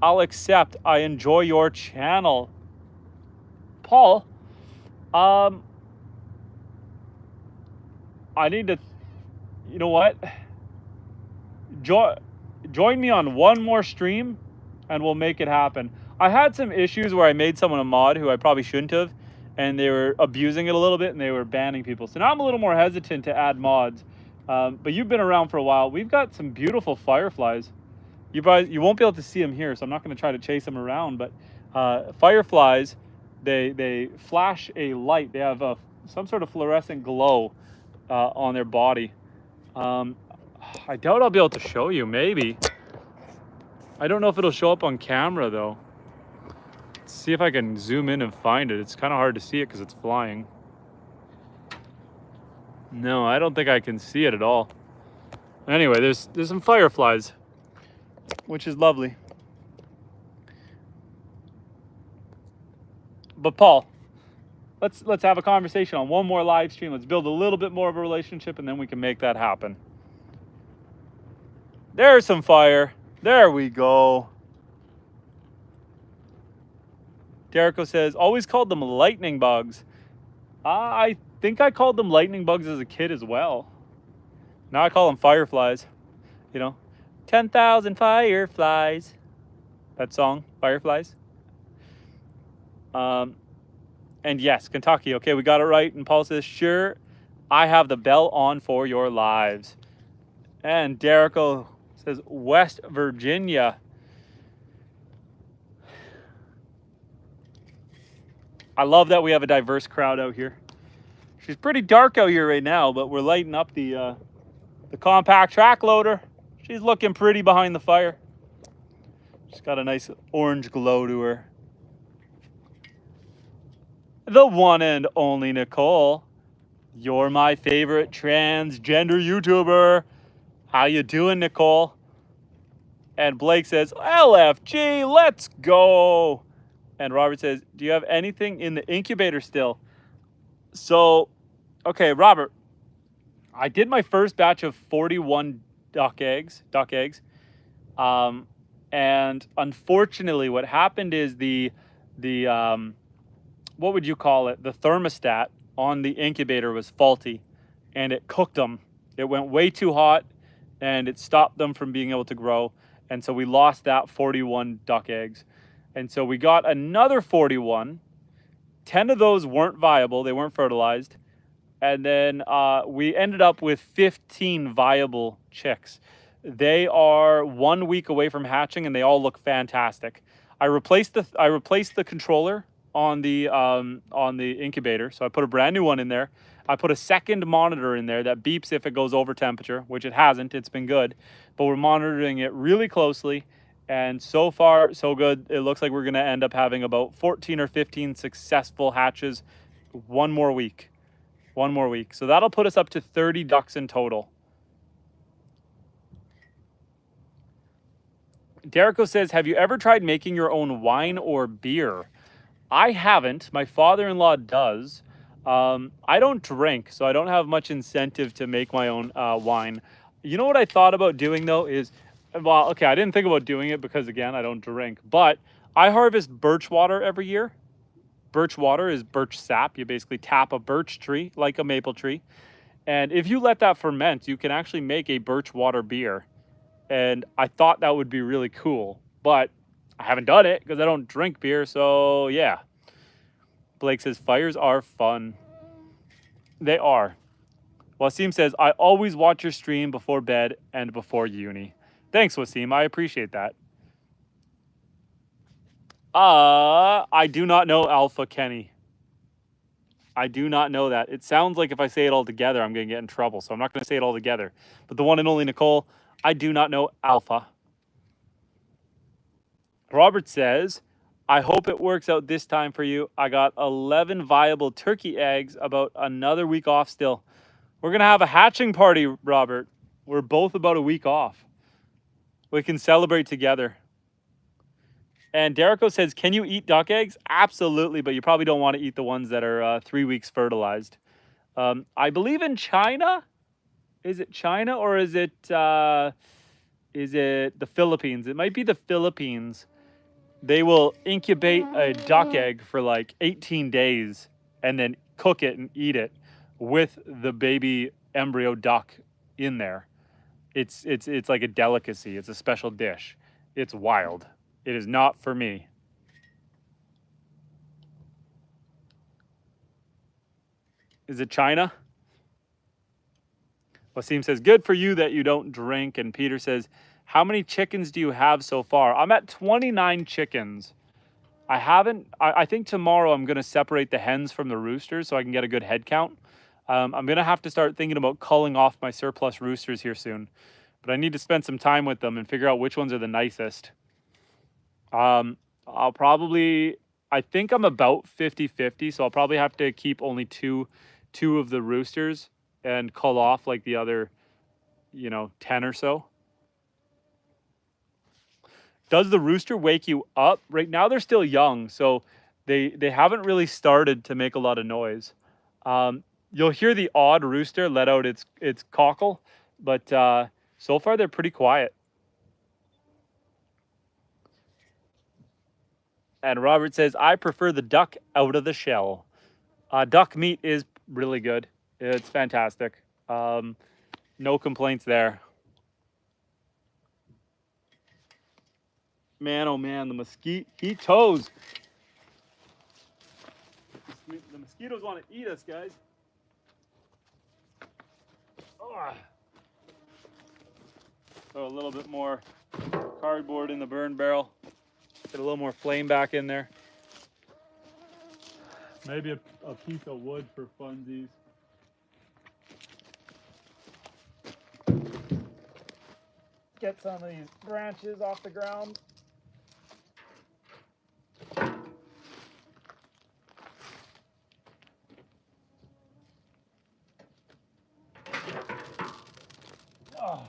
I'll accept. I enjoy your channel. Paul, I need to, you know what? Join me on one more stream and we'll make it happen. I had some issues where I made someone a mod who I probably shouldn't have, and they were abusing it a little bit and they were banning people. So now I'm a little more hesitant to add mods. But you've been around for a while. We've got some beautiful fireflies. You won't be able to see them here, so I'm not going to try to chase them around. But fireflies, they flash a light. They have some sort of fluorescent glow on their body. I doubt I'll be able to show you. Maybe. I don't know if it'll show up on camera though. Let's see if I can zoom in and find it. It's kind of hard to see it because it's flying. No, I don't think I can see it at all. Anyway, there's some fireflies, which is lovely. But Paul, let's have a conversation on one more live stream. Let's build a little bit more of a relationship, and then we can make that happen. There's some fire. There we go. Derico says, always called them lightning bugs. I think I called them lightning bugs as a kid as well. Now I call them fireflies. You know, 10,000 fireflies. That song, Fireflies. And yes, Kentucky. Okay, we got it right. And Paul says, sure, I have the bell on for your lives. And Derico says, West Virginia. I love that we have a diverse crowd out here. She's pretty dark out here right now, but we're lighting up the compact track loader. She's looking pretty behind the fire. She's got a nice orange glow to her. The one and only Nicole. You're my favorite transgender YouTuber. How you doing, Nicole? And Blake says, LFG, let's go. And Robert says, do you have anything in the incubator still? So, okay, Robert, I did my first batch of 41 duck eggs. And unfortunately, what happened is the what would you call it? The thermostat on the incubator was faulty, and it cooked them. It went way too hot, and it stopped them from being able to grow. And so we lost that 41 duck eggs. And so we got another 41. 10 of those weren't viable. They weren't fertilized. And then we ended up with 15 viable chicks. They are 1 week away from hatching, and they all look fantastic. I replaced the controller on the incubator, so I put a brand new one in there. I put a second monitor in there that beeps if it goes over temperature, which it hasn't. It's been good, but we're monitoring it really closely. And so far, so good. It looks like we're going to end up having about 14 or 15 successful hatches. One more week. So that'll put us up to 30 ducks in total. Derico says, have you ever tried making your own wine or beer? I haven't. My father-in-law does. I don't drink, so I don't have much incentive to make my own wine. You know what I thought about doing though is, well, okay, I didn't think about doing it because again, I don't drink, but I harvest birch water every year. Birch water is birch sap. You basically tap a birch tree like a maple tree. And if you let that ferment, you can actually make a birch water beer. And I thought that would be really cool, but I haven't done it because I don't drink beer. So yeah. Blake says, fires are fun. They are. Wasim says, I always watch your stream before bed and before uni. Thanks, Wasim. I appreciate that. I do not know Alpha Kenny. I do not know that. It sounds like if I say it all together, I'm going to get in trouble. So I'm not going to say it all together. But the one and only Nicole, I do not know Alpha. Robert says, I hope it works out this time for you. I got 11 viable turkey eggs, about another week off still. We're going to have a hatching party, Robert. We're both about a week off. We can celebrate together. And Derico says, can you eat duck eggs? Absolutely, but you probably don't want to eat the ones that are 3 weeks fertilized. I believe in China. Is it China or is it the Philippines? It might be the Philippines. They will incubate a duck egg for like 18 days and then cook it and eat it with the baby embryo duck in there. It's like a delicacy. It's a special dish. It's wild. It is not for me. Is it China? Wasim says, good for you that you don't drink. And Peter says, how many chickens do you have so far? I'm at 29 chickens. I think tomorrow I'm going to separate the hens from the roosters so I can get a good head count. I'm going to have to start thinking about culling off my surplus roosters here soon. But I need to spend some time with them and figure out which ones are the nicest. I think I'm about 50-50, so I'll probably have to keep only two of the roosters and cull off like the other, 10 or so. Does the rooster wake you up? Right now they're still young, so they haven't really started to make a lot of noise. You'll hear the odd rooster let out its cockle, but so far they're pretty quiet. And Robert says, I prefer the duck out of the shell. Duck meat is really good. It's fantastic. No complaints there. Man, oh man, the mosquitoes. The mosquitoes want to eat us, guys. Oh. Throw a little bit more cardboard in the burn barrel. Get a little more flame back in there. Maybe a piece of wood for funsies. Get some of these branches off the ground. Oh.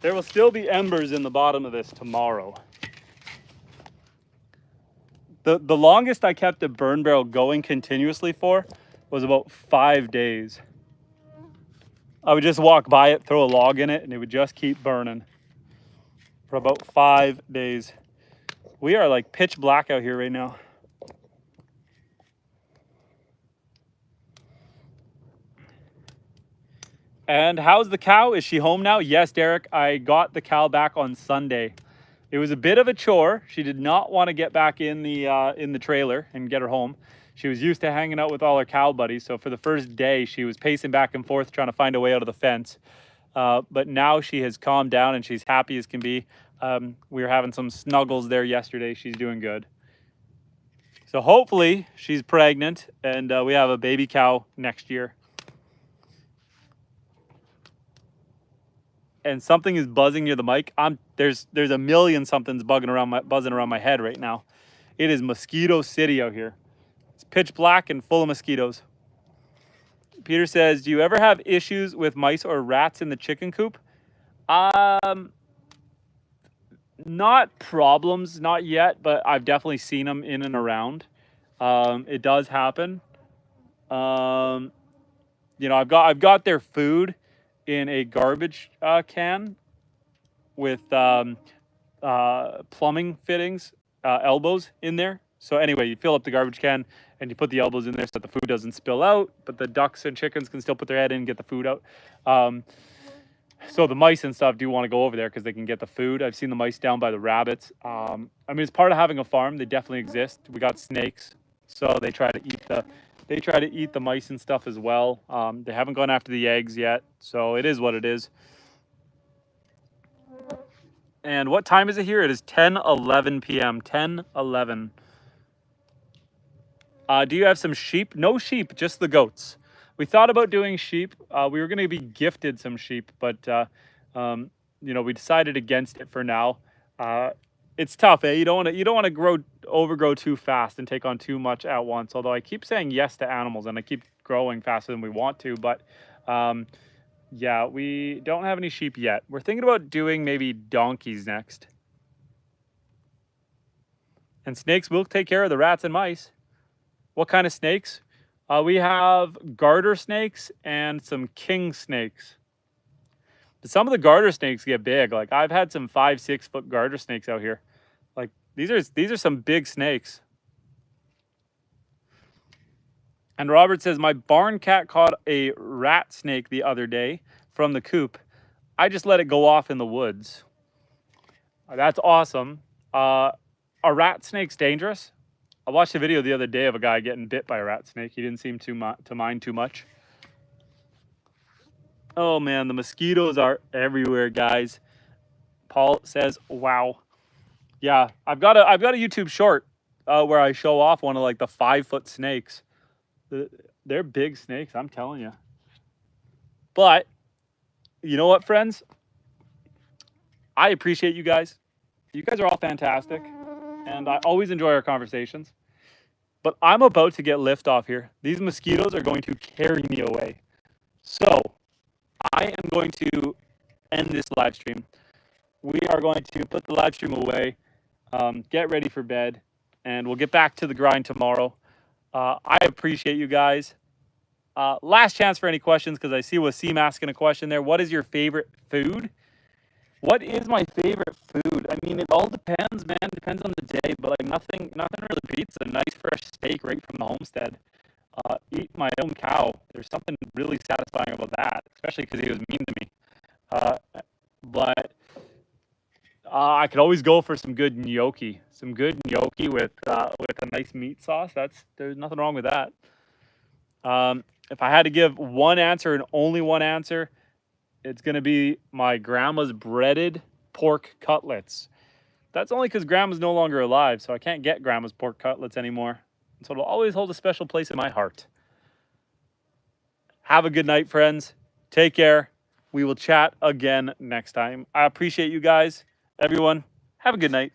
There will still be embers in the bottom of this tomorrow. The longest I kept a burn barrel going continuously for was about 5 days. I would just walk by it, throw a log in it, and it would just keep burning for about 5 days. We are like pitch black out here right now. And how's the cow? Is she home now? Yes, Derek, I got the cow back on Sunday. It was a bit of a chore. She did not want to get back in the trailer and get her home. She was used to hanging out with all her cow buddies. So for the first day, she was pacing back and forth trying to find a way out of the fence. But now she has calmed down and she's happy as can be. We were having some snuggles there yesterday. She's doing good. So hopefully she's pregnant and we have a baby cow next year. And something is buzzing near the mic. There's a million somethings buzzing around my head right now. It is mosquito city out here. It's pitch black and full of mosquitoes. Peter says, do you ever have issues with mice or rats in the chicken coop? Not problems, not yet, but I've definitely seen them in and around. It does happen. Um, I've got their food in a garbage can with plumbing fittings, elbows in there. So anyway, you fill up the garbage can and you put the elbows in there so that the food doesn't spill out, but the ducks and chickens can still put their head in and get the food out. So the mice and stuff do want to go over there because they can get the food. I've seen the mice down by the rabbits. I mean, it's part of having a farm. They definitely exist. We got snakes, so they try to eat the mice and stuff as well. They haven't gone after the eggs yet, so it is what it is. And what time is it here? It is 10:11 p.m. 10:11. Do you have some sheep? No sheep, just the goats. We thought about doing sheep. We were going to be gifted some sheep, but we decided against it for now. It's tough, eh? You don't want to overgrow too fast and take on too much at once. Although I keep saying yes to animals and I keep growing faster than we want to, but yeah, we don't have any sheep yet. We're thinking about doing maybe donkeys next. And snakes will take care of the rats and mice. What kind of snakes? We have garter snakes and some king snakes. But some of the garter snakes get big. Like I've had some 5-6 foot garter snakes out here. Like these are some big snakes. And Robert says, my barn cat caught a rat snake the other day from the coop. I just let it go off in the woods. That's awesome. A rat snake's dangerous. I watched a video the other day of a guy getting bit by a rat snake. He didn't seem to mind too much. Oh man, the mosquitoes are everywhere, guys. Paul says, wow. Yeah, I've got a YouTube short where I show off one of like the 5-foot snakes. They're big snakes, I'm telling you. But you know what, friends? I appreciate you guys. You guys are all fantastic. And I always enjoy our conversations. But I'm about to get liftoff here. These mosquitoes are going to carry me away. So I am going to end this live stream. We are going to put the live stream away, get ready for bed, and we'll get back to the grind tomorrow. I appreciate you guys. Last chance for any questions because I see Wasim asking a question there. What is your favorite food? What is my favorite food? I mean, it all depends, man. Depends on the day, but like nothing really beats a nice fresh steak right from the homestead. Eat my own cow. There's something really satisfying about that, especially because he was mean to me. But I could always go for some good gnocchi. Some good gnocchi with a nice meat sauce. There's nothing wrong with that. If I had to give one answer and only one answer, it's going to be my grandma's breaded pork cutlets. That's only because grandma's no longer alive, so I can't get grandma's pork cutlets anymore. And so it'll always hold a special place in my heart. Have a good night, friends. Take care. We will chat again next time. I appreciate you guys. Everyone, have a good night.